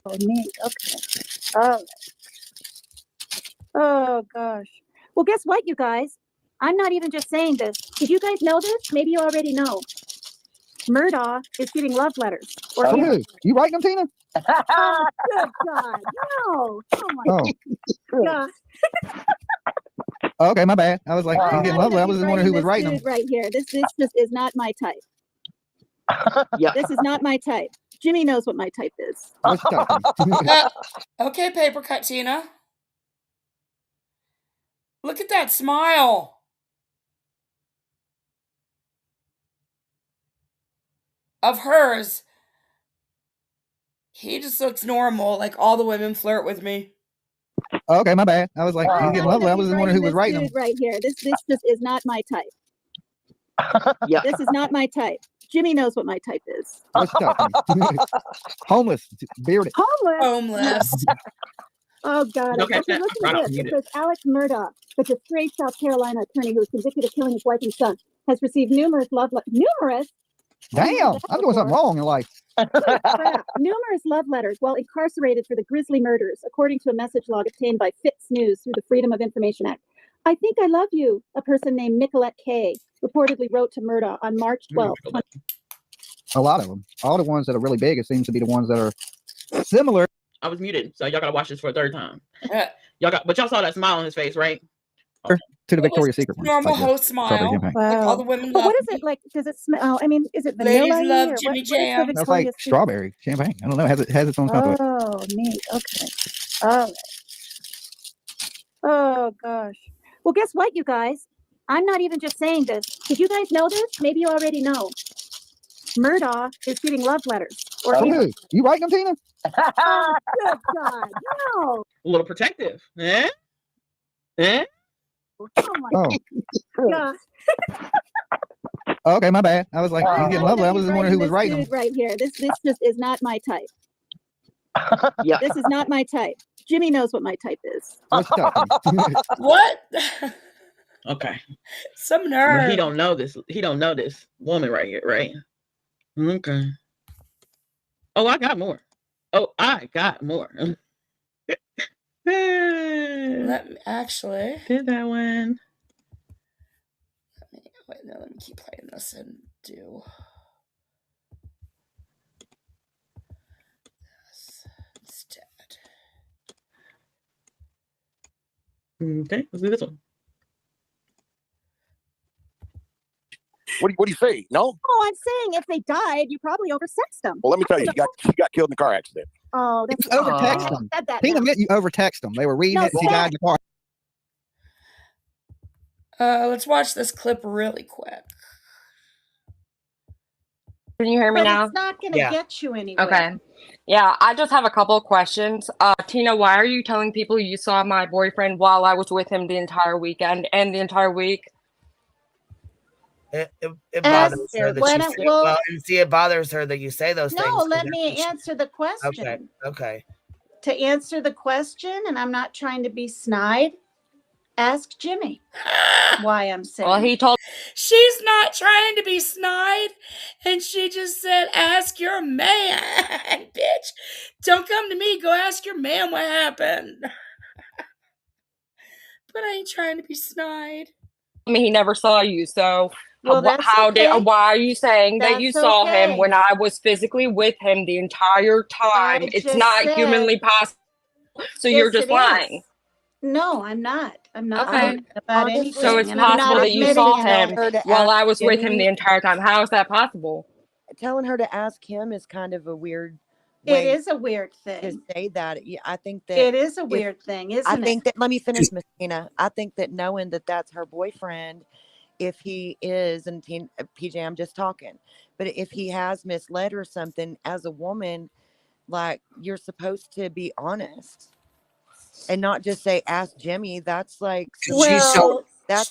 Oh, me. Okay. Oh, gosh. Well, guess what, you guys? I'm not even just saying this. Did you guys know this? Maybe you already know. Murdaugh is shooting love letters. Or From who? You writing them, Tina? Oh, good God. No. Oh, my God. Oh, okay, my bad. I was like, I'm he's getting not lovely. I gonna was be wondering who writing was this writing them. dude right here. This just is not my type. Yeah. This is not my type. Jimmy knows what my type is. Okay, Paper Cut Tina. Look at that smile. Of hers. He just looks normal, like all the women flirt with me. Oh, okay, my bad. I was like, he's getting lovely. I was wondering who was writing them. Dude right here. This just is not my type. Yeah. This is not my type. Jimmy knows what my type is. Homeless, bearded. Homeless. Oh, God. Okay, Okay, listen right to off, this. mute It it. says Alex Murdaugh, the disgraced South Carolina attorney who was convicted of killing his wife and son, has received numerous numerous Damn, I'm doing something wrong in life. numerous love letters while incarcerated for the grisly murders, according to a message log obtained by Fitz News through the Freedom of Information Act. I think I love you, a person named Nicolette Kay reportedly wrote to Murdaugh on March 12th. A lot of them. All the ones that are really big, it seems to be the ones that are similar. I was muted, so y'all gotta watch this for a third time. But y'all saw that smile on his face, right? To the Victoria's Secret one. Normal like the host strawberry smile. champagne. Like all the women But love what is it like? Does it smell? I mean, is it Ladies vanilla? love or Jimmy what is the Jam. That's like Victoria's Secret? strawberry champagne. I don't know. It has its own smell to it. Oh, neat. Okay. Oh. Oh, gosh. Well, guess what, you guys? I'm not even just saying this. Did you guys know this? Maybe you already know. Murdaugh is shooting love letters. Or From who? You writing them, Tina? Oh, good God. No. A little protective. Eh? Eh? Oh, my God. Oh, okay, my bad. I was like, he's getting lovely. I was Writing wondering who was this writing them. dude right here. This just is not my type. Yeah. This is not my type. Jimmy knows what my type is. What? Okay. Some nerve. But he don't know this. He don't know this woman right here, right? Okay. Oh, I got more. Let me actually. Did that one. Let me keep playing this and do this instead. Okay, let's do this one. What do you say? No? Oh, I'm saying if they died, you probably oversexed them. Well, let me tell you, she got killed in a car accident. Oh, that's You overtext them. said that Tina now. meant you overtext them. They were reading No, it and she died in the car. Let's watch this clip really quick. Can you hear me But now? it's not going to get you anywhere. Okay. Yeah, I just have a couple of questions. Tina, why are you telling people you saw my boyfriend while I was with him the entire weekend and the entire week? It bothers her Esther, that why you don't- say, well- well, and see, it bothers her that you say those things. No, 'cause let that's me what she- answer the question. Okay, okay. To answer the question, and I'm not trying to be snide, ask Jimmy why I'm saying. Well, he told. She's not trying to be snide, and she just said, "Ask your man, bitch. Don't come to me. Go ask your man what happened." But I ain't trying to be snide. I mean, he never saw you, so Well, that's okay. why are you saying that you That's saw him okay. when I was physically with him the entire time? I It's just not said- humanly possible. So you're Yes, just it is. lying. No, I'm not. I'm not Okay. lying about anything. So it's and I'm not possible that you admitting saw anything. him while I was with him the entire time. How is that possible? Telling her to ask him is kind of a weird It way is a weird to thing. say that. Yeah, I think that It is a if- weird thing, isn't I it? think that, let me finish, Miss Tina. I think that knowing that that's her boyfriend, if he is, and PJ, I'm just talking, but if he has misled or something, as a woman, like, you're supposed to be honest and not just say, ask Jimmy. That's like, that's some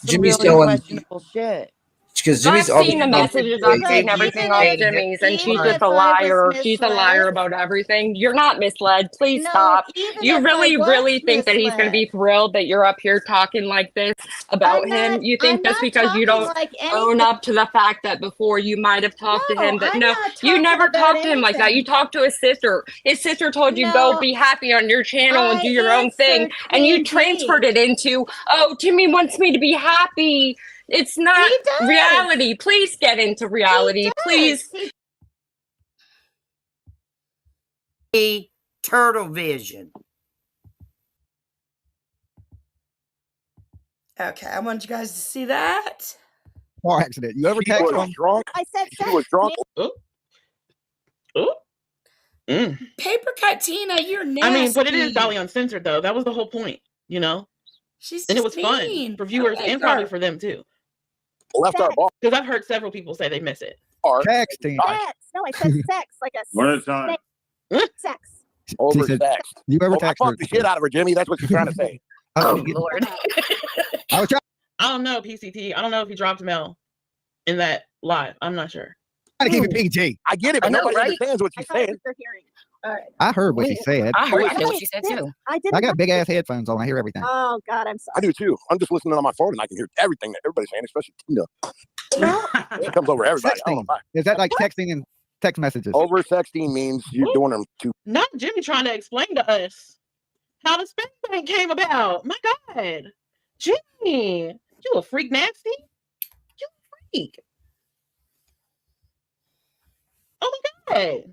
Jimmy's really telling- questionable shit. Because I've Jimmy's seen the always messages, I've seen everything off Jimmy's, and she's just a liar. She's a liar about everything. You're not misled. Please stop. You really think that he's going to be thrilled that you're up here talking like this about him? You think just because you don't own up to the fact that before you might have talked to him, that you never talked to him like that. You talked to his sister. His sister told you go be happy on your channel and do your own thing, and you transferred it into, oh, Timmy wants me to be happy. It's not reality. Please get into reality. Please. Turtle vision. Okay, I want you guys to see that. Car accident. You ever text him? Drunk. I said She was drunk. Paper cut Tina, you're nasty. I mean, but it is Dolly Uncensored, though. That was the whole point, you know? She's and it was just fun mean. for viewers I like and probably her. for them, too. Left our ball. Because I've heard several people say they miss it. Texting. Sex. No, I said sex. Like a One at a time. sex. Over said, sex. You ever I text her? fucked the shit out of her, Jimmy. That's what she's trying to say. Oh, Lord. I was trying. I don't know, PCT. I don't know if he dropped Mel in that live. I'm not sure. to keep it PG. I get it, but nobody understands what she's saying. All right. I heard what she said. I heard what she said too. I got big ass headphones on. I hear everything. Oh God, I'm sorry. I do too. I'm just listening on my phone and I can hear everything that everybody's saying, especially Tina. It comes over everybody. I don't know why. Is that like texting and text messages? Over sexting means you're doing them too. Not Jimmy trying to explain to us how the Spain thing came about. My God. Jimmy, you a freak nasty? You a freak. Oh my God.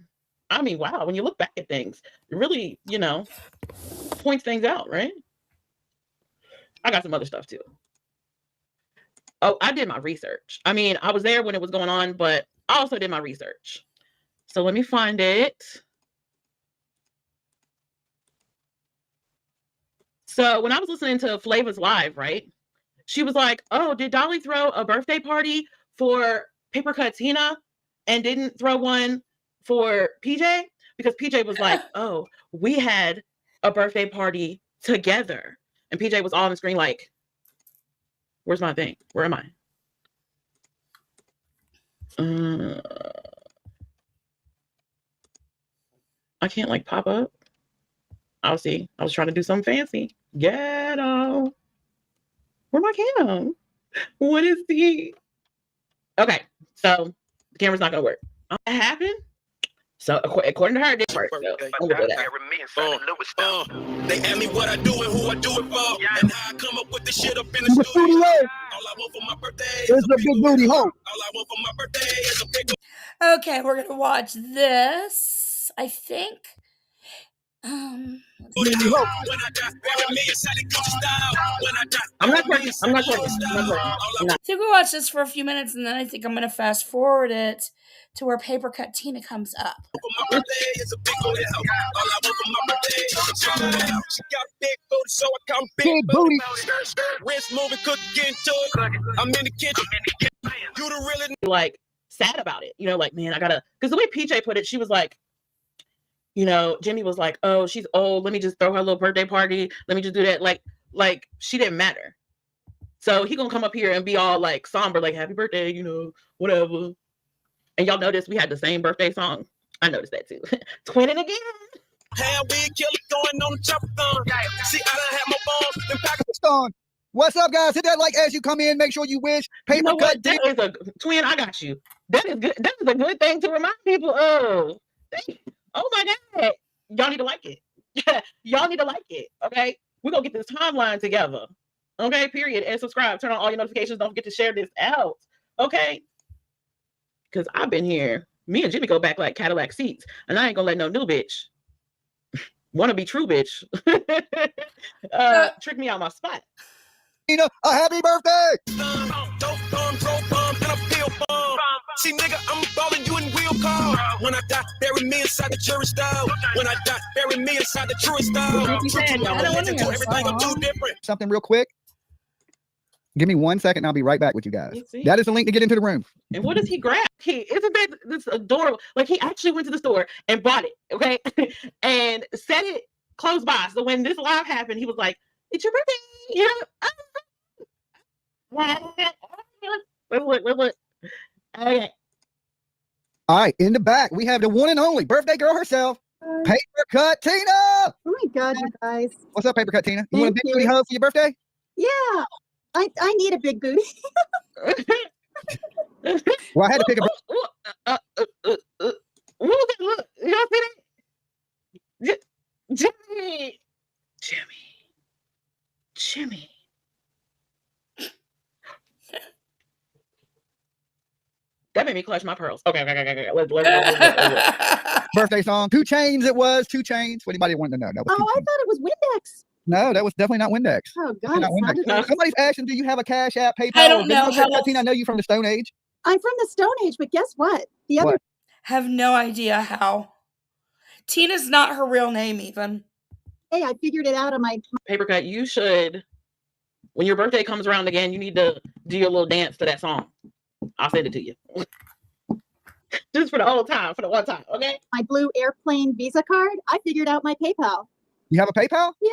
I mean, wow, when you look back at things, it really, points things out, right? I got some other stuff too. Oh, I did my research. I mean, I was there when it was going on, but I also did my research. So let me find it. So when I was listening to Flava's live, right? She was like, oh, did Dolly throw a birthday party for Paper Cut Tina and didn't throw one for PJ? Because PJ was like, oh, we had a birthday party together. And PJ was all on the screen like, where's my thing? Where am I? I can't like pop up. I'll see. I was trying to do something fancy. Ghetto. Where my cam? What is the... Okay, so the camera's not gonna work. That happened? So according to her, it didn't work. So I'm gonna do that. They ask me what I do and who I do it for, and how I come up with the shit up in the studio. All I want for my birthday is a big booty hole. All I want for my birthday is a big. Okay, we're gonna watch this. I think. I'm not working. I'm not. I think we watch this for a few minutes, and then I think I'm gonna fast forward it to where Paper Cut Tina comes up. Big booty. Wrist moving, cook getting to it. I'm in the kitchen. You the really like sad about it, like, man, I gotta, because the way PJ put it, she was like, Jimmy was like, oh, she's old, let me just throw her a little birthday party, let me just do that, like she didn't matter. So he gonna come up here and be all like somber, like happy birthday, whatever. And y'all noticed we had the same birthday song. I noticed that too. Twinning again. Hell, we kill it going on the chopper gun. See, I done had my balls and pack on. What's up, guys? Hit that like as you come in. Make sure you wish. Paper Cut Tina. That is a twin. I got you. That is good. That is a good thing to remind people of. Oh my God. Y'all need to like it. Y'all need to like it. Okay. We're gonna get this timeline together. Okay, period. And subscribe. Turn on all your notifications. Don't forget to share this out. Okay? Because I've been here. Me and Jimmy go back like Cadillac seats. And I ain't gonna let no new bitch wanna be true bitch trick me out my spot. A happy birthday! See, nigga, I'm balling you in wheel call. When I die, bury me inside the jury style. When I die, bury me inside the jury style. Something real quick. Give me 1 second and I'll be right back with you guys. That is the link to get into the room. And what does he grab? Isn't that this adorable? Like, he actually went to the store and bought it, okay? And set it close by. So when this live happened, he was like, it's your birthday. You know? Look. Okay. All right, in the back, we have the one and only birthday girl herself, Paper Cut Tina. Oh my God, you guys. What's up, Paper Cut Tina? You want a big booty hug for your birthday? Yeah, I need a big booty. Well, I had to pick a. Look, you don't see that? Jimmy. That made me clutch my pearls. Okay. Let's Birthday song. 2 Chainz it was. 2 Chainz. What anybody wanted to know? That was I thought it was Windex. No, that was definitely not Windex. Oh God. Not Windex. Like... Somebody's asking, do you have a Cash App, PayPal? I don't know. Tina, I know you from the Stone Age. I'm from the Stone Age, but guess what? The other have no idea how. Tina's not her real name even. Hey, I figured it out on my Paper Cut. You should, when your birthday comes around again, you need to do your little dance to that song. I'll send it to you. Just for the whole time, for the one time, okay? My blue airplane Visa card. I figured out my PayPal. You have a PayPal? Yeah.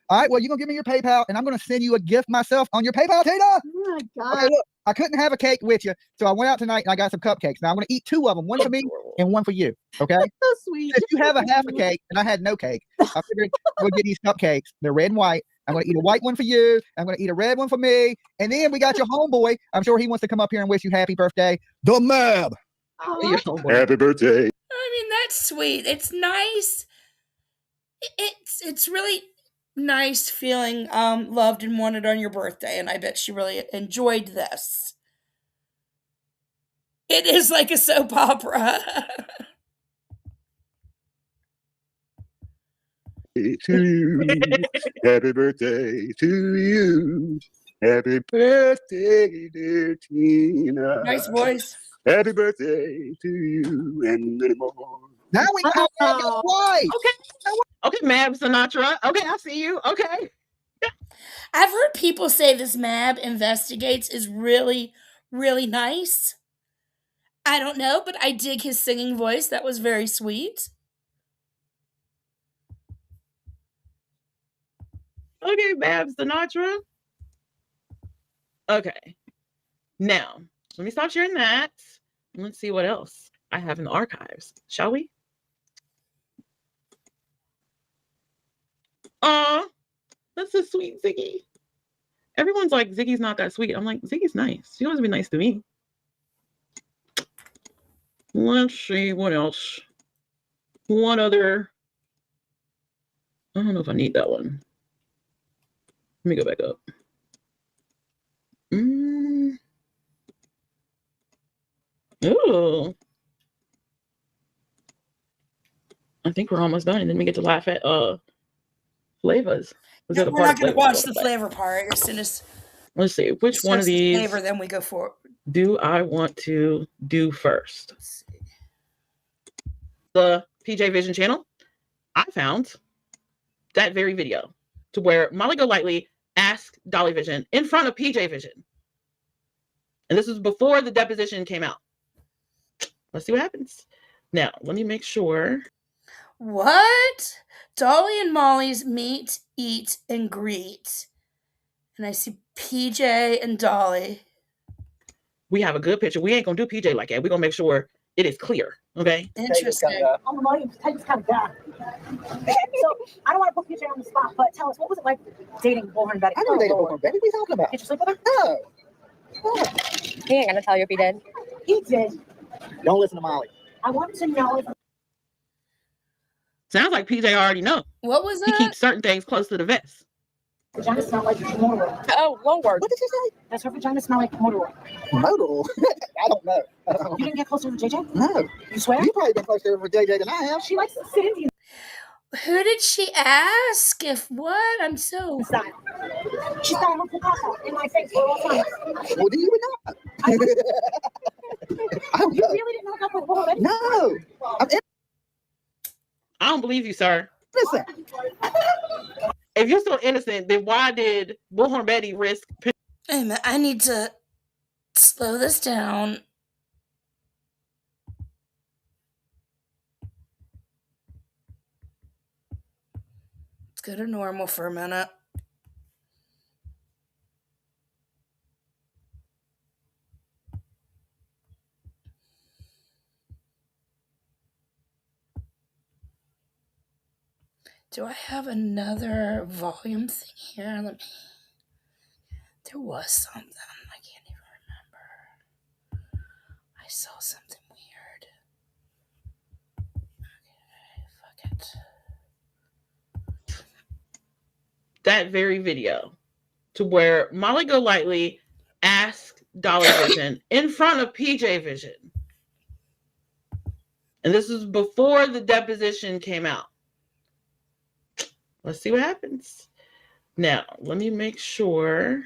All right, well, you're going to give me your PayPal, and I'm going to send you a gift myself on your PayPal, Tina. Oh, my God. Okay, look, I couldn't have a cake with you, so I went out tonight and I got some cupcakes. Now, I'm going to eat 2 of them, one for me and one for you, okay? That's so sweet. If you have a half a cake, and I had no cake, I figured we'll get these cupcakes. They're red and white. I'm going to eat a white one for you. I'm going to eat a red one for me. And then we got your homeboy. I'm sure he wants to come up here and wish you happy birthday. The Mab. Happy birthday. I mean, that's sweet. It's nice. It's really nice feeling loved and wanted on your birthday, and I bet she really enjoyed this. It is like a soap opera. To you. Happy birthday to you. Happy birthday, dear Tina. Nice voice. Happy birthday to you and many more. Now we got right. Okay, Mab Sinatra. Okay, I see you. Okay. I've heard people say this Mab Investigates is really, really nice. I don't know, but I dig his singing voice. That was very sweet. Okay, Mab Sinatra. Okay. Now, let me stop sharing that. Let's see what else I have in the archives. Shall we? That's a sweet Ziggy. Everyone's like, Ziggy's not that sweet. I'm like, Ziggy's nice. She always be nice to me. Let's see what else. What other? I don't know if I need that one. Let me go back up. Ooh. I think we're almost done, and then we get to laugh at flavors. No, we're not going to watch the flavor part. As soon as let's see which one of these flavor, then we go for. Do I want to do first? Let's see. The PJ Vision channel. I found that very video to where Molly Golightly asked Dolly Vision in front of PJ Vision, and this was before the deposition came out. Let's see what happens. Now, let me make sure. What? Dolly and Molly's meet, eat, and greet. And I see PJ and Dolly. We have a good picture. We ain't going to do PJ like that. We're going to make sure it is clear. Okay? Interesting. I'm a Molly type kind of guy. So, I don't want to put PJ on the spot, but tell us, what was it like dating Bullhorn Betty? I never dated Bullhorn Betty. What are you talking about? Did you sleep with her? No. He ain't going to tell you if he did. He did. Don't listen to Molly. I want to know if... Sounds like PJ already know. What was that? He keeps certain things close to the vest. Vagina smell like motor oil. Oh, Lord. What did you say? Does her vagina smell like motor oil? Motor oil? I don't know. You didn't get closer to JJ? No. You swear? You probably been closer with JJ than I have. She likes to sit Indian Who did she ask? If what? I'm so. style. She's got a Picasso in my face for all time. Well, do you even know? I don't You know. really didn't hook up with Bull Betty? No. I don't believe you, sir. Listen. If you're so innocent, then why did Bullhorn Betty risk? Wait a minute, I need to slow this down. Let's go to normal for a minute. Do I have another volume thing here? Let me. There was something. I can't even remember. I saw something weird. Okay, fuck it. That very video to where Molly Golightly asked Dollar Vision in front of PJ Vision. And this was before the deposition came out. Let's see what happens. Now, let me make sure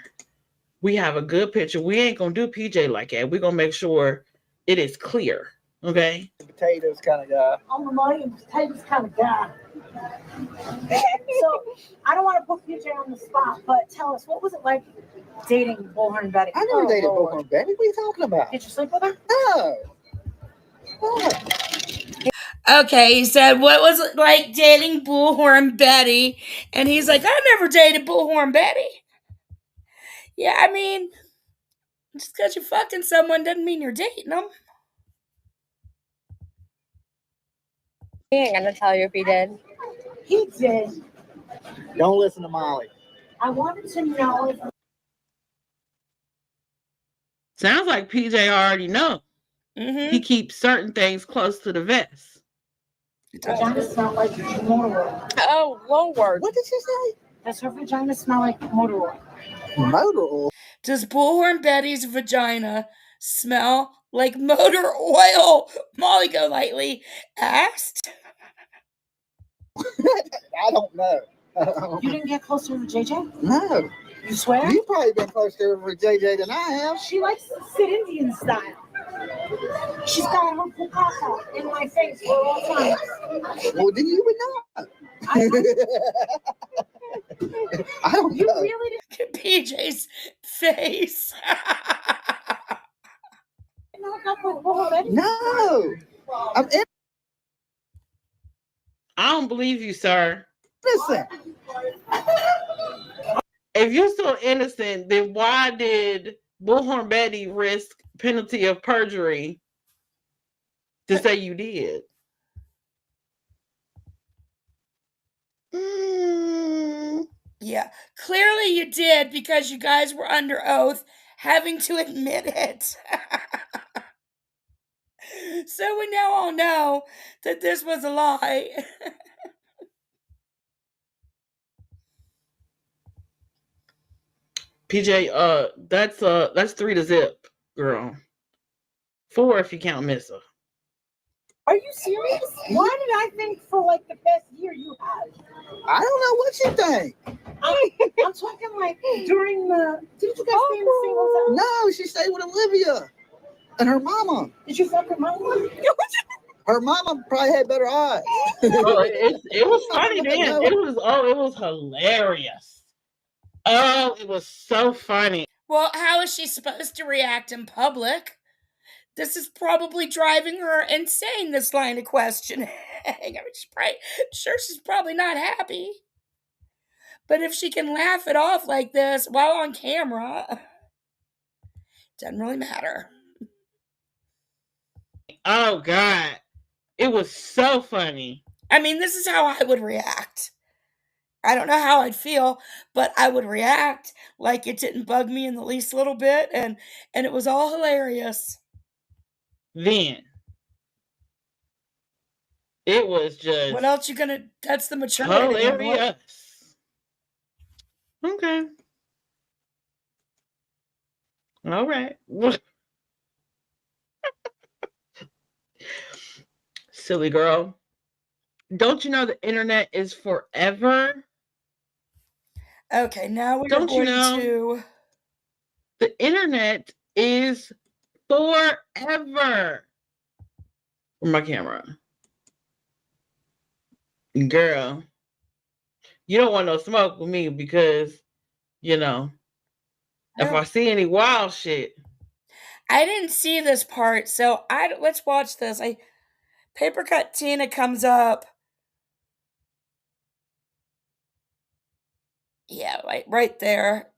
we have a good picture. We ain't going to do PJ like that. We're going to make sure it is clear. Okay? Potatoes kind of guy. I'm a million potatoes kind of guy. So I don't want to put PJ on the spot, but tell us, what was it like dating Bullhorn Betty? I never dated Bullhorn Betty. What are you talking about? Did you sleep with her? No. No. Okay, he said, what was it like dating Bullhorn Betty? And he's like, I never dated Bullhorn Betty. Yeah, I mean, just because you're fucking someone doesn't mean you're dating them. He ain't gonna tell you if he did. He did. Don't listen to Molly. I wanted to know if Sounds like PJ already know. Mm-hmm. He keeps certain things close to the vest. vagina smell like motor oil. Oh, Lord. What did she say? Does her vagina smell like motor oil? Motor oil? Does Bullhorn Betty's vagina smell like motor oil? Molly Golightly asked. I don't know. You didn't get closer to JJ? No. You swear? You probably been closer with JJ than I have. She likes to sit Indian style. She's got her Picasso in my face for all time. Well, then you would know. I don't You know. really Look at PJ's face. didn't hook up with Bull Betty? No. I don't believe you, sir. Listen. If you're so innocent, then why did Bullhorn Betty risk penalty of perjury to say you did? Yeah, clearly you did because you guys were under oath having to admit it. So we now all know that this was a lie. PJ, that's 3 to zip, girl. 4 if you count Missa. Are you serious? Why did I think for like the past year you had? I don't know what you think. I'm talking like during the. Did you guys stay in the same hotel? No, she stayed with Olivia and her mama. Did you fuck her mama? Her mama probably had better eyes. Oh, it was funny then. It was hilarious. Oh, it was so funny. Well, how is she supposed to react in public? This is probably driving her insane, this line of questioning. I mean, she's probably not happy. But if she can laugh it off like this while on camera, doesn't really matter. Oh, God. It was so funny. I mean, this is how I would react. I don't know how I'd feel, but I would react like it didn't bug me in the least little bit, and it was all hilarious. Then it was just what else you gonna? That's the maturity. hilarious. Okay. All right. Silly girl. Don't you know the internet is forever? Okay, now we're Don't you going know? to. The internet is forever. Where's my camera? Girl, you don't want no smoke with me because, you know, if I see any wild shit. I didn't see this part, so let's watch this. Paper Cut Tina comes up. Yeah, right there.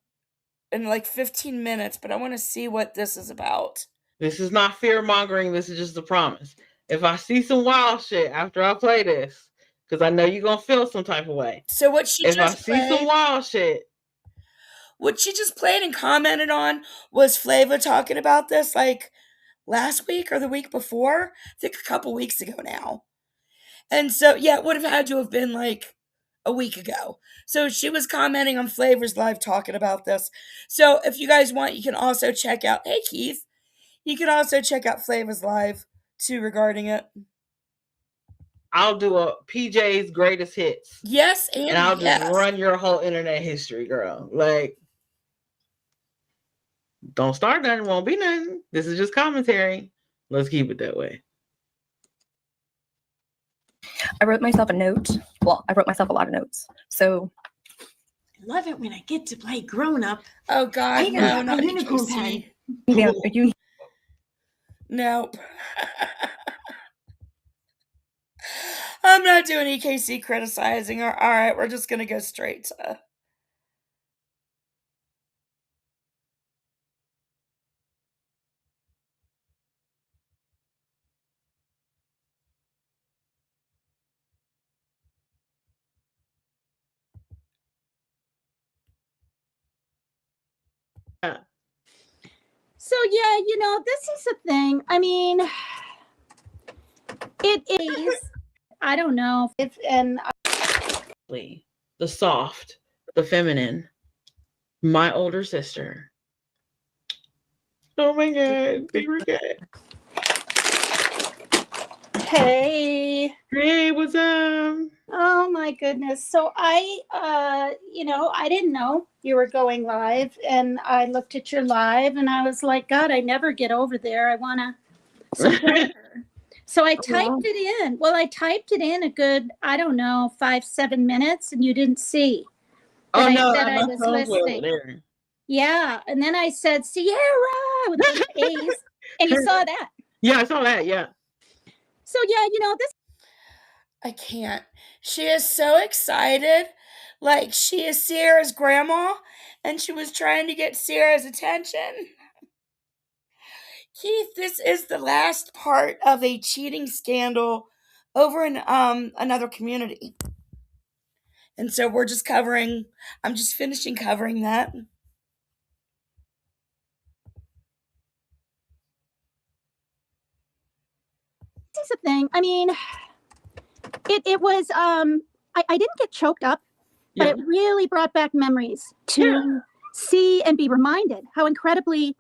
In like 15 minutes, but I want to see what this is about. This is not fear mongering. This is just a promise. If I see some wild shit after I play this, because I know you're gonna feel some type of way. So what she if just I see some wild shit, what she just played and commented on was Flava talking about this like last week or the week before. I think a couple weeks ago now. And so yeah, it would have had to have been like a week ago. So she was commenting on Flavor's Live talking about this. So if you guys want, you can also check out, hey Keith, you can also check out Flavor's Live too regarding it. I'll do a PJ's greatest hits. Yes, and I'll just run your whole internet history, girl. Like, don't start nothing, won't be nothing. This is just commentary. Let's keep it that way. I wrote myself a note. Well, I wrote myself a lot of notes. So I love it when I get to play grown up. Oh God, I no, got not a unicorn pen. yeah, you Nope. I'm not doing EKC criticizing her. All right, we're just gonna go straight to. So yeah, this is the thing. I mean, it is. I don't know if the soft, the feminine, my older sister. Oh my God, they were good. Hey. Hey, what's up? Oh my goodness. So I didn't know you were going live, and I looked at your live and I was like, God, I never get over there. I want to support her. So I typed it in. Well, I typed it in a good, 5-7 minutes, and you didn't see. Oh I no, said my I was phone's over listening. there. Yeah. And then I said, Sierra with the A's. And you saw that. Yeah, I saw that. Yeah. So yeah, this. I can't. She is so excited. Like she is Sierra's grandma, and she was trying to get Sierra's attention. Keith, this is the last part of a cheating scandal over in another community. And so I'm just finishing covering that. This is the thing. I mean, it was I didn't get choked up, but it really brought back memories to see and be reminded how incredibly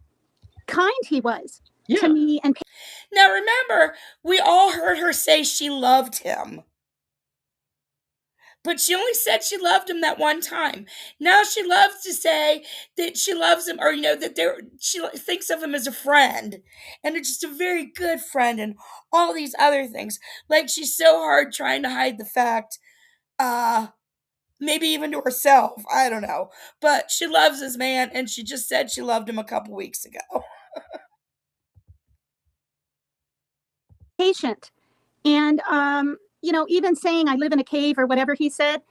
kind he was to me. And now remember, we all heard her say she loved him. But she only said she loved him that one time. Now she loves to say that she loves him, or that she thinks of him as a friend, and it's just a very good friend, and all these other things. Like she's so hard trying to hide the fact, maybe even to herself. I don't know, but she loves this man, and she just said she loved him a couple weeks ago. Patient, and even saying I live in a cave or whatever he said,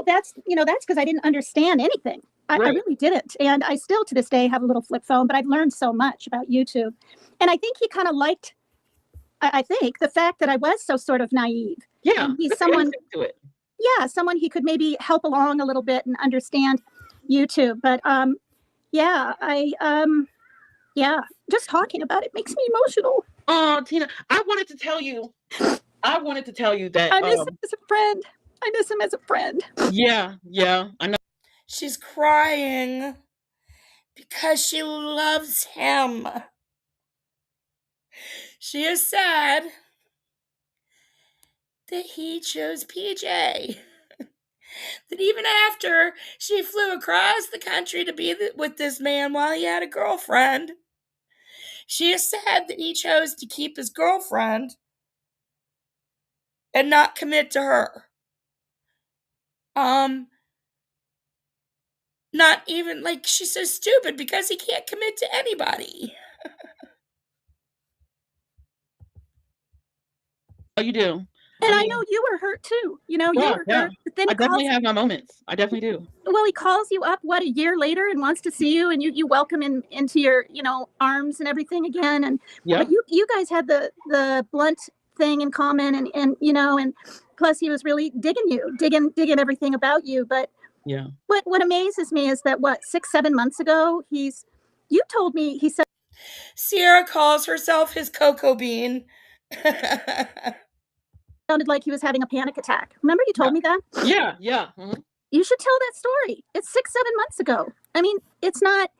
that's because I didn't understand anything. I really didn't. And I still to this day have a little flip phone, but I've learned so much about YouTube. And I think he kind of liked, I think, the fact that I was so sort of naive. Yeah. And he's someone he could maybe help along a little bit and understand YouTube. But just talking about it makes me emotional. Oh, Tina, I wanted to tell you that I miss him as a friend. I miss him as a friend. Yeah, I know. She's crying because she loves him. She is sad that he chose PJ. That even after she flew across the country to be with this man while he had a girlfriend, she is sad that he chose to keep his girlfriend and not commit to her. Not even, like, she's so stupid because he can't commit to anybody. Oh, you do. And I know you were hurt too. You know, you were hurt. But then I definitely have my moments. I definitely do. Well, he calls you up, what, a year later and wants to see you, and you welcome him into your, arms and everything again. And but you guys had the blunt thing in common, and plus he was really digging everything about you. But yeah, what amazes me is that 6-7 months ago, you told me, he said Sierra calls herself his cocoa bean. Sounded like he was having a panic attack. Remember you told me that? Yeah. Mm-hmm. You should tell that story. It's 6-7 months ago. I mean, it's not.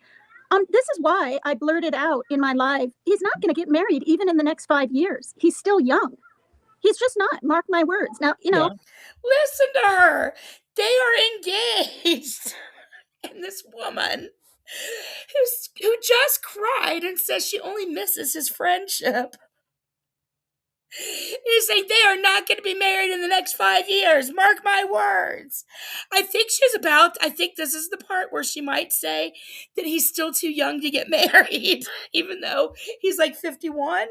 This is why I blurted out in my live, he's not going to get married even in the next 5 years. He's still young. He's just not. Mark my words. Now, Listen to her. They are engaged. And this woman who just cried and says she only misses his friendship is saying they are not going to be married in the next 5 years. Mark my words. I think this is the part where she might say that he's still too young to get married, even though he's like 51.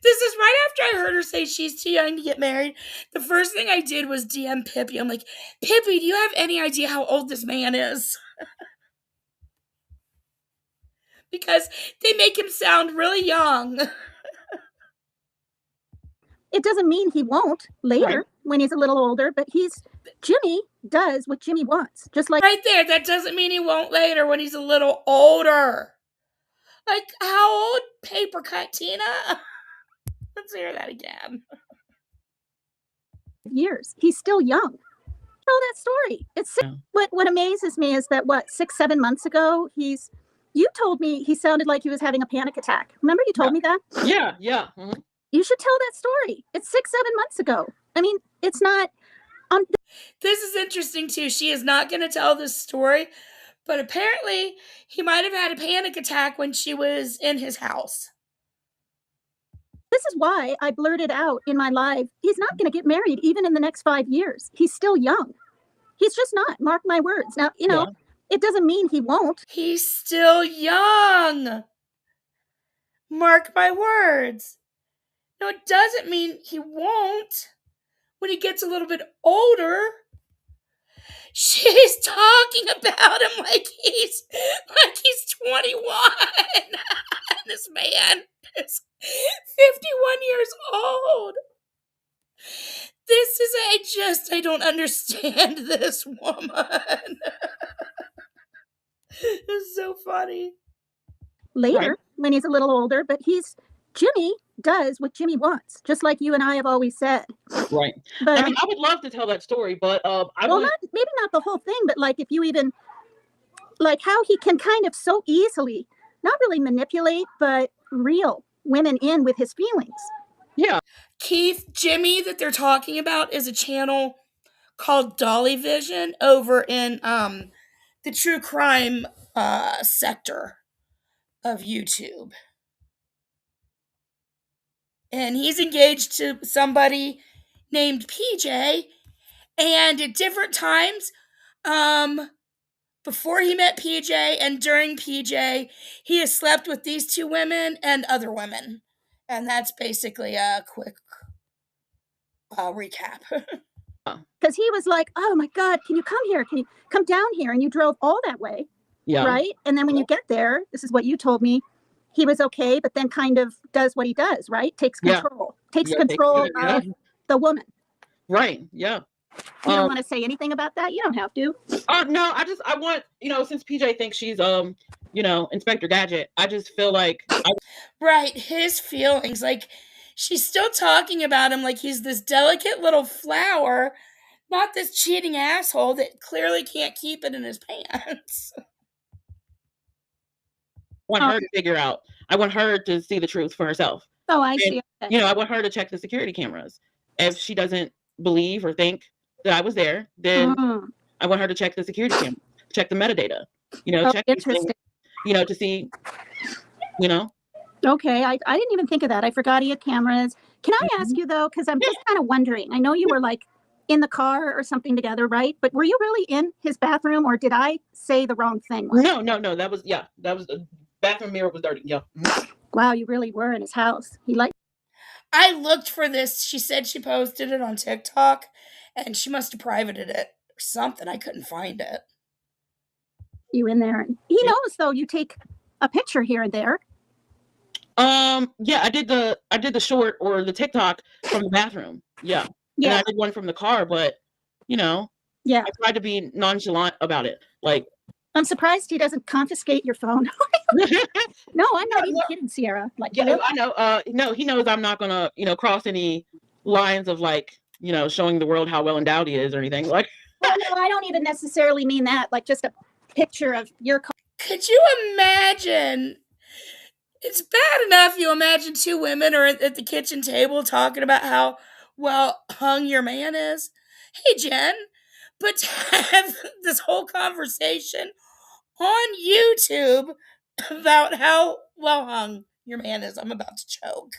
This is right after I heard her say she's too young to get married. The first thing I did was DM Pippi. I'm like, Pippi, do you have any idea how old this man is? Because they make him sound really young. It doesn't mean he won't later when he's a little older, but Jimmy does what Jimmy wants. Just like right there, that doesn't mean he won't later when he's a little older. Like, how old? Paper cut, Tina? Let's hear that again. Years. He's still young. Tell that story. What amazes me is that 6-7 months ago, you told me he sounded like he was having a panic attack. Remember you told me that? Yeah. Mm-hmm. You should tell that story. It's 6-7 months ago. I mean, it's not. This is interesting too. She is not going to tell this story, but apparently he might have had a panic attack when she was in his house. This is why I blurted out in my live, he's not going to get married even in the next 5 years. He's still young. He's just not. Mark my words. Now, it doesn't mean he won't. He's still young. Mark my words. No, it doesn't mean he won't. When he gets a little bit older, she's talking about him like he's 21. This man is 51 years old. I don't understand this woman. It's so funny. Later, when he's a little older, but Jimmy does what Jimmy wants, just like you and I have always said. Right. But I mean, I would love to tell that story, but maybe not the whole thing, but like if you even like how he can kind of so easily not really manipulate, but reel women in with his feelings. Yeah. Keith, Jimmy that they're talking about is a channel called Dolly Vision over in the true crime sector of YouTube. And he's engaged to somebody named PJ, and at different times, before he met PJ and during PJ, he has slept with these two women and other women. And that's basically a quick recap. Because he was like, oh my God, can you come here? Can you come down here? And you drove all that way. Yeah. Right? And then when you get there, this is what you told me, he was okay, but then kind of does what he does, right? Takes control. Takes control of the woman. Right. Yeah. You don't want to say anything about that? You don't have to. No, I want, since PJ thinks she's, Inspector Gadget, I just feel like. Right. His feelings. Like, she's still talking about him like he's this delicate little flower Not this cheating asshole that clearly can't keep it in his pants. I want her to figure out. I want her to see the truth for herself. Oh, I And, see. Okay. you know, I want her to check the security cameras. If she doesn't believe or think that I was there, then I want her to check the security camera, check the metadata. You know, check these things, you know, to see, you know. Okay, I didn't even think of that. I forgot he had cameras. Can I ask you though, because I'm just kind of wondering. I know you were like in the car or something together, right? But were you really in his bathroom, or did I say the wrong thing? No. That was the bathroom mirror was dirty. Yeah. Wow, you really were in his house. I looked for this. She said she posted it on TikTok, and she must have privated it or something. I couldn't find it. You in there? And he knows though. You take a picture here and there. Yeah, I did the short or the TikTok from the bathroom. Yeah. And I did one from the car, but you know, I tried to be nonchalant about it. Like, I'm surprised he doesn't confiscate your phone. No, I'm not even kidding, Sierra. Like, yeah, I know. No, he knows I'm not gonna, you know, cross any lines of like, you know, showing the world how well endowed he is or anything. Like, well, no, I don't even necessarily mean that. Like, just a picture of your car. Could you imagine? It's bad enough you imagine two women are at the kitchen table talking about how well hung your man is. Hey, Jen, but to have this whole conversation on YouTube about how well hung your man is. I'm about to choke.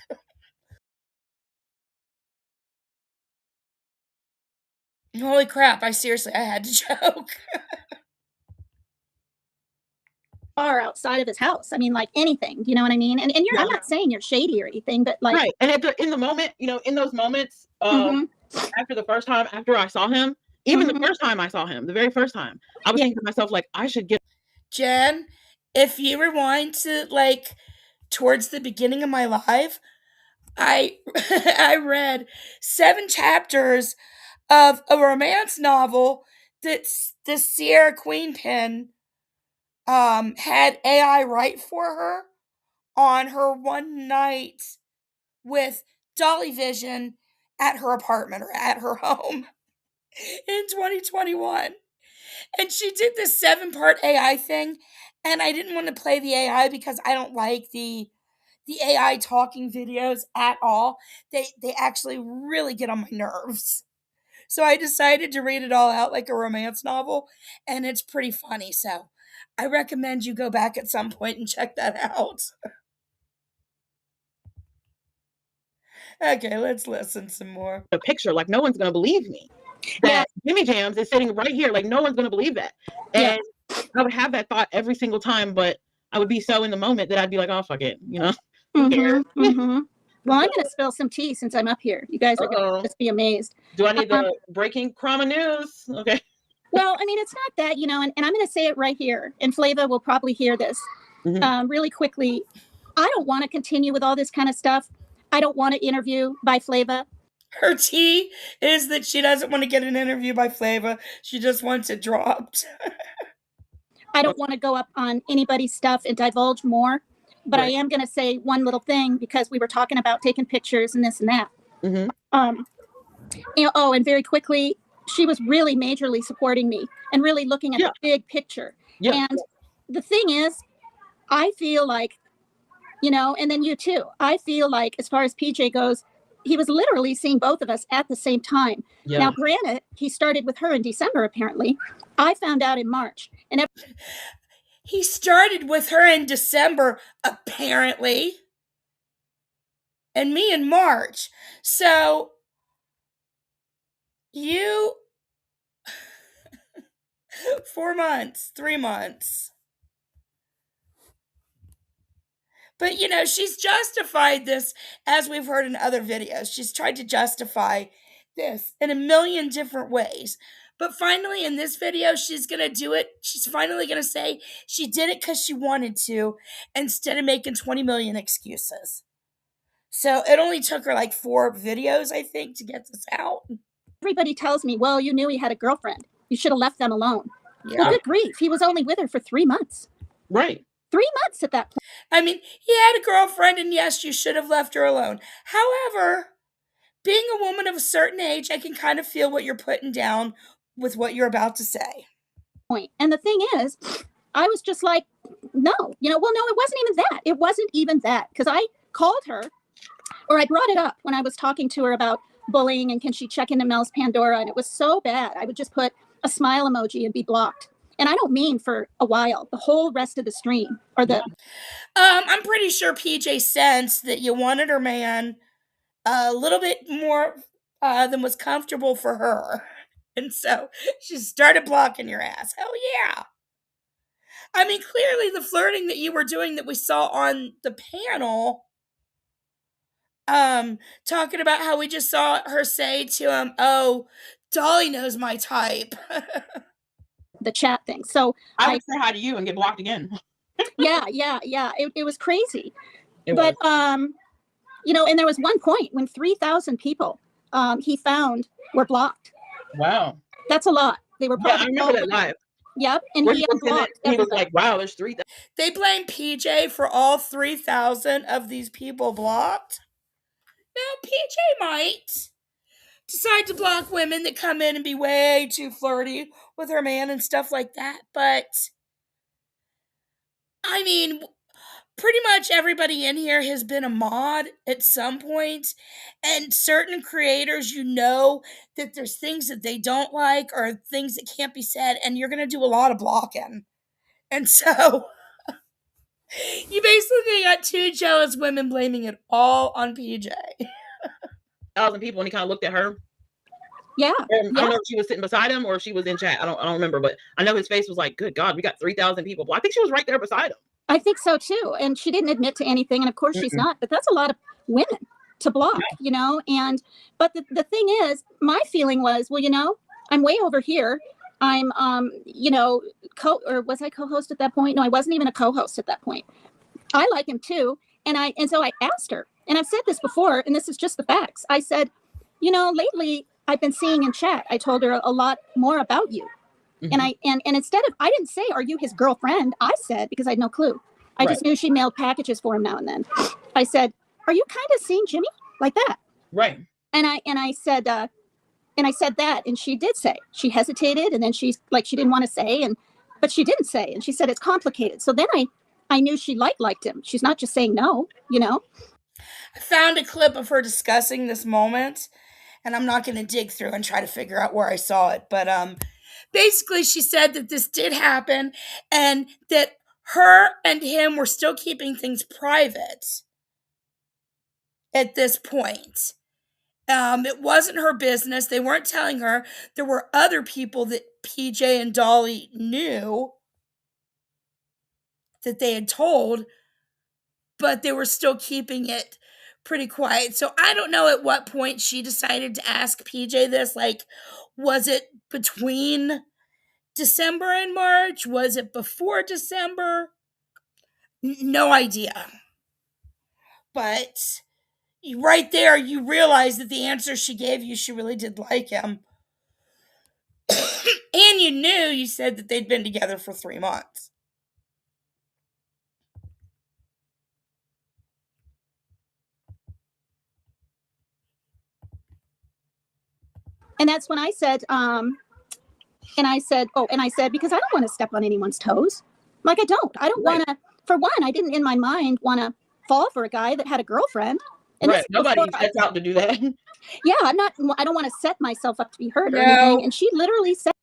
Holy crap, I had to choke. Car outside of his house. I mean, like anything, you know what I mean? And I'm not saying you're shady or anything, but like, right. And in the moment, you know, in those moments, after the first time, after I saw him, even the first time I saw him, the very first time, I was thinking to myself, like, I should get. Jen, if you rewind to like towards the beginning of my life, I read 7 chapters of a romance novel that the Sierra Queen Pen had AI write for her on her one night with Dolly Vision at her apartment or at her home in 2021. And she did this 7-part AI thing, and I didn't want to play the AI because I don't like the AI talking videos at all. They actually really get on my nerves. So I decided to read it all out like a romance novel, and it's pretty funny. So I recommend you go back at some point and check that out. Okay, let's listen some more. A picture, like no one's gonna believe me. That Jimmy Jams is sitting right here, like no one's gonna believe that. And I would have that thought every single time, but I would be so in the moment that I'd be like, oh fuck it, you know. Well, I'm gonna spill some tea since I'm up here. You guys are gonna just be amazed. Do I need the breaking Krama news? Okay. Well, I mean, it's not that, you know, and I'm going to say it right here, and Flava will probably hear this really quickly. I don't want to continue with all this kind of stuff. I don't want to interview by Flava. Her tea is that she doesn't want to get an interview by Flava. She just wants it dropped. I don't want to go up on anybody's stuff and divulge more, but I am going to say one little thing because we were talking about taking pictures and this and that. You know, and very quickly, she was really majorly supporting me and really looking at the big picture. And the thing is, I feel like, you know, and then you too, I feel like as far as PJ goes, he was literally seeing both of us at the same time. Now, granted, he started with her in December, apparently. I found out in March. And he started with her in December, apparently. And me in March. So you 4 months, 3 months. But, you know, she's justified this, as we've heard in other videos. She's tried to justify this in a million different ways. But finally, in this video, she's going to do it. She's finally going to say she did it because she wanted to, instead of making 20 million excuses. So it only took her like 4 videos, I think, to get this out. Everybody tells me, well, you knew he had a girlfriend. You should have left them alone. Well, good grief. He was only with her for 3 months. Right. 3 months at that point. I mean, he had a girlfriend, and yes, you should have left her alone. However, being a woman of a certain age, I can kind of feel what you're putting down with what you're about to say. And the thing is, I was just like, no, well, no, it wasn't even that. It wasn't even that. Because I called her, or I brought it up when I was talking to her about bullying and can she check into Mel's Pandora, and it was so bad. I would just put a smile emoji and be blocked. And I don't mean for a while, the whole rest of the stream or the. I'm pretty sure PJ sensed that you wanted her man a little bit more than was comfortable for her. And so she started blocking your ass. Hell yeah. I mean, clearly the flirting that you were doing that we saw on the panel, talking about how we just saw her say to him, oh, Dolly knows my type. The chat thing. So I would say hi to you and get blocked again. yeah. It was crazy. But and there was one point when 3,000 people he found were blocked. Wow. That's a lot. They were probably I remember that live. Yep. And he unblocked. He was like, wow, there's 3,000. They blame PJ for all 3,000 of these people blocked. Now, PJ might decide to block women that come in and be way too flirty with her man and stuff like that. But, I mean, pretty much everybody in here has been a mod at some point. And certain creators, that there's things that they don't like or things that can't be said. And you're going to do a lot of blocking. And so you basically got two jealous women blaming it all on PJ. 1,000 people, and he kind of looked at her. Yeah. I don't know if she was sitting beside him or if she was in chat. I don't remember, but I know his face was like, good God, we got 3,000 people. Well, I think she was right there beside him. I think so too. And she didn't admit to anything. And of course she's not, but that's a lot of women to block, and, but the thing is, my feeling was, well, I'm way over here. I'm, or was I co-host at that point? No, I wasn't even a co-host at that point. I like him too. And so I asked her, and I've said this before, and this is just the facts. I said, lately I've been seeing in chat, I told her a lot more about you. And and instead of, I didn't say, are you his girlfriend? I said, because I had no clue. I just knew she mailed packages for him now and then. I said, are you kind of seeing Jimmy like that? Right. And I said that, and she did say, she hesitated, and then she's like, she didn't want to say, but she didn't say, and she said it's complicated. So then I knew she liked him. She's not just saying no, I found a clip of her discussing this moment, and I'm not going to dig through and try to figure out where I saw it, but basically she said that this did happen and that her and him were still keeping things private at this point. It wasn't her business. They weren't telling her. There were other people that PJ and Dolly knew that they had told, but they were still keeping it pretty quiet. So I don't know at what point she decided to ask PJ this. Like, was it between December and March? Was it before December? No idea. But right there, you realize that the answer she gave you, she really did like him. And you said that they'd been together for 3 months. And that's when I said, because I don't want to step on anyone's toes. Like, I don't want to, for one, I didn't in my mind want to fall for a guy that had a girlfriend. And nobody sets out to do that. Yeah, I don't want to set myself up to be hurt or anything. And she literally said,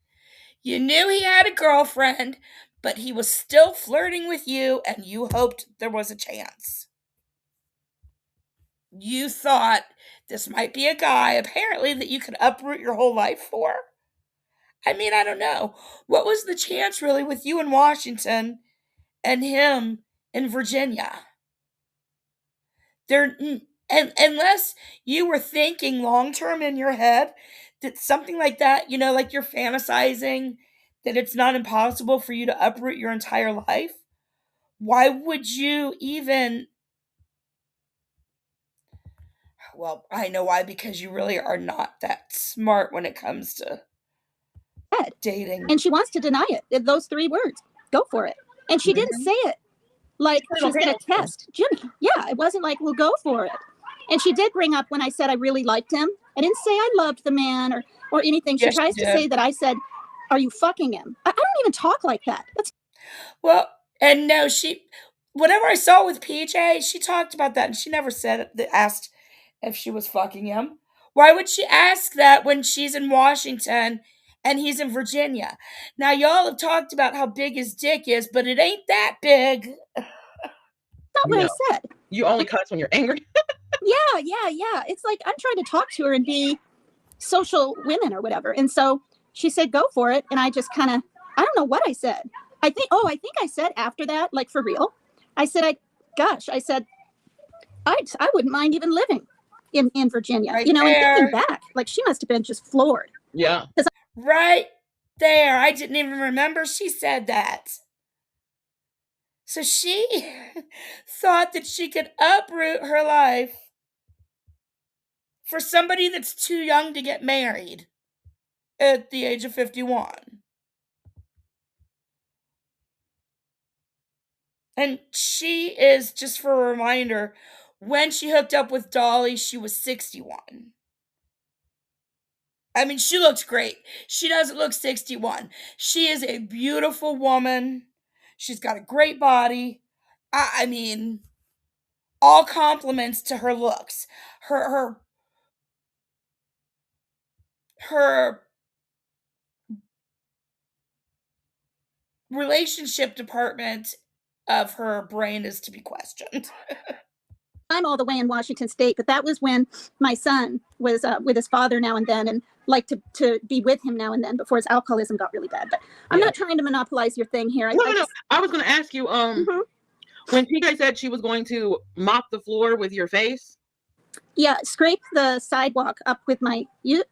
you knew he had a girlfriend, but he was still flirting with you, and you hoped there was a chance. You thought this might be a guy, apparently, that you could uproot your whole life for. I mean, I don't know. What was the chance, really, with you in Washington and him in Virginia? Unless you were thinking long-term in your head that something like that, like you're fantasizing that it's not impossible for you to uproot your entire life, why would you even... Well, I know why, because you really are not that smart when it comes to dating. And she wants to deny it. Those 3 words. Go for it. And she didn't say it like she's going to test Jimmy. Yeah, it wasn't like, well, go for it. And she did bring up when I said I really liked him. I didn't say I loved the man or anything. She Yes, tries you to did. say that I said, "Are you fucking him?" I don't even talk like that. That's Well, and no, whatever I saw with PJ, she talked about that, and she never asked if she was fucking him. Why would she ask that when she's in Washington and he's in Virginia? Now, y'all have talked about how big his dick is, but it ain't that big. not what I said. You only cuss when you're angry. Yeah. It's like I'm trying to talk to her and be social women or whatever. And so she said, "Go for it." And I just kind of, I don't know what I said. I think I said after that, like for real, I said, I wouldn't mind even living in Virginia, Right and thinking there. back, like she must have been just floored. Yeah. Right there. I didn't even remember she said that. So she thought that she could uproot her life for somebody that's too young to get married at the age of 51. And she is, just for a reminder, when she hooked up with Dolly, she was 61. I mean, she looks great. She doesn't look 61. She is a beautiful woman. She's got a great body. I mean, all compliments to her looks. Her relationship department of her brain is to be questioned. I'm all the way in Washington State, but that was when my son was with his father now and then, and liked to be with him now and then before his alcoholism got really bad. But I'm not trying to monopolize your thing here. No. I was going to ask you, when PJ said she was going to mop the floor with your face. Yeah, scrape the sidewalk up with my PJ.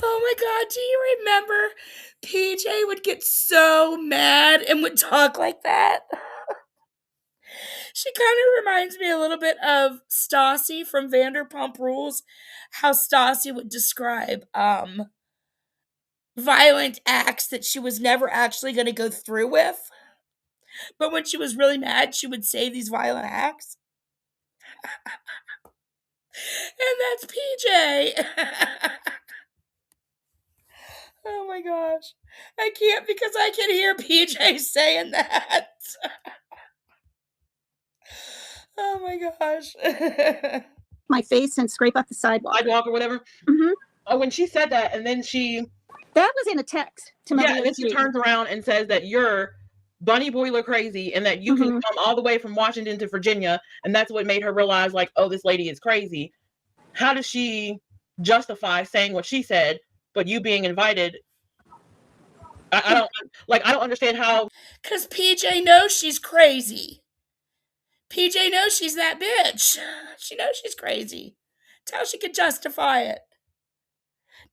Oh my God, do you remember PJ would get so mad and would talk like that? She kind of reminds me a little bit of Stassi from Vanderpump Rules, how Stassi would describe violent acts that she was never actually going to go through with. But when she was really mad, she would say these violent acts. And that's PJ. Oh my gosh. I can't, because I can hear PJ saying that. Oh my gosh. my face and scrape up the sidewalk. Sidewalk or whatever. Mm-hmm. Oh, when she said that, and then that was in a text to Maria. Yeah, and then she turns around and says that you're bunny boiler crazy and that you can come all the way from Washington to Virginia, and that's what made her realize, like, oh, this lady is crazy. How does she justify saying what she said, but you being invited? I don't understand how. Because PJ knows she's crazy. PJ knows she's that bitch. She knows she's crazy. That's how she could justify it.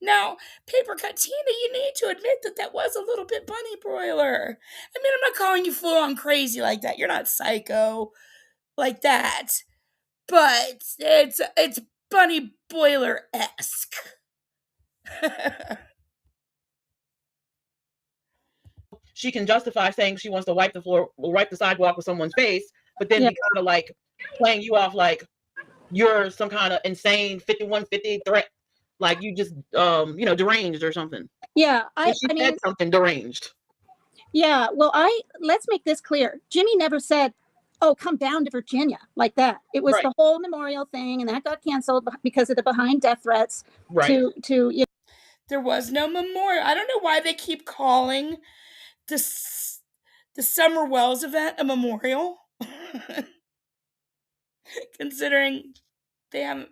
Now, Paper Cut Tina, you need to admit that was a little bit bunny broiler. I mean, I'm not calling you full on crazy like that. You're not psycho like that. But it's bunny boiler-esque. She can justify saying she wants to wipe the sidewalk with someone's face, but then be kind of like playing you off like you're some kind of insane 5150 threat, like you just deranged or something. Yeah, I mean said something deranged. Yeah, well, let's make this clear. Jimmy never said, "Oh, come down to Virginia," like that. It was the whole memorial thing, and that got canceled because of the behind death threats. Right. There was no memorial. I don't know why they keep calling the Summer Wells event a memorial. Considering they haven't,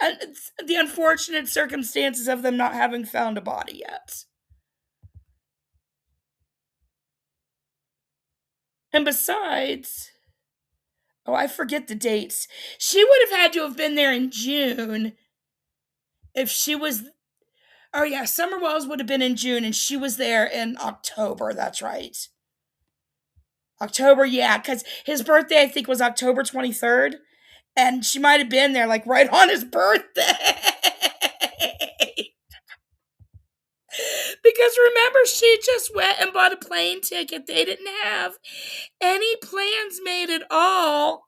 the unfortunate circumstances of them not having found a body yet. And besides, I forget the dates. She would have had to have been there in June if she was. Oh yeah, Summer Wells would have been in June and she was there in October. That's right. October, yeah, because his birthday, I think, was October 23rd. And she might have been there, like, right on his birthday. Because remember, she She just went and bought a plane ticket. They didn't have any plans made at all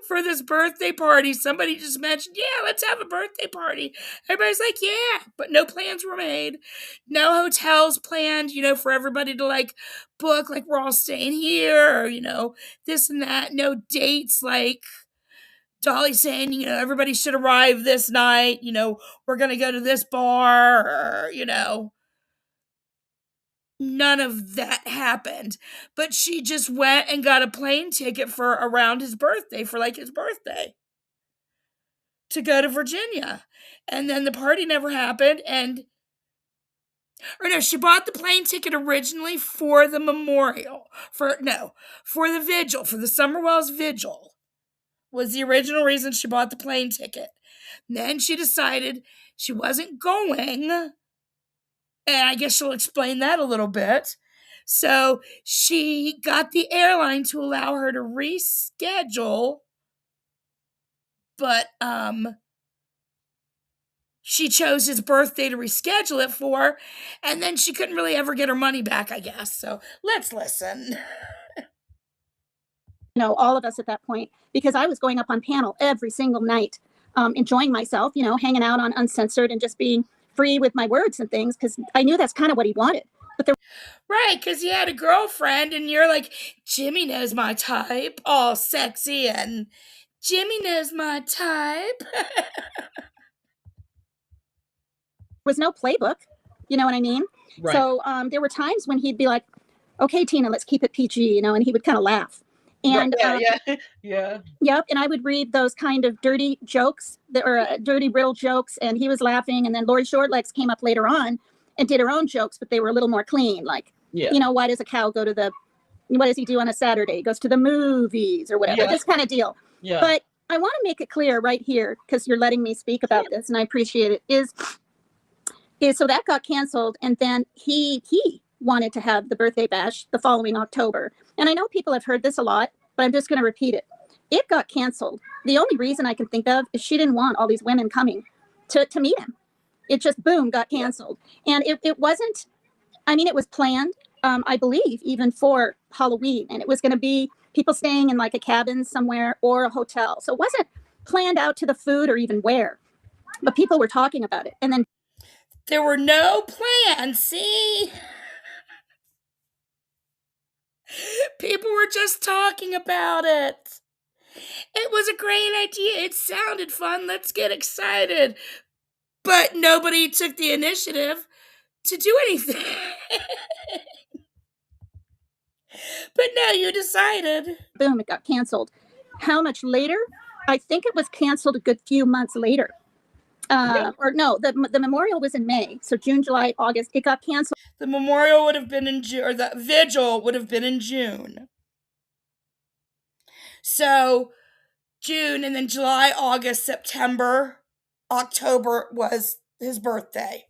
for this birthday party. Somebody just mentioned, yeah, let's have a birthday party. Everybody's like, yeah, but no plans were made. No hotels planned, for everybody to like book, like we're all staying here, or, this and that. No dates like Dolly saying, everybody should arrive this night, we're going to go to this bar, or, none of that happened. But she just went and got a plane ticket for around his birthday, for like his birthday, to go to Virginia. And then the party never happened. She bought the plane ticket originally for the memorial, for the vigil, for the Summerwells vigil, was the original reason she bought the plane ticket. And then she decided she wasn't going, and I guess she'll explain that a little bit. So she got the airline to allow her to reschedule, but she chose his birthday to reschedule it for, and then she couldn't really ever get her money back, I guess. So let's listen. All of us at that point, because I was going up on panel every single night, enjoying myself, hanging out on Uncensored and just being free with my words and things, because I knew that's kind of what he wanted. But right, because he had a girlfriend, and you're like, Jimmy knows my type, all sexy, and Jimmy knows my type. Was no playbook, you know what I mean? Right. So there were times when he'd be like, okay, Tina, let's keep it PG, and he would kind of laugh. And yeah. Yep. And I would read those kind of dirty jokes dirty riddle jokes, and he was laughing. And then Lori Shortlegs came up later on and did her own jokes, but they were a little more clean. Like, why does a cow go to what does he do on a Saturday? He goes to the movies or whatever, this kind of deal. Yeah. But I want to make it clear right here, because you're letting me speak about this, and I appreciate it, is so that got canceled. And then he wanted to have the birthday bash the following October. And I know people have heard this a lot, but I'm just going to repeat it. It got canceled. The only reason I can think of is she didn't want all these women coming to meet him. It just, boom, got canceled. And it wasn't, it was planned, I believe, even for Halloween. And it was going to be people staying in like a cabin somewhere or a hotel. So it wasn't planned out to the food or even where. But people were talking about it. And then there were no plans, see? People were just talking about it. It was a great idea. It sounded fun. Let's get excited. But nobody took the initiative to do anything. But no, you decided. Boom, it got canceled. How much later? I think it was canceled a good few months later. Or no, the memorial was in May. So June, July, August, it got canceled. The memorial would have been in June, or the vigil would have been in June. So June, and then July, August, September, October was his birthday.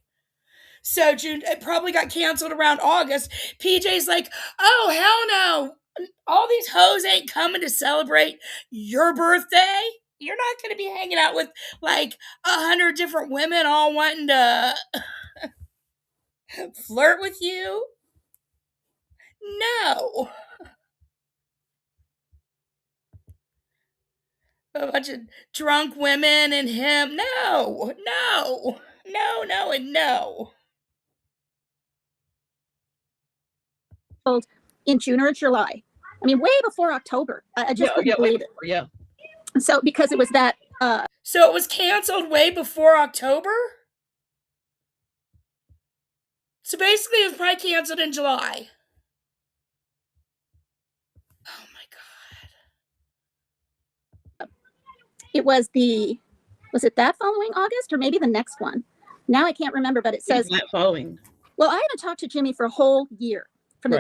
So June, it probably got canceled around August. PJ's like, oh, hell no. All these hoes ain't coming to celebrate your birthday. You're not going to be hanging out with like 100 different women all wanting to flirt with you. No. A bunch of drunk women and him. No. In June or July. Way before October. I just couldn't believe it. Yeah. So because it was that. So it was canceled way before October? So basically it was probably canceled in July. Oh my God. It was it that following August or maybe the next one? Now I can't remember, but it says. That following. Well, I haven't talked to Jimmy for a whole year. From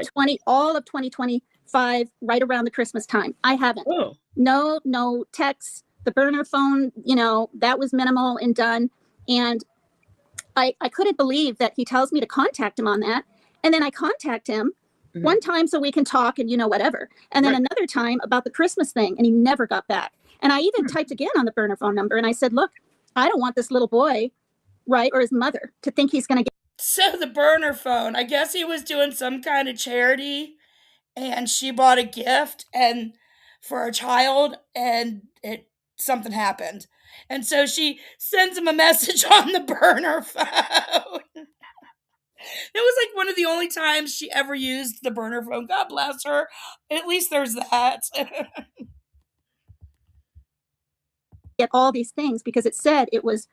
all of 2025, right around the Christmas time. I haven't. Oh. No texts. The burner phone, that was minimal and done. And I couldn't believe that he tells me to contact him on that. And then I contact him one time so we can talk and whatever. And then another time about the Christmas thing, and he never got back. And I even typed again on the burner phone number, and I said, look, I don't want this little boy, or his mother, to think he's going to get. So the burner phone, I guess he was doing some kind of charity, and she bought a gift and for a child, and something happened. And so she sends him a message on the burner phone. It was like one of the only times she ever used the burner phone. God bless her. At least there's that. Get all these things because it said it was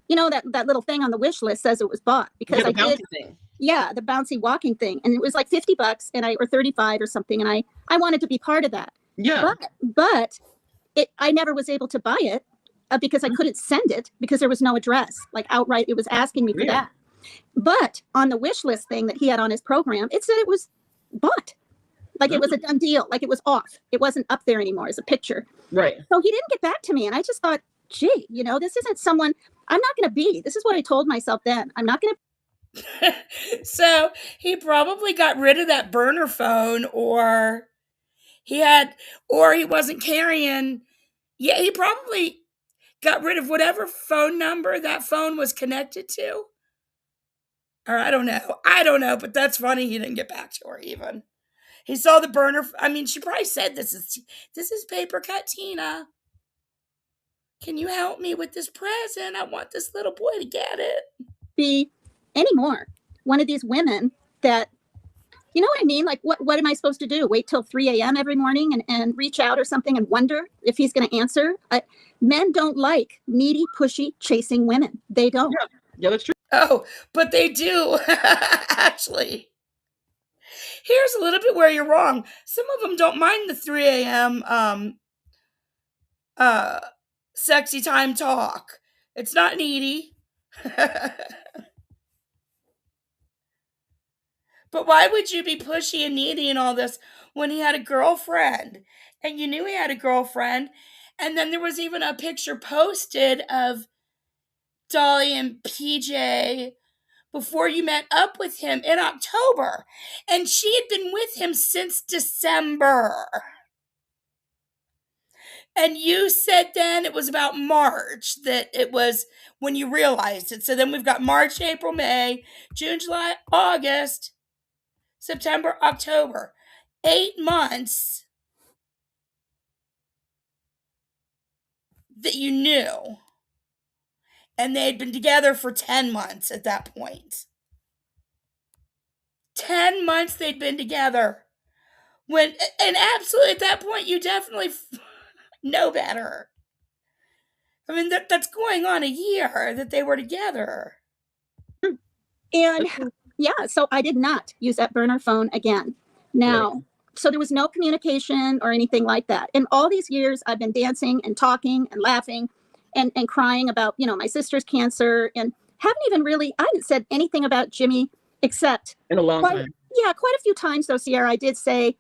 you know, that little thing on the wish list says it was bought because Yeah, I the bouncy did thing. yeah, the bouncy walking thing, and it was like $50 and or 35 or something, and I wanted to be part of that. Yeah. But I never was able to buy it because I couldn't send it because there was no address. Like outright it was asking me for that. But on the wish list thing that he had on his program, it said it was bought. Like it was a done deal. Like it was off. It wasn't up there anymore as a picture. Right. So he didn't get back to me. And I just thought, gee, you know, this isn't someone I'm not going to be. This is what I told myself then. I'm not going to. So he probably got rid of that burner phone, or he wasn't carrying. Yeah, he probably got rid of whatever phone number that phone was connected to. Or I don't know, but that's funny. He didn't get back to her even. He saw the burner. I mean, she probably said, this is Paper Cut Tina. Can you help me with this present? I want this little boy to get it. Be anymore one of these women that, you know what I mean? Like, what am I supposed to do? Wait till 3 a.m. every morning and reach out or something and wonder if he's going to answer? Men don't like needy, pushy, chasing women. They don't. Yeah, that's true. Oh, but they do, actually. Here's a little bit where you're wrong. Some of them don't mind the 3 a.m. Sexy time talk. It's not needy. But why would you be pushy and needy and all this when he had a girlfriend? And you knew he had a girlfriend. And then there was even a picture posted of Dolly and PJ before you met up with him in October. And she had been with him since December. And you said then it was about March that it was when you realized it. So then we've got March, April, May, June, July, August, September, October. 8 months that you knew. And they had been together for 10 months at that point. 10 months they'd been together. And absolutely at that point, you definitely know better. I mean, that's going on a year that they were together. And yeah, so I did not use that burner phone again. Now, so there was no communication or anything like that. In all these years, I've been dancing and talking and laughing and crying about, you know, my sister's cancer, and I haven't said anything about Jimmy except in a long time. Yeah, quite a few times though, Sierra, I did say,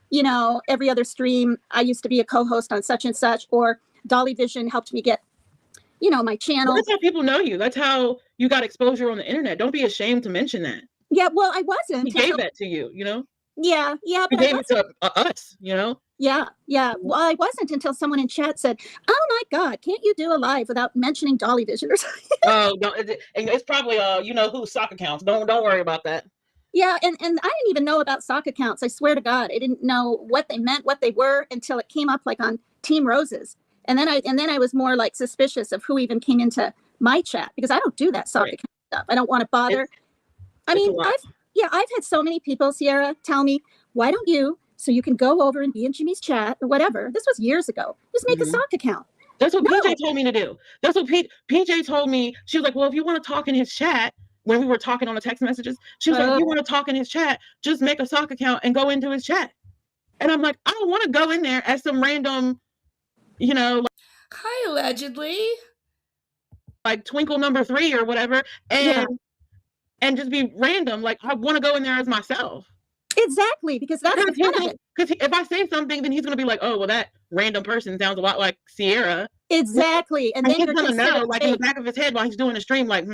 you know, every other stream, I used to be a co-host on such and such, or Dolly Vision helped me get, you know, my channel. Well, that's how people know you. That's how you got exposure on the internet. Don't be ashamed to mention that. Yeah, well, I wasn't. He gave that to you, you know? Yeah. He gave it to us, you know? Yeah. Well, I wasn't until someone in chat said, "Oh my God, can't you do a live without mentioning Dolly Vision or something?" Oh, no, it's probably you know who sock accounts. Don't worry about that. Yeah, and I didn't even know about sock accounts. I swear to God, I didn't know what they meant, what they were, until it came up like on Team Roses, and then I was more like suspicious of who even came into my chat because I don't do that sock account stuff. I don't want to bother. I've had so many people, Sierra, tell me, "Why don't you? So you can go over and be in Jimmy's chat or whatever." This was years ago. Just make a sock account. That's what PJ told me to do. That's what PJ told me. She was like, "Well, if you want to talk in his chat." When we were talking on the text messages, she was like, "If you want to talk in his chat, just make a sock account and go into his chat." And I'm like, I don't want to go in there as some random, you know, hi, allegedly, like Twinkle number 3 or whatever, and just be random. Like, I want to go in there as myself. Exactly, because that's the fun of it. Because if I say something, then he's gonna be like, "Oh, well, that random person sounds a lot like Sierra." Exactly, and then he's you're gonna know, considered like in the back of his head while he's doing the stream, like,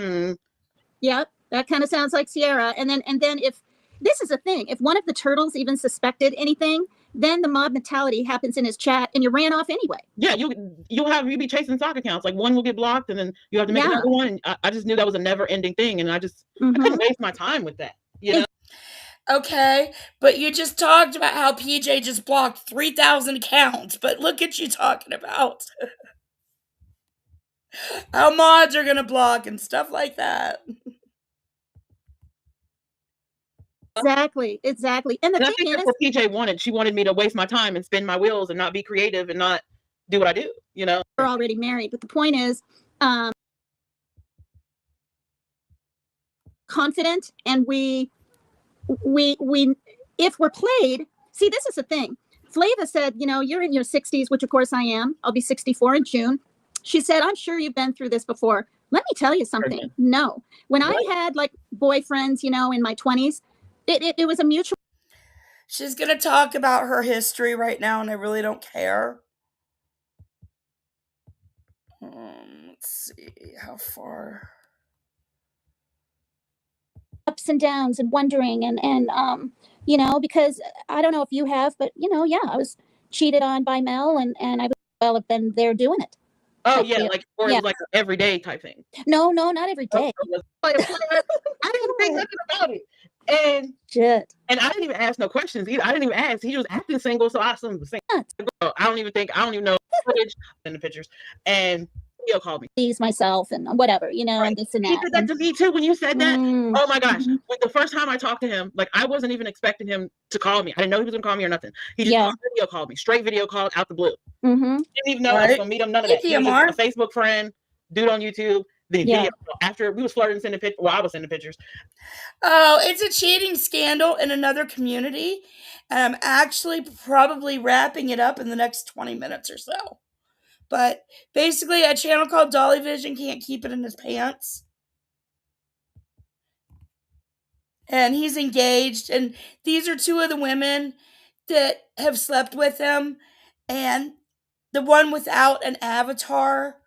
Yep, that kind of sounds like Sierra. And then if this is a thing, if one of the turtles even suspected anything, then the mob mentality happens in his chat and you ran off anyway. Yeah, you'll be chasing stalk accounts. Like one will get blocked and then you have to make Yeah. another one. And I just knew that was a never ending thing. And I couldn't waste my time with that. You know? Okay, but you just talked about how PJ just blocked 3,000 accounts, but look at you talking about how mods are gonna block and stuff like that. Exactly. And the I thing think is, that's what PJ wanted. She wanted me to waste my time and spin my wheels and not be creative and not do what I do, you know? we're already married, but the point is, confident, and we if we're played, see, this is the thing. Flava said, you know, you're in your 60s, which of course I am. I'll be 64 in June. She said, I'm sure you've been through this before. Let me tell you something. No. When I had like boyfriends, you know, in my 20s, it was a mutual. She's gonna talk about her history right now, and I really don't care. Let's see how far. Ups and downs and wondering and you know, because I don't know if you have, but you know, yeah, I was cheated on by Mel and I have been there doing it. Oh yeah, like or it was like an everyday type thing. No, not every day. I didn't think nothing about it. And shit. And I didn't even ask no questions either. I didn't even ask. He was acting single, so I assumed he was single. I don't even know footage in the pictures. And Leo called me. Please myself and whatever, you know, and this and that. He did that to me too when you said that. Oh my gosh. Like the first time I talked to him, like I wasn't even expecting him to call me. I didn't know he was gonna call me or nothing. He just video called me. Straight video called out the blue. Didn't even know I was gonna meet him, none of that. He was just a Facebook friend, dude on YouTube. Then video after we was flirting, sending pictures. Well, I was sending pictures. Oh, it's a cheating scandal in another community. And I'm actually probably wrapping it up in the next 20 minutes or so. But basically, a channel called Dolly Vision can't keep it in his pants. And he's engaged. And these are two of the women that have slept with him. And the one without an avatar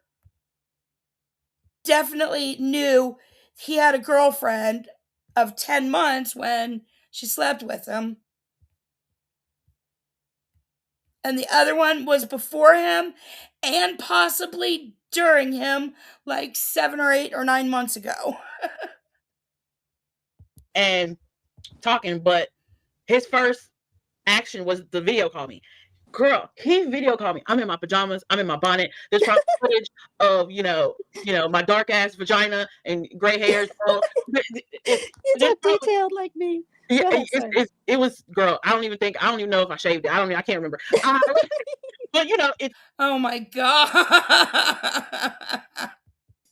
definitely knew he had a girlfriend of 10 months when she slept with him. And the other one was before him and possibly during him, like 7 or 8 or 9 months ago. And talking, but his first action was the video call me. Girl, he video called me. I'm in my pajamas. I'm in my bonnet. There's probably footage of, you know, my dark ass vagina and gray hairs. You're detailed like me. Yeah, it was, girl. I don't even know if I shaved it. I can't remember. But you know, oh my god,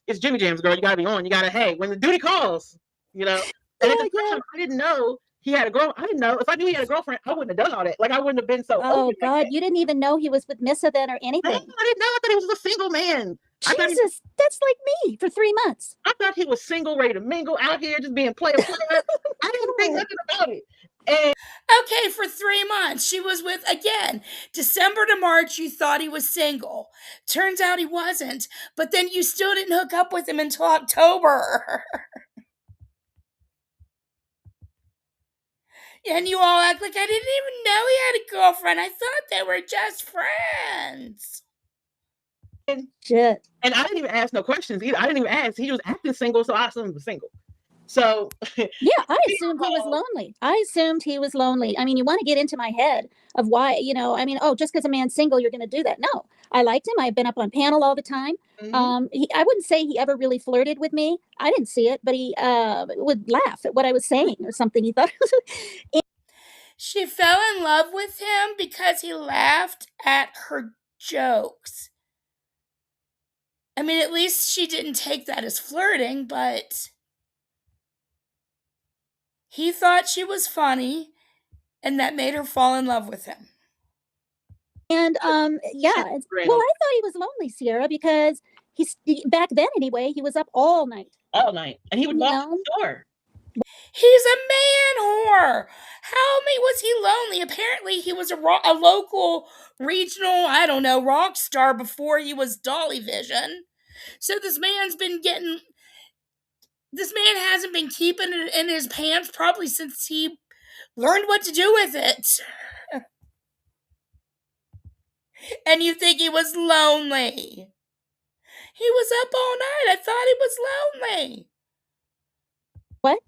it's Jimmy Jams, girl. You gotta be on. You gotta, hey, when the duty calls, you know. And at the time, I didn't know he had a girl. I didn't know. If I knew he had a girlfriend, I wouldn't have done all that. Like I wouldn't have been so. Oh God, you didn't even know he was with Missa then or anything. I didn't know. I thought he was a single man. Jesus, that's like me for 3 months. I thought he was single, ready to mingle out here, just being player. I didn't think nothing about it. And okay, for 3 months, she was with, again, December to March, you thought he was single. Turns out he wasn't, but then you still didn't hook up with him until October. And you all act like I didn't even know he had a girlfriend. I thought they were just friends. Shit. And I didn't even ask no questions either. I didn't even ask. He was acting single, so I assumed he was single. So yeah, I assumed he was lonely. I mean, you want to get into my head of why, you know, I mean, oh, just because a man's single, you're going to do that. No, I liked him. I've been up on panel all the time. I wouldn't say he ever really flirted with me. I didn't see it, but he would laugh at what I was saying or something. He thought she fell in love with him because he laughed at her jokes. I mean, at least she didn't take that as flirting, but he thought she was funny, and that made her fall in love with him. And yeah, well, I thought he was lonely, Sierra, because he's back then anyway. He was up all night, and he would lock the door. He's a man whore. How was he lonely? Apparently, he was a local, regional, I don't know, rock star before he was Dolly Vision. So this man hasn't been keeping it in his pants probably since he learned what to do with it. And you think he was lonely. He was up all night. I thought he was lonely. What?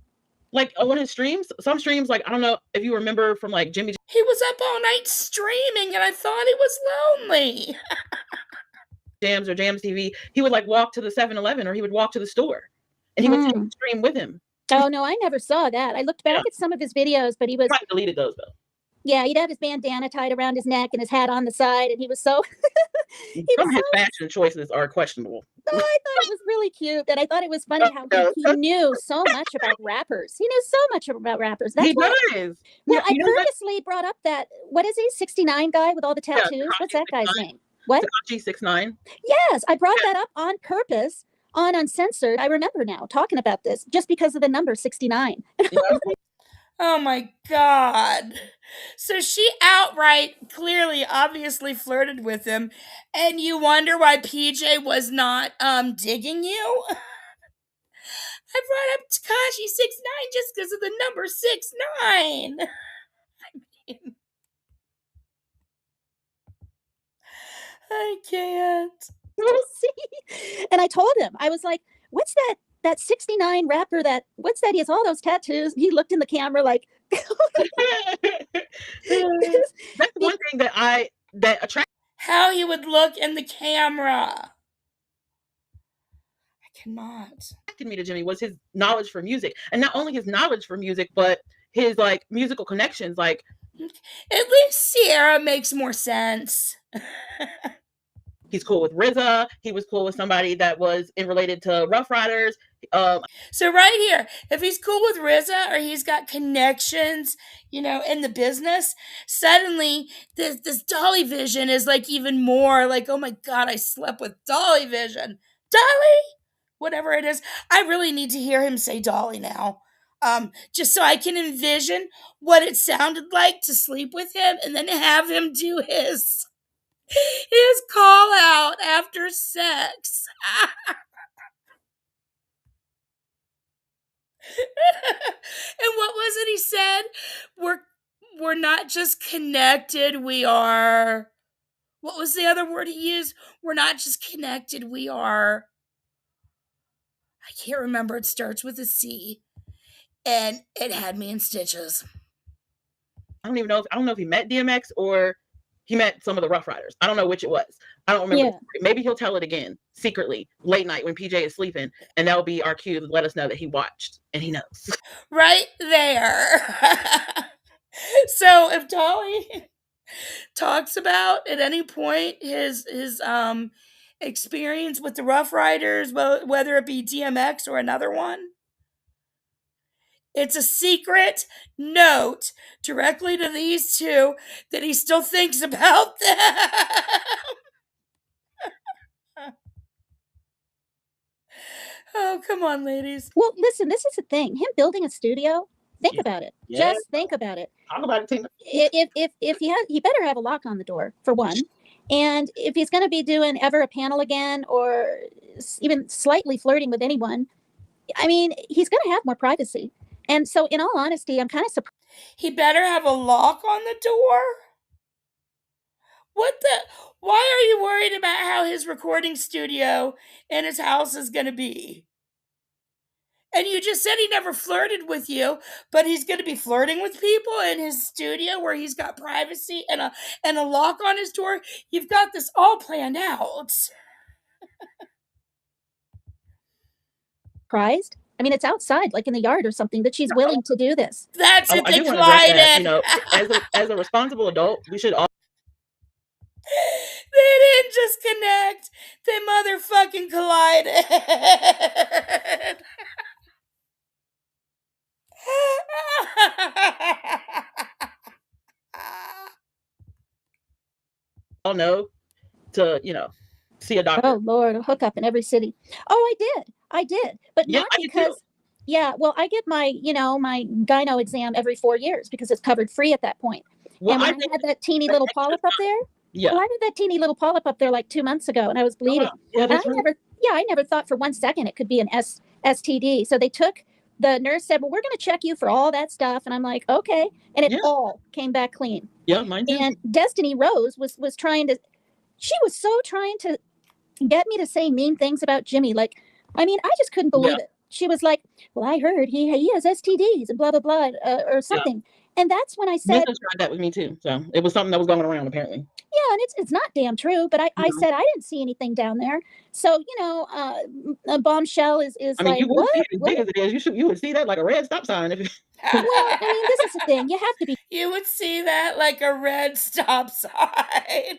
Like on his streams, some streams, like I don't know if you remember from like Jimmy. He was up all night streaming, and I thought he was lonely. Jams or Jams TV, he would like walk to the 7-Eleven or he would walk to the store, and he would take the stream with him. Oh no, I never saw that. I looked back at some of his videos, but he was I deleted those though. Yeah, he'd have his bandana tied around his neck and his hat on the side, and he was so. Some of his fashion choices are questionable. I thought it was really cute, and I thought it was funny how he knew so much about rappers. He knew so much about rappers. That's He why. does. Well, I You know what? purposely brought up that. What is he? 69 guy with all the tattoos. What's that guy's name? What? Tekashi 6ix9ine. Yes, I brought that up on purpose on Uncensored. I remember now talking about this just because of the number 69. Oh my God. So she outright, clearly, obviously flirted with him, and you wonder why PJ was not digging you? I brought up Tekashi 6ix9ine just because of the number 6ix9ine. I mean, I can't. See? And I told him, I was like, what's that 69 rapper what's that? He has all those tattoos. He looked in the camera like. That's one thing that attracts. How he would look in the camera. I cannot. Attracted me to Jimmy was his knowledge for music, and not only his knowledge for music, but his like musical connections. Like, at least Sierra makes more sense. He's cool with RZA. He was cool with somebody that was related to Rough Riders. So right here, if he's cool with RZA or he's got connections, in the business, suddenly this Dolly Vision is like even more like, oh my God, I slept with Dolly Vision. Dolly? Whatever it is. I really need to hear him say Dolly now. Just so I can envision what it sounded like to sleep with him and then have him do his call out after sex. And what was it he said? We're not just connected, we are. What was the other word he used? We're not just connected, we are. I can't remember. It starts with a C. And it had me in stitches. I don't even know. I don't know if he met DMX or he met some of the Rough Riders. I don't know which it was. I don't remember. Yeah. Maybe he'll tell it again secretly late night when PJ is sleeping, and that'll be our cue to let us know that he watched and he knows. Right there. So if Dolly talks about at any point his experience with the Rough Riders, whether it be DMX or another one, it's a secret note directly to these two that he still thinks about them. Oh, come on, ladies. Well, listen, this is the thing. Him building a studio, think about it. Yeah. Just think about it. Talk about it, Tina. If he better have a lock on the door, for one. And if he's going to be doing ever a panel again or even slightly flirting with anyone, I mean, he's going to have more privacy. And so, in all honesty, I'm kind of surprised. He better have a lock on the door? Why are you worried about how his recording studio in his house is going to be? And you just said he never flirted with you, but he's going to be flirting with people in his studio where he's got privacy and a lock on his door. You've got this all planned out. Surprised? I mean, it's outside, like in the yard or something, that she's willing to do this. That's it. I do want to address that, as a responsible adult, we should all. They didn't just connect. They motherfucking collided. All know to, see a doctor. Oh, Lord, a hookup in every city. Oh, I did. But Yeah, not I did because, too. yeah, well, I get my gyno exam every 4 years because it's covered free at that point. Well, and when I had that teeny little polyp up there, Yeah. well, I had that teeny little polyp up there like 2 months ago and I was bleeding. Yeah, And that's right. I never thought for 1 second it could be an STD. So the nurse said, well, we're going to check you for all that stuff. And I'm like, okay. And it all came back clean. Yeah, mine too. And Destiny Rose was trying to she was so trying to get me to say mean things about Jimmy. Like, I mean, I just couldn't believe it. She was like, well, I heard he has STDs and blah, blah, blah, or something. And that's when I said, Mrs. tried that with me too. So it was something that was going around apparently. Yeah, and it's not damn true, but I said I didn't see anything down there. So, you know, a bombshell is I mean, like, you would what? see it as big as it is. You would see that like a red stop sign. If Well, I mean, this is the thing. You have to be You would see that like a red stop sign.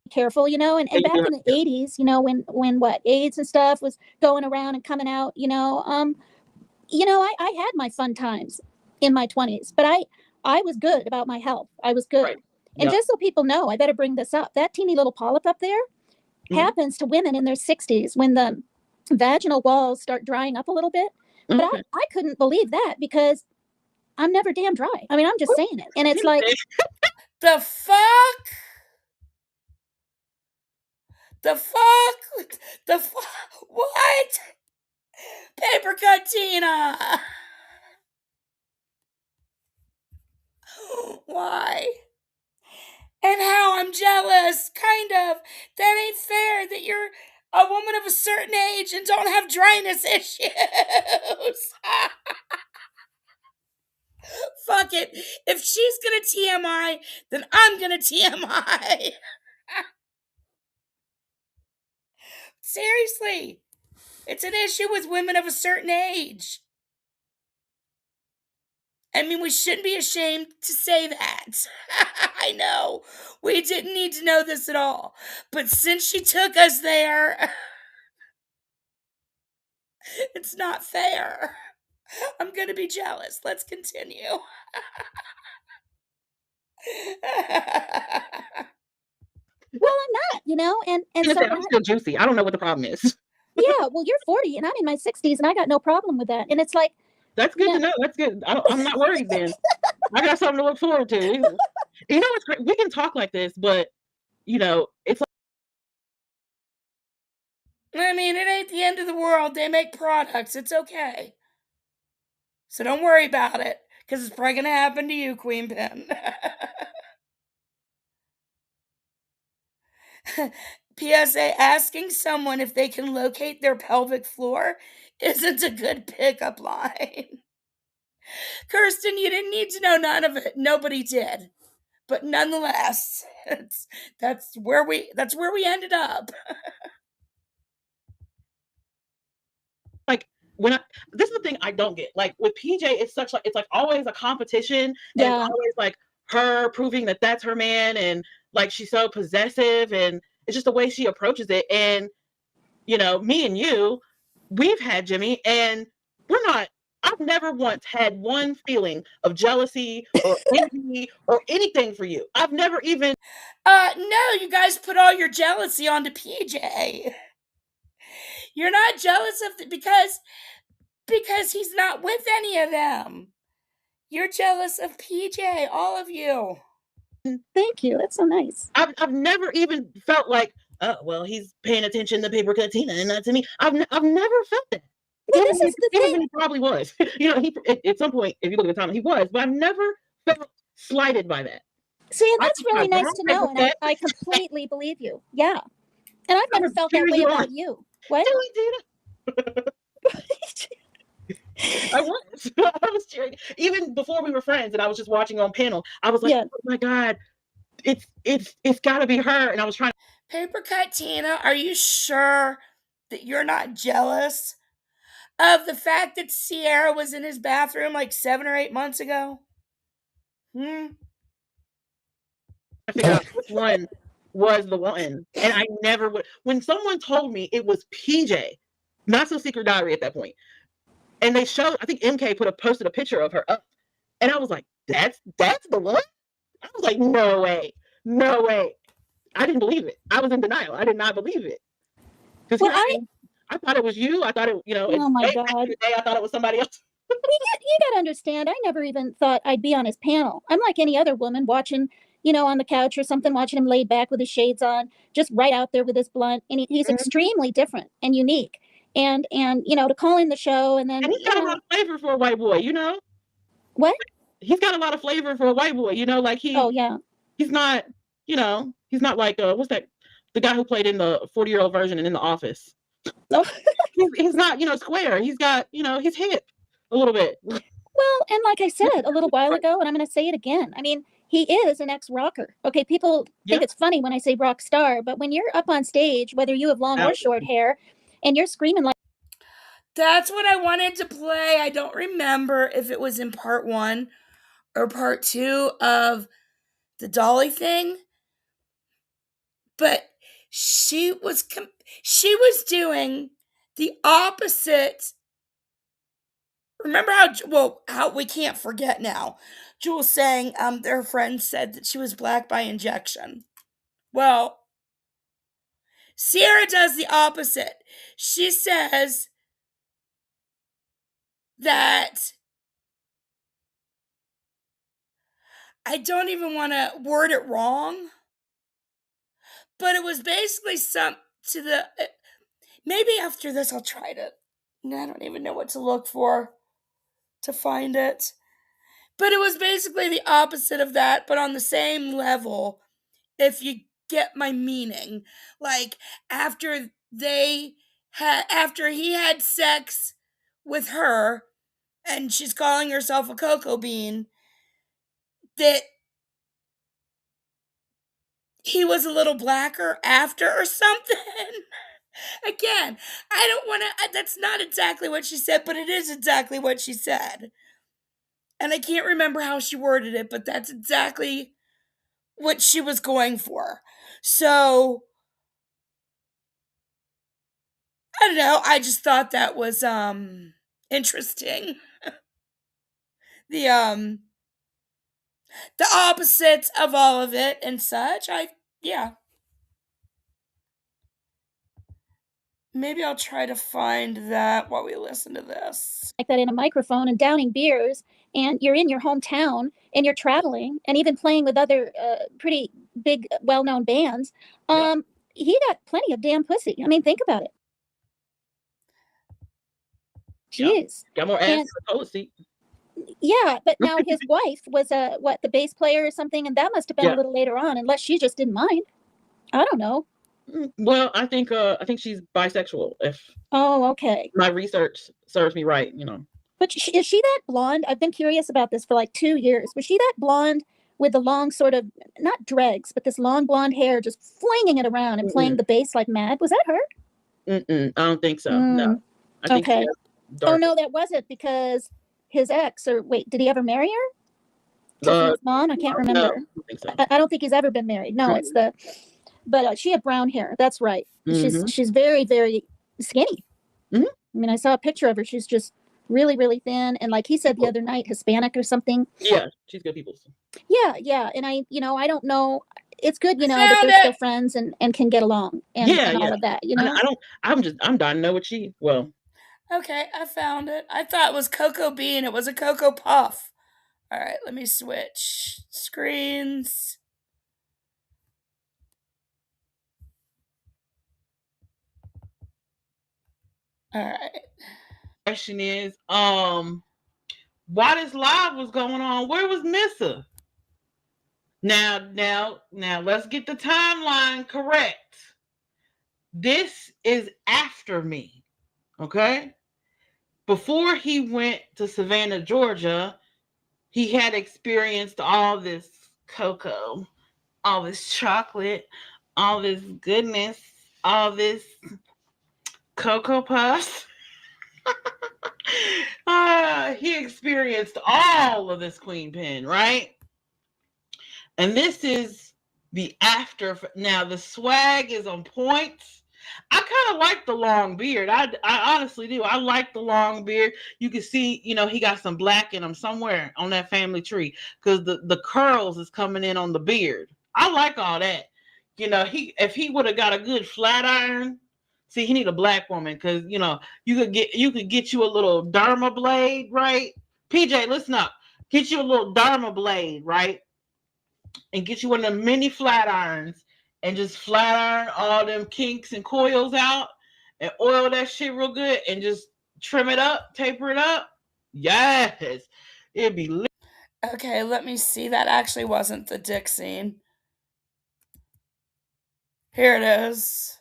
careful, you know, and back in the 80s, you know, when what AIDS and stuff was going around and coming out, you know, I had my fun times in my 20s, but I was good about my health. I was good. Right. And Yep. just so people know, I better bring this up. That teeny little polyp up there happens to women in their 60s when the vaginal walls start drying up a little bit. But I couldn't believe that because I'm never damn dry. I mean, I'm just saying it. And it's like, The fuck? The fuck? The fuck? What? Paper cut Tina. Why? And how I'm jealous. Kind of. That ain't fair that you're a woman of a certain age and don't have dryness issues. Fuck it. If she's gonna TMI, then I'm gonna TMI. Seriously. It's an issue with women of a certain age. I mean, we shouldn't be ashamed to say that. I know. We didn't need to know this at all. But since she took us there, it's not fair. I'm going to be jealous. Let's continue. well, I'm not, you know, and so I'm still juicy. I don't know what the problem is. yeah, well, you're 40 and I'm in my 60s and I got no problem with that. And it's like, That's good to know. That's good. I'm not worried then. I got something to look forward to. You know, it's great. We can talk like this, but you know, it's like I mean, it ain't the end of the world. They make products. It's okay. So don't worry about it, because it's probably going to happen to you, Queen Pin. PSA, asking someone if they can locate their pelvic floor isn't a good pickup line. Kirsten, you didn't need to know none of it. Nobody did. But nonetheless, that's where we ended up. like this is the thing I don't get. Like with PJ, it's like always a competition, and Yeah. it's always like her proving that that's her man, and like she's so possessive, and it's just the way she approaches it. And you know, me and you, we've had Jimmy, and I've never once had one feeling of jealousy or envy or anything for you. I've never even. No, you guys put all your jealousy onto PJ. You're not jealous of because he's not with any of them. You're jealous of PJ, all of you. Thank you. That's so nice. I've never even felt like, oh well, he's paying attention to Paper Cut Tina and not to me. I've never felt that. Well, this is the thing. He probably was. You know, he at some point, if you look at the time, he was. But I've never felt slighted by that. See, and that's really nice to know, and I completely believe you. Yeah. And I've never felt that way about you. What? I was cheering. Even before we were friends and I was just watching on panel, I was like, oh my God, it's gotta be her. And I was trying. Paper Cut Tina, are you sure that you're not jealous of the fact that Sierra was in his bathroom like 7 or 8 months ago? I figured out which one was the one. And I never would. When someone told me it was PJ, Not So Secret Diary at that point, and they showed, I think MK posted a picture of her up, and I was like, that's the one? I was like, no way. I didn't believe it. I was in denial. I did not believe it. Because I thought it was you. I thought it, you know, oh my God. I thought it was somebody else. You got to understand, I never even thought I'd be on his panel. I'm like any other woman watching, you know, on the couch or something, watching him laid back with his shades on, just right out there with his blunt. And he's extremely different and unique. And you know, to call in the show and then. And he's got a lot of flavor for a white boy, you know? What? He's got a lot of flavor for a white boy, you know, like he. Oh, yeah. He's not, he's not like what's that? The guy who played in the 40-year-old version and in The Office. He's not, square. He's got, he's hip a little bit. Well, and like I said a little while ago, and I'm going to say it again. I mean, he is an ex-rocker. Okay, people think it's funny when I say rock star, but when you're up on stage, whether you have long or short hair, and you're screaming like. That's what I wanted to play. I don't remember if it was in part 1 or part 2 of the Dolly thing, but she was doing the opposite. Remember how we can't forget now. Jules saying their friend said that she was black by injection. Well, Sierra does the opposite. She says that, I don't even want to word it wrong, but it was basically maybe after this I'll try to, I don't even know what to look for to find it. But it was basically the opposite of that, but on the same level, if you get my meaning. Like, after he had sex with her, and she's calling herself a cocoa bean, that he was a little blacker after or something. Again, I don't want to, that's not exactly what she said, but it is exactly what she said. And I can't remember how she worded it, but that's exactly what she was going for. So, I don't know, I just thought that was interesting. The opposites of all of it and such. Maybe I'll try to find that while we listen to this. Like that in a microphone and downing beers, and you're in your hometown and you're traveling and even playing with other pretty big, well-known bands. He got plenty of damn pussy. I mean, think about it. Jeez. Got more ass than a toilet seat. Yeah, but now his wife was the bass player or something, and that must have been a little later on, unless she just didn't mind. I don't know. Well, I think she's bisexual. Okay. My research serves me right, But is she that blonde? I've been curious about this for like 2 years. Was she that blonde with the long sort of, not dregs, but this long blonde hair, just flinging it around and playing the bass like mad? Was that her? I don't think so. No. I think okay. Oh no, that wasn't, because his ex, or wait, did he ever marry her? His mom? I can't remember. No, I don't think so. I don't think he's ever been married. No, but she had brown hair. That's right. She's very, very skinny. I mean, I saw a picture of her. She's just really, really thin. And like he said the other night, Hispanic or something. Yeah, she's good people. Yeah. And I don't know. It's good, that they're still friends and can get along and all of that, I'm dying to know what Okay, I found it. I thought it was Cocoa Bean. It was a Cocoa Puff. All right, let me switch screens. All right. Question is, while this live was going on, where was Missa? Now, let's get the timeline correct. This is after me, okay? Before he went to Savannah, Georgia, he had experienced all this cocoa, all this chocolate, all this goodness, all this Cocoa Puffs. He experienced all of this queen pin, right? And this is the after. Now, the swag is on point. I kind of like the long beard. I honestly do. I like the long beard. You can see, he got some black in him somewhere on that family tree, because the curls is coming in on the beard. I like all that. If he would have got a good flat iron, see, he need a black woman, because you could get you a little derma blade, right? PJ, listen up. Get you a little derma blade, right? And get you one of the mini flat irons and just flat iron all them kinks and coils out and oil that shit real good and just trim it up, taper it up. Yes, it'd be lit. Okay, let me see. That actually wasn't the dick scene. Here it is.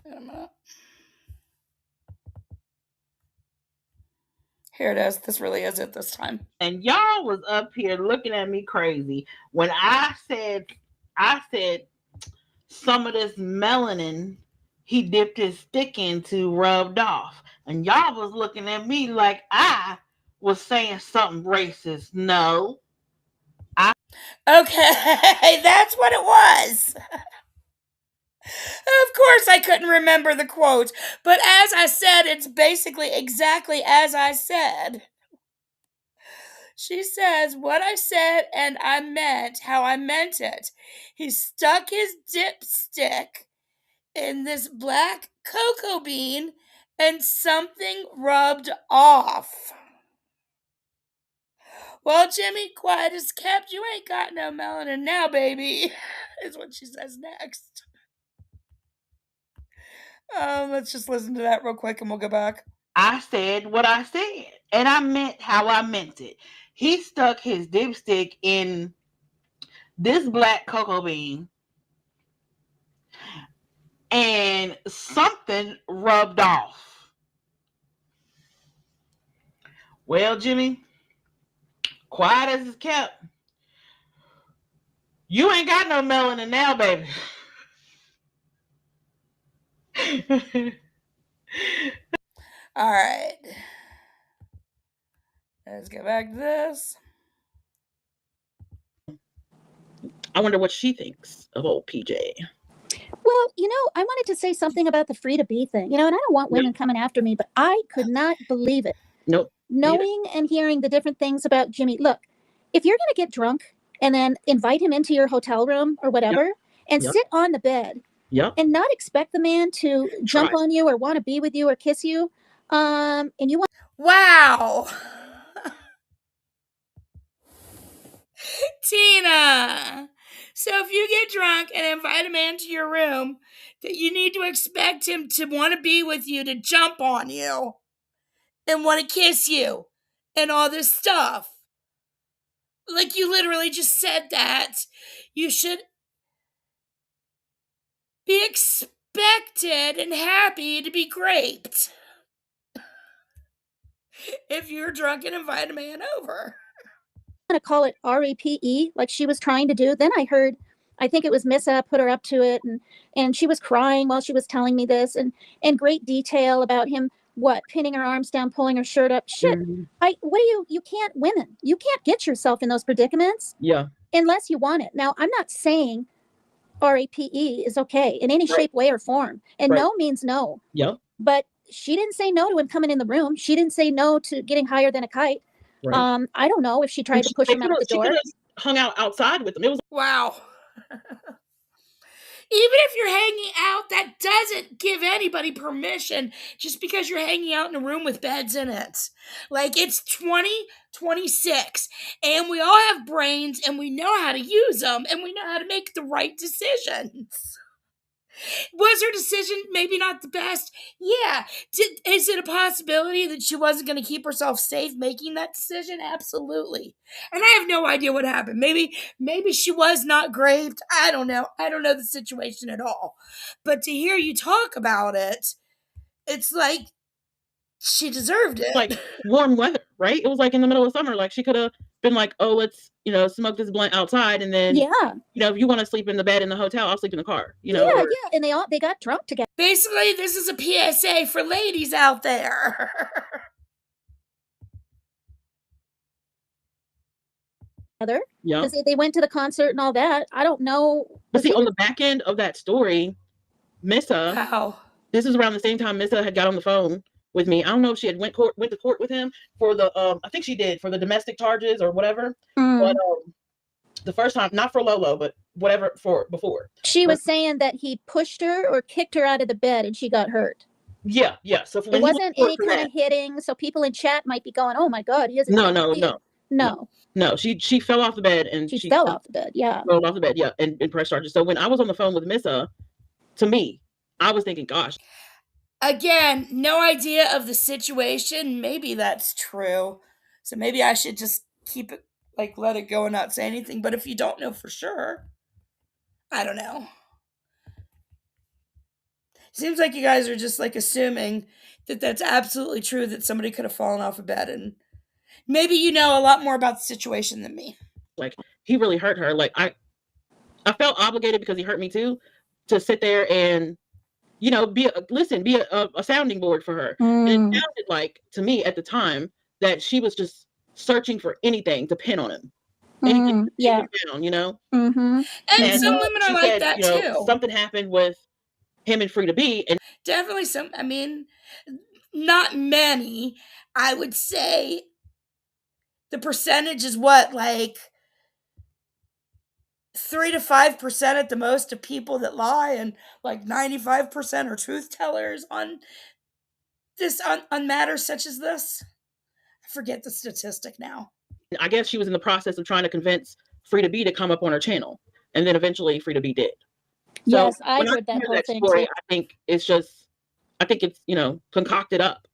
Wait a minute. Here it is. This really is it this time. And y'all was up here looking at me crazy when I said some of this melanin he dipped his stick into rubbed off. And y'all was looking at me like I was saying something racist. No. Okay, that's what it was. Of course, I couldn't remember the quote, but as I said, it's basically exactly as I said. She says, what I said and I meant how I meant it. He stuck his dipstick in this black cocoa bean and something rubbed off. Well, Jimmy, quiet as kept. You ain't got no melanin now, baby, is what she says next. Let's just listen to that real quick and we'll go back. I said what I said, and I meant how I meant it. He stuck his dipstick in this black cocoa bean, and something rubbed off. Well, Jimmy, quiet as it's kept. You ain't got no melanin now, baby. All right. Let's get back to this. I wonder what she thinks of old PJ. Well, I wanted to say something about the Frida B thing, and I don't want women coming after me, but I could not believe it. Nope. Knowing and hearing the different things about Jimmy. Look, if you're going to get drunk and then invite him into your hotel room or whatever and sit on the bed and not expect the man to jump on you or want to be with you or kiss you, and you want... Wow. Tina. So if you get drunk and invite a man to your room, that you need to expect him to want to be with you, to jump on you and want to kiss you and all this stuff. Like, you literally just said that. You should be expected and happy to be graped if you're drunk and invite a man over. I'm going to call it RAPE, like she was trying to do. Then I think it was Missa put her up to it, and she was crying while she was telling me this, and great detail about him, pinning her arms down, pulling her shirt up. Shit. You can't, women, you can't get yourself in those predicaments unless you want it. Now, I'm not saying RAPE is okay in any shape, way, or form. And no means no. But she didn't say no to him coming in the room. She didn't say no to getting higher than a kite. I don't know if she tried to push him out the door. She could have hung out outside with him. It was wow. Even if you're hanging out, that doesn't give anybody permission just because you're hanging out in a room with beds in it. Like, it's 2026, and we all have brains, and we know how to use them, and we know how to make the right decisions. Was her decision maybe not the best? Yeah. Is it a possibility that she wasn't going to keep herself safe making that decision? Absolutely. And I have no idea what happened. Maybe she was not graved. I don't know. I don't know the situation at all. But to hear you talk about it, it's like she deserved it. Like warm weather, right? It was like in the middle of summer. Like, she could have been like, oh, let's, smoke this blunt outside, and then if you want to sleep in the bed in the hotel, I'll sleep in the car. And they got drunk together. Basically, this is a PSA for ladies out there. Because they went to the concert and all that. I don't know. But see, on the back end of that story, Missa, this is around the same time Missa had got on the phone with me. I don't know if she had went to court with him for the I think she did, for the domestic charges or whatever. But the first time, not for Lolo, but whatever for before. She was saying that he pushed her or kicked her out of the bed and she got hurt. Yeah. So it wasn't any kind of hitting. So people in chat might be going, "Oh my God, he hasn't." No. She fell off the bed and she fell off the bed. Yeah. Fell off the bed. Yeah, and pressed charges. So when I was on the phone with Missa, to me, I was thinking, gosh. Again, no idea of the situation. Maybe that's true. So maybe I should just keep it, like, let it go and not say anything. But if you don't know for sure. I don't know. Seems like you guys are just like assuming that that's absolutely true, that somebody could have fallen off a bed, and maybe you know a lot more about the situation than me. Like, he really hurt her. Like, I felt obligated because he hurt me too, to sit there and, you know, be a sounding board for her. And it sounded like to me at the time that she was just searching for anything to pin on him. Anything to take him down, you know? And some women are like that too. Something happened with him and Frida B, and definitely some, I mean, not many. I would say the percentage is what, like 3 to 5% at the most of people that lie, and like 95% are truth tellers on this, on matters such as this. I forget the statistic now. I guess she was in the process of trying to convince Frida B to come up on her channel, and then eventually Frida B did. So yes, I heard that whole thing story, too. I think it's, you know, concocted up.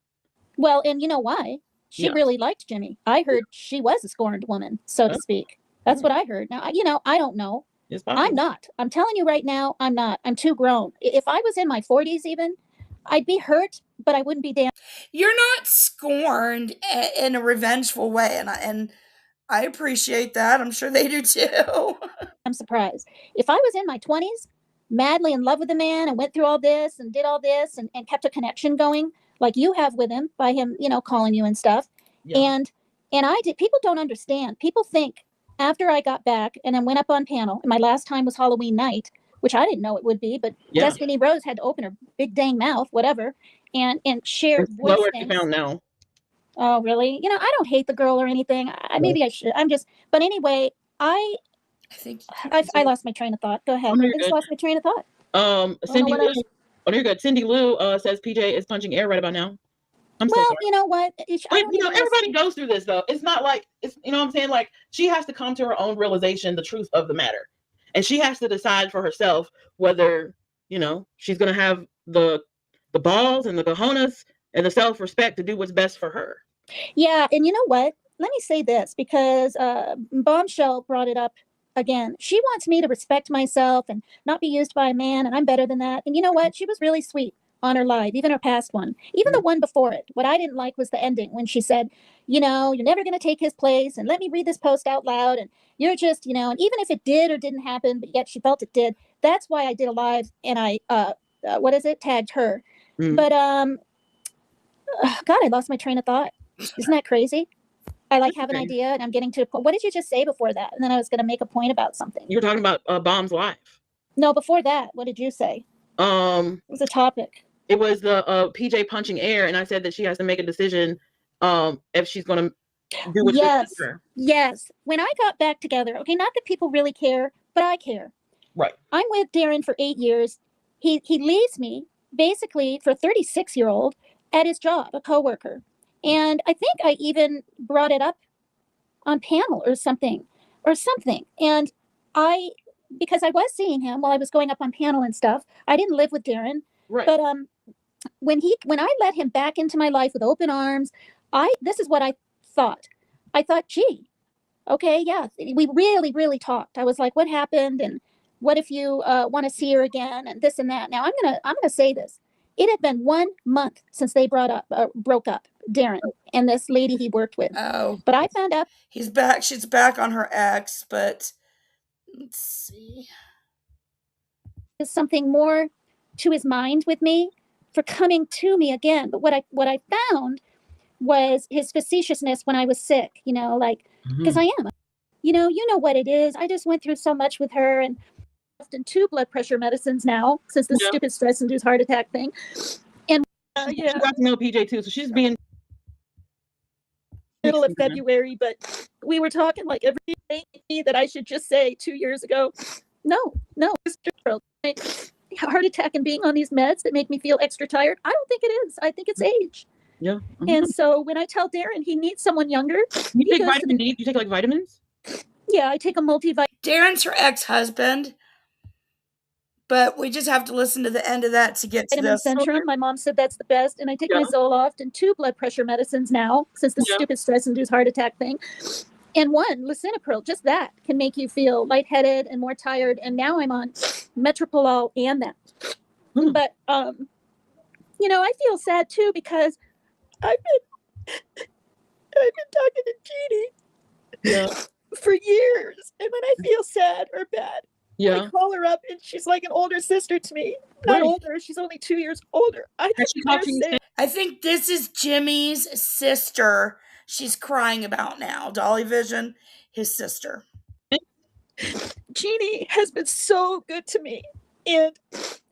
Well, and you know why? She really liked Jimmy. I heard she was a scorned woman, so to speak. That's what I heard. Now, you know, I don't know. I'm not. I'm telling you right now, I'm not. I'm too grown. If I was in my 40s even, I'd be hurt, but I wouldn't be damn. You're not scorned in a revengeful way, and I appreciate that. I'm sure they do too. I'm surprised. If I was in my 20s, madly in love with a man and went through all this and did all this and kept a connection going like you have with him by him, you know, calling you and stuff. And I did. People don't understand. People think after I got back and then went up on panel, and my last time was Halloween night, which I didn't know it would be, but Destiny Rose had to open her big dang mouth, whatever, and share voice things. Now. Oh, really? You know, I don't hate the girl or anything. Maybe I should. But anyway, I think I lost my train of thought. Go ahead. I just lost my train of thought. Cindy Lou. Oh, you're good. Cindy Lou says PJ is punching air right about now. I'm so sorry. You know what? Everybody goes through this though. It's not like it's, you know what I'm saying? Like, she has to come to her own realization, the truth of the matter. And she has to decide for herself whether, you know, she's gonna have the balls and the cojones and the self-respect to do what's best for her. Yeah, and you know what? Let me say this, because Bombshell brought it up again. She wants me to respect myself and not be used by a man, and I'm better than that. And you know what? She was really sweet on her live, even her past one, even the one before it. What I didn't like was the ending when she said, you know, you're never going to take his place, and let me read this post out loud, and you're just, you know, and even if it did or didn't happen, but yet she felt it did. That's why I did a live, and I tagged her. But God, I lost my train of thought. Isn't that crazy? I like have an idea and I'm getting to a point. What did you just say before that? And then I was going to make a point about something. You were talking about Bomb's life. No, before that, what did you say? It was a topic. It was the PJ punching air, and I said that she has to make a decision if she's going to do what's good for her. Yes. When I got back together, okay, not that people really care, but I care. Right. I'm with Darren for 8 years. He leaves me basically for a 36-year-old at his job, a coworker. And I think I even brought it up on panel or something. And because I was seeing him while I was going up on panel and stuff, I didn't live with Darren. Right. But when I let him back into my life with open arms, this is what I thought. I thought, gee, okay, yeah, we really, really talked. I was like, what happened? And what if you want to see her again? And this and that. Now I'm gonna say this. It had been 1 month since they broke up, Darren and this lady he worked with. Oh. But I found out he's back. She's back on her ex, but let's see. There's something more to his mind with me for coming to me again. But what I found was his facetiousness when I was sick, you know, like, because I am, you know what it is. I just went through so much with her, and often 2 blood pressure medicines now since the stupid stress-induced heart attack thing. And she got to know PJ too, so she's being middle of February, but we were talking like every day that I should just say 2 years ago, no, heart attack and being on these meds that make me feel extra tired. I don't think it is. I think it's age. Yeah. And so when I tell Darren he needs someone younger, you take vitamin D. You take like vitamins? Yeah, I take a multivitamin. Darren's her ex-husband, but we just have to listen to the end of that to get to Vitamin this. Centrum. My mom said that's the best, and I take my Zoloft and 2 blood pressure medicines now since the stupid stress-induced heart attack thing. And one, lisinopril, just that can make you feel lightheaded and more tired. And now I'm on metoprolol and that. But, you know, I feel sad too because I've been talking to Jeannie for years. And when I feel sad or bad, I call her up and she's like an older sister to me. Not older, she's only 2 years older. I think this is Jimmy's sister she's crying about now. Dolly Vision, his sister. Jeannie has been so good to me. And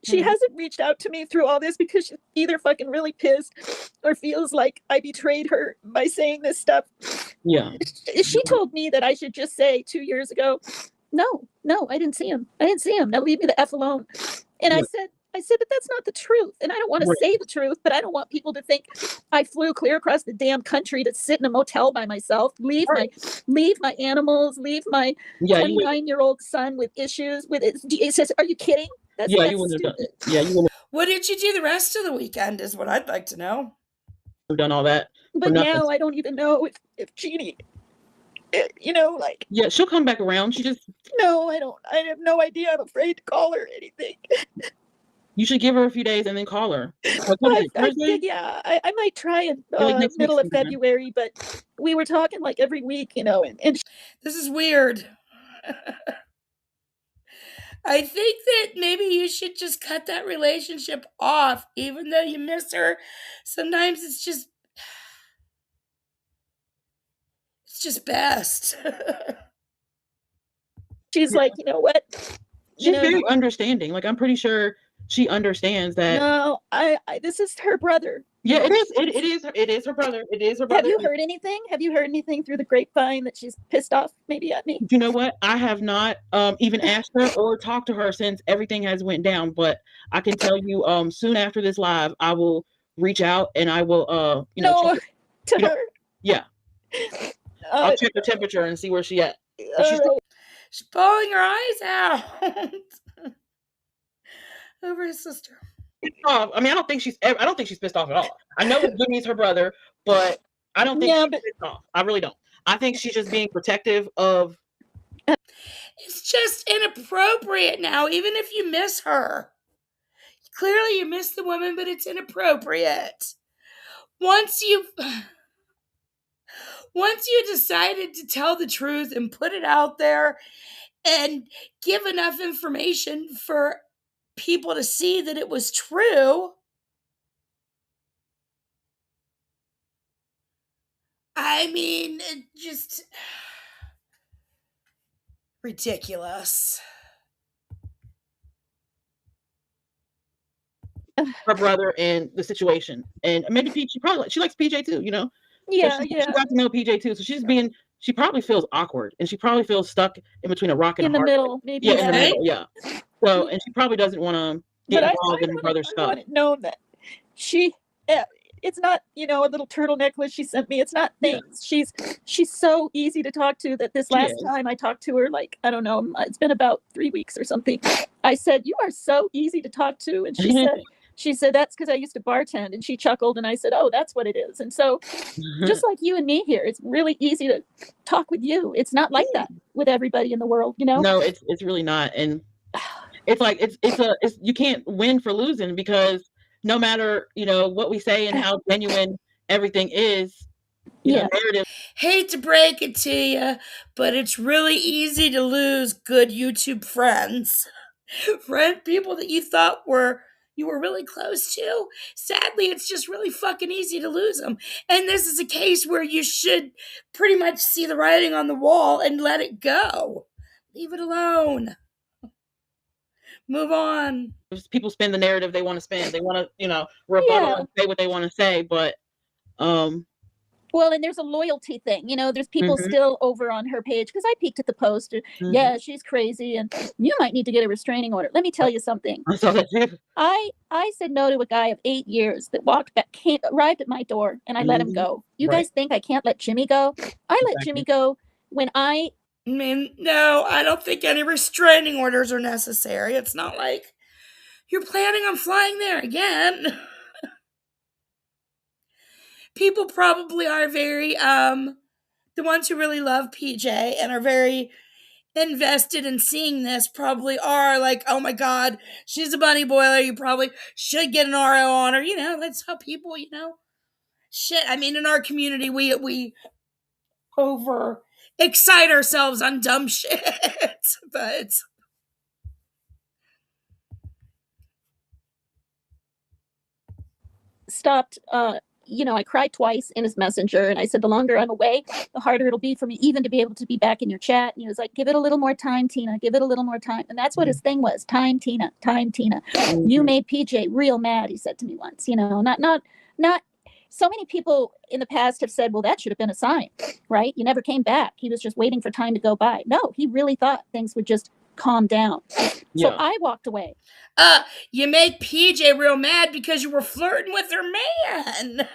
she hasn't reached out to me through all this because she's either fucking really pissed or feels like I betrayed her by saying this stuff. Yeah. She told me that I should just say 2 years ago, no, I didn't see him. Now leave me the F alone. And I said, but that's not the truth. And I don't want to say the truth, but I don't want people to think I flew clear across the damn country to sit in a motel by myself, leave my animals, leave my 29-year-old son with issues with it. It says, are you kidding? That's you wouldn't have done. Yeah, you wouldn't. What did you do the rest of the weekend is what I'd like to know. We've done all that. But now I don't even know if Jeannie, you know, like. Yeah, she'll come back around. No, I don't. I have no idea. I'm afraid to call her or anything. You should give her a few days and then call her. I might try in middle of February, but we were talking like every week, you know. And this is weird. I think that maybe you should just cut that relationship off, even though you miss her. Sometimes it's just best. She's like, you know what? She's very understanding. Like, I'm pretty sure she understands that. No, this is her brother. Yeah, it is her brother. It is her brother. Have you heard anything? Have you heard anything through the grapevine that she's pissed off maybe at me? You know what? I have not even asked her or talked to her since everything has went down. But I can tell you, soon after this live, I will reach out and I will, to her. Yeah. I'll check her temperature and see where she at. She's bawling her eyes out over his sister. I mean, I don't think she's pissed off at all. I know that Jimmy's her brother, but I don't think she's pissed off. I really don't. I think she's just being protective of. It's just inappropriate now, even if you miss her. Clearly you miss the woman, but it's inappropriate. Once you decided to tell the truth and put it out there and give enough information for people to see that it was true, I mean, it just ridiculous. Her brother and the situation, and maybe she likes PJ too, you know. Yeah, so she got to know PJ too, so she probably feels awkward, and she probably feels stuck in between a rock and a hard place. Middle, maybe. Yeah, in the middle. Yeah. So, and she probably doesn't want to get involved in her brother's stuff. I want to know that it's not, you know, a little turtle necklace she sent me. It's not things. Yeah. She's so easy to talk to that this last time I talked to her, like, I don't know, it's been about 3 weeks or something. I said, you are so easy to talk to. And she said, that's because I used to bartend. And she chuckled. And I said, oh, that's what it is. And so just like you and me here, it's really easy to talk with you. It's not like that with everybody in the world, you know? No, it's really not. And it's like, it's you can't win for losing, because no matter, you know, what we say and how genuine everything is, you know, narrative. Hate to break it to you, but it's really easy to lose good YouTube friends. People that you thought you were really close to. Sadly, it's just really fucking easy to lose them. And this is a case where you should pretty much see the writing on the wall and let it go. Leave it alone. Move on. People spin the narrative they want to spin. They want to, you know, rebuttal and say what they want to say, but well, and there's a loyalty thing, you know, there's people still over on her page, because I peeked at the post. Yeah, she's crazy, and you might need to get a restraining order. Let me tell you something. I saw that too. I said no to a guy of 8 years that arrived at my door, and I let him go. You guys think I can't let Jimmy go? I let Jimmy go when I mean, no, I don't think any restraining orders are necessary. It's not like you're planning on flying there again. People probably are very the ones who really love PJ and are very invested in seeing this probably are like, oh my God, she's a bunny boiler. You probably should get an RO on her. You know, that's how people, you know, shit. I mean, in our community, we over excite ourselves on dumb shit, but stopped, you know, I cried twice in his messenger, and I said, the longer I'm away, the harder it'll be for me even to be able to be back in your chat. And he was like, give it a little more time, Tina, give it a little more time. And that's what his thing was. Time, Tina, time, Tina. You made PJ real mad, he said to me once, you know, not so many people in the past have said, well, that should have been a sign, right? You never came back. He was just waiting for time to go by. No, he really thought things would just calm down. So I walked away. You made PJ real mad because you were flirting with her man.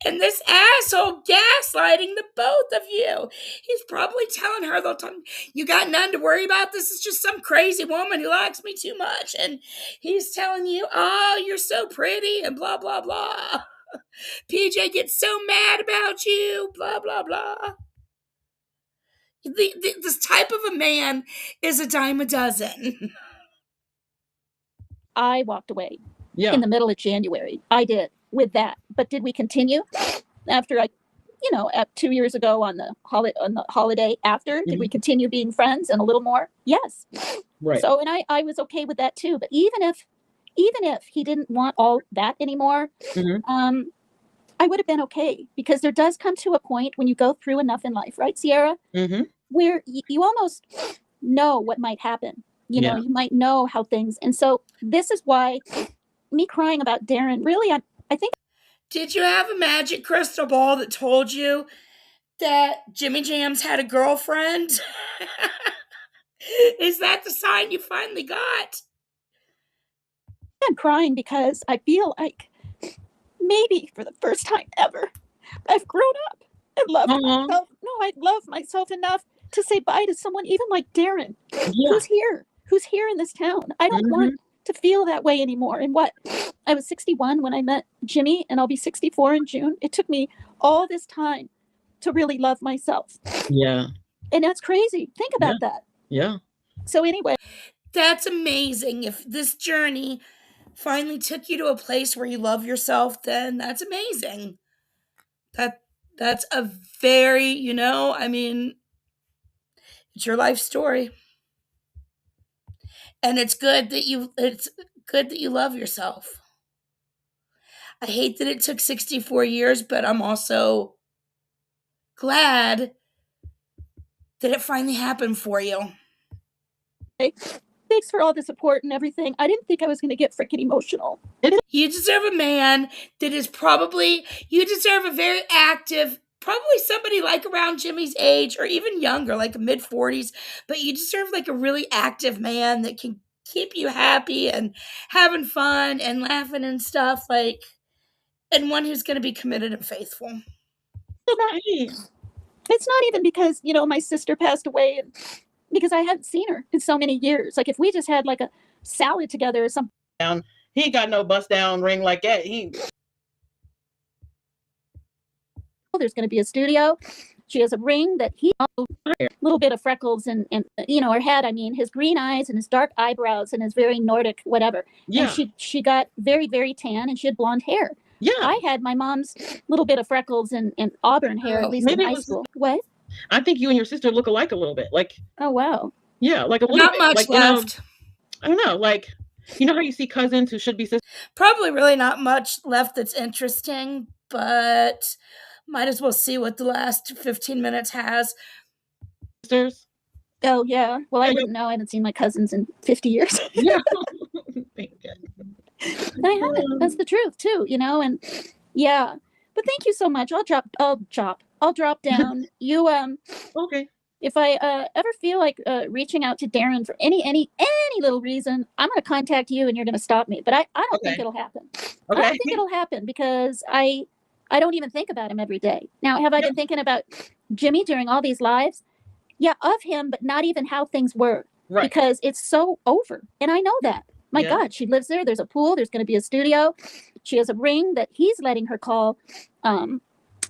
And this asshole gaslighting the both of you. He's probably telling her, you got nothing to worry about. This is just some crazy woman who likes me too much. And he's telling you, oh, you're so pretty and blah, blah, blah. PJ gets so mad about you, blah, blah, blah. This type of a man is a dime a dozen. I walked away in the middle of January. I did with that. But did we continue after 2 years ago on the holiday after? Did we continue being friends and a little more? Yes. Right. So, and I was okay with that too. But even if he didn't want all that anymore, I would have been okay, because there does come to a point when you go through enough in life, right, Sierra? Where you almost know what might happen. You know, you might know how things, and so this is why me crying about Darren, really, I think. Did you have a magic crystal ball that told you that Jimmy Jams had a girlfriend? Is that the sign you finally got? I'm crying because I feel like maybe for the first time ever, I've grown up and loved myself. No, I love myself enough to say bye to someone even like Darren, who's here in this town. I don't want to feel that way anymore. And I was 61 when I met Jimmy, and I'll be 64 in June. It took me all this time to really love myself. Yeah. And that's crazy. Think about that. Yeah. So anyway. That's amazing. If this journey finally took you to a place where you love yourself, then that's amazing. That's a very, it's your life story. And it's good that you love yourself. I hate that it took 64 years, but I'm also glad that it finally happened for you. Thanks for all the support and everything. I didn't think I was going to get freaking emotional. You deserve a man that is you deserve a very active, probably somebody like around Jimmy's age or even younger, like mid-40s, but you deserve like a really active man that can keep you happy and having fun and laughing and stuff, and one who's going to be committed and faithful. It's not even because, my sister passed away, and because I hadn't seen her in so many years. Like if we just had like a salad together or something. He ain't got no bust down ring like that. There's going to be a studio. She has a ring that a little bit of freckles and her head. I mean, his green eyes and his dark eyebrows and his very Nordic whatever. Yeah. And she got very, very tan, and she had blonde hair. Yeah. I had my mom's little bit of freckles and auburn hair, at least in high school. What? I think you and your sister look alike a little bit. Oh, wow. Yeah, like a little Not bit. much left. I don't know. How you see cousins who should be sisters? Probably really not much left that's interesting, but might as well see what the last 15 minutes has. Sisters? Oh, yeah. Well, I wouldn't know. I haven't seen my cousins in 50 years. Yeah. I haven't. That's the truth, too, and yeah. But thank you so much. I'll drop down. You okay. If I ever feel like reaching out to Darren for any little reason, I'm going to contact you, and you're going to stop me. But I don't think it'll happen. Okay. I don't think it'll happen because I don't even think about him every day. Now, have I been thinking about Jimmy during all these lives? Yeah, of him, but not even how things were. Right. Because it's so over, and I know that. My God, she lives there. There's a pool. There's going to be a studio. She has a ring that he's letting her call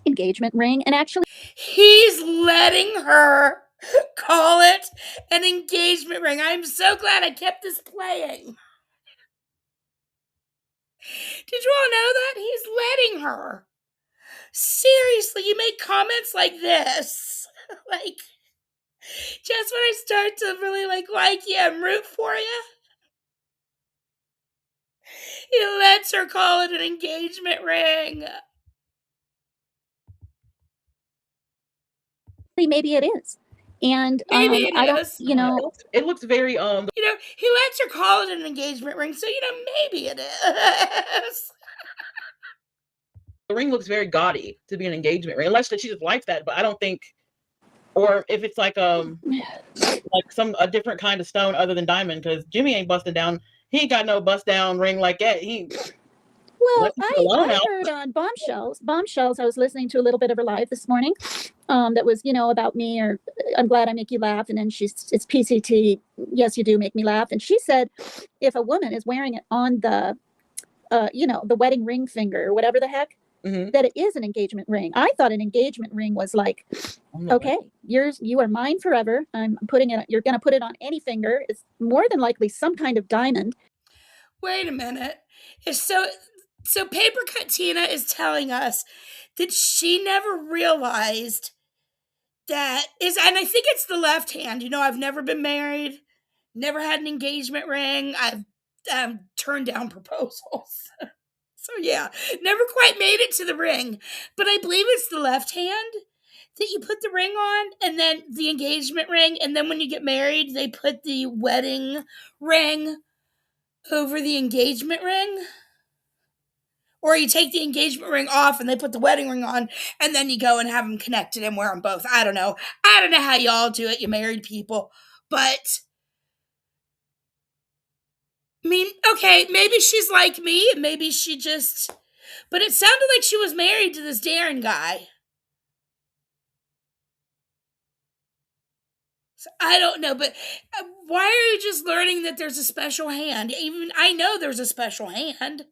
engagement ring. And actually, he's letting her call it an engagement ring. I'm so glad I kept this playing. Did you all know that? He's letting her. Seriously, you make comments like this. Like, just when I start to really like you and root for you, he lets her call it an engagement ring. maybe it is. And Maybe it I don't, is. you know, It looks very he lets her call it an engagement ring, so maybe it is. The ring looks very gaudy to be an engagement ring, unless she just likes that. But I don't think, or if it's like a different kind of stone other than diamond, because Jimmy ain't busting down. He ain't got no bust down ring like that. Well, I heard on Bombshells. I was listening to a little bit of her live this morning. That was, about me, or I'm glad I make you laugh. And then it's PCT. Yes, you do make me laugh. And she said, if a woman is wearing it on the, the wedding ring finger or whatever the heck, that it is an engagement ring. I thought an engagement ring was like, okay, you are mine forever. I'm putting it. You're going to put it on any finger. It's more than likely some kind of diamond. Wait a minute. So Paper Cut Tina is telling us that she never realized that and I think it's the left hand. I've never been married, never had an engagement ring. I've turned down proposals. So yeah, never quite made it to the ring. But I believe it's the left hand that you put the ring on, and then the engagement ring, and then when you get married, they put the wedding ring over the engagement ring. Or you take the engagement ring off and they put the wedding ring on, and then you go and have them connected and wear them both. I don't know. I don't know how y'all do it, you married people. But, I mean, okay, maybe she's like me, and maybe she just... But it sounded like she was married to this Darren guy. So I don't know, but why are you just learning that there's a special hand? Even I know there's a special hand.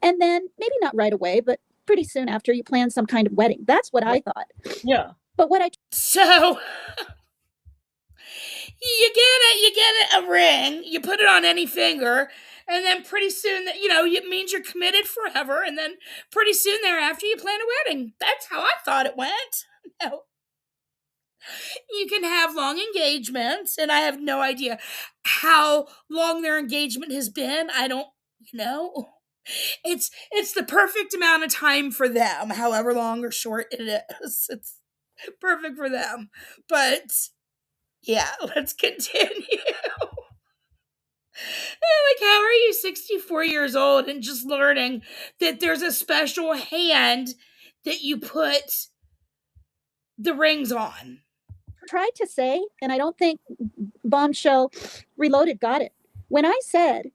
And then maybe not right away, but pretty soon after, you plan some kind of wedding. That's what I thought. Yeah. But what So you get a ring, you put it on any finger, and then pretty soon, it means you're committed forever, and then pretty soon thereafter you plan a wedding. That's how I thought it went. No. You can have long engagements, and I have no idea how long their engagement has been. I don't know. It's the perfect amount of time for them, however long or short it is. It's perfect for them. But yeah, let's continue. Like, how are you 64 years old and just learning that there's a special hand that you put the rings on? Tried to say, and I don't think Bombshell Reloaded got it. When I said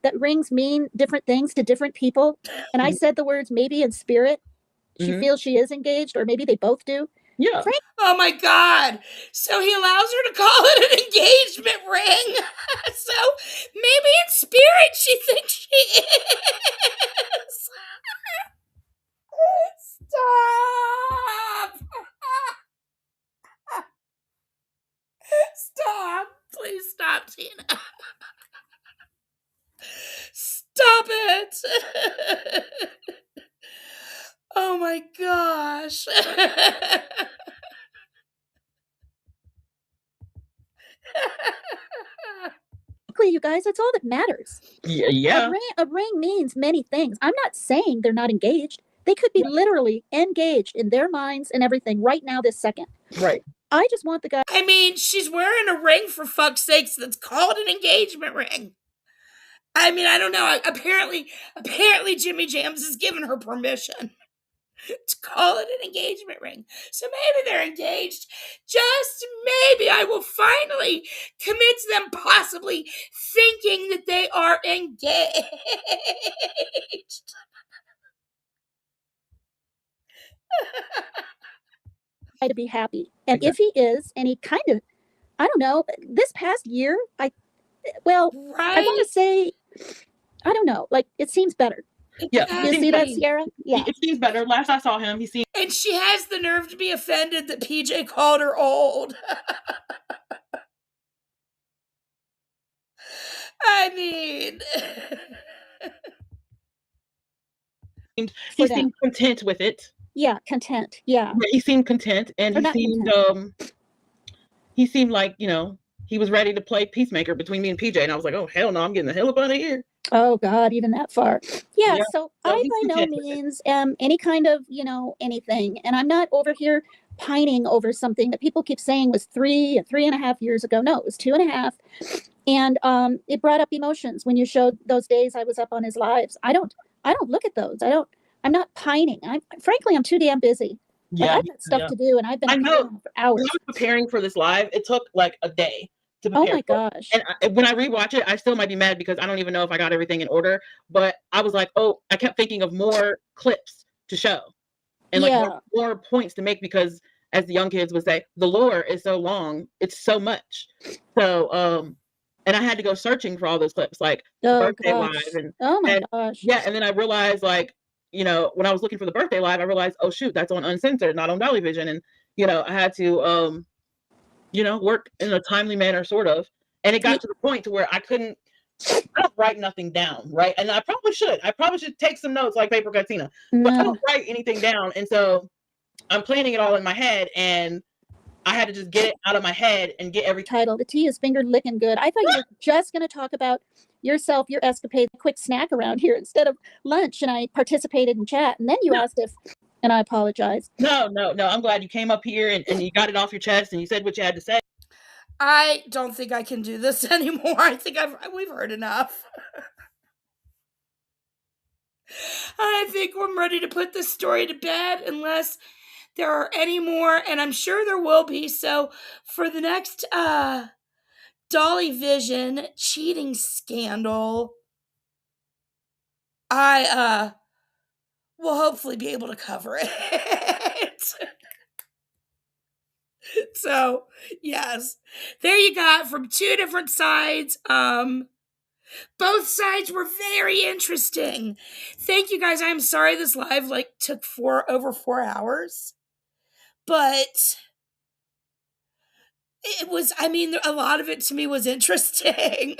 that rings mean different things to different people, and I said the words maybe in spirit, she feels she is engaged, or maybe they both do. Yeah. Oh my God. So he allows her to call it an engagement ring. So maybe in spirit she thinks she is. Stop. Stop. Please stop, Tina. Stop it. Oh my gosh. You guys, that's all that matters. Yeah. A ring means many things. I'm not saying they're not engaged. They could be literally engaged in their minds and everything right now, this second. Right. I just want the guy. I mean, she's wearing a ring, for fuck's sakes, that's called an engagement ring. I mean, I don't know. Apparently Jimmy Jams has given her permission to call it an engagement ring. So maybe they're engaged. Just maybe I will finally commit to them possibly thinking that they are engaged. To be happy. And if he is, and he kind of, I don't know, this past year, I want to say I don't know. Like, it seems better. Yeah, You see that, Sierra? Yeah. It seems better. Last I saw him, he seemed. And she has the nerve to be offended that PJ called her old. I mean, he seemed content with it. Yeah, content. Yeah. Yeah, he seemed content, and he seemed like, you know, he was ready to play peacemaker between me and PJ. And I was like, oh hell no, I'm getting the hell up out of here. Oh God, even that far. Yeah, Yeah, so so I he's by no content with it. means am any kind of, you know, anything. And I'm not over here pining over something that people keep saying was 3.5 years ago. No, it was 2.5. And it brought up emotions when you showed those days I was up on his lives. I don't look at those. I'm not pining. Frankly, I'm too damn busy. Like, Yeah, I've got stuff to do, and I've been I up know. here for hours. When I was preparing for this live, it took like a day to Oh prepare. my gosh. And when I rewatch it, I still might be mad because I don't even know if I got everything in order. But I was like, oh, I kept thinking of more clips to show and like more points to make because, as the young kids would say, the lore is so long, it's so much. So, and I had to go searching for all those clips, like birthday live, and gosh, yeah. And then I realized, like, you know, when I was looking for the birthday live, I realized, oh shoot, that's on Uncensored, not on Dolly Vision, and you know, I had to, you know, work in a timely manner, sort of. And it got to the point to where I don't write nothing down, right? And I probably should take some notes like Paper Katina, but I don't write anything down, and so I'm planning it all in my head, and I had to just get it out of my head and get every title. The tea is finger licking good. I thought you were just going to talk about yourself, your escapade, quick snack around here instead of lunch. And I participated in chat. And then you asked if, and I apologize. No. I'm glad you came up here and you got it off your chest and you said what you had to say. I don't think I can do this anymore. I think we've heard enough. I think I'm ready to put this story to bed unless there are any more, and I'm sure there will be. So for the next Dolly Vision cheating scandal, I will hopefully be able to cover it. So yes, there you got from two different sides. Both sides were very interesting. Thank you guys. I'm sorry this live took over 4 hours. But it was, I mean, a lot of it to me was interesting.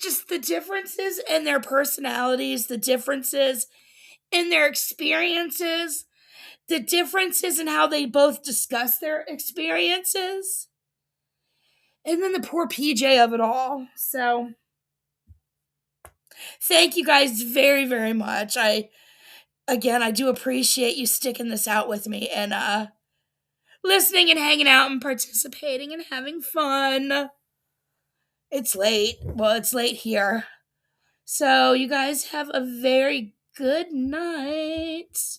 Just the differences in their personalities, the differences in their experiences, the differences in how they both discuss their experiences, and then the poor PJ of it all. So thank you guys very, very much. Again, I do appreciate you sticking this out with me and listening and hanging out and participating and having fun. It's late. Well, it's late here. So you guys have a very good night.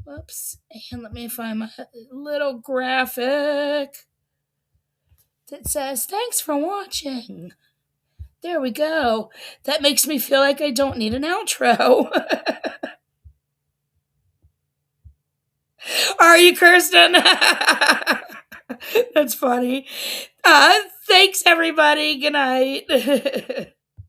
Whoops. And let me find my little graphic that says, thanks for watching. There we go. That makes me feel like I don't need an outro. Are you, Kirsten? That's funny. Thanks, everybody. Good night.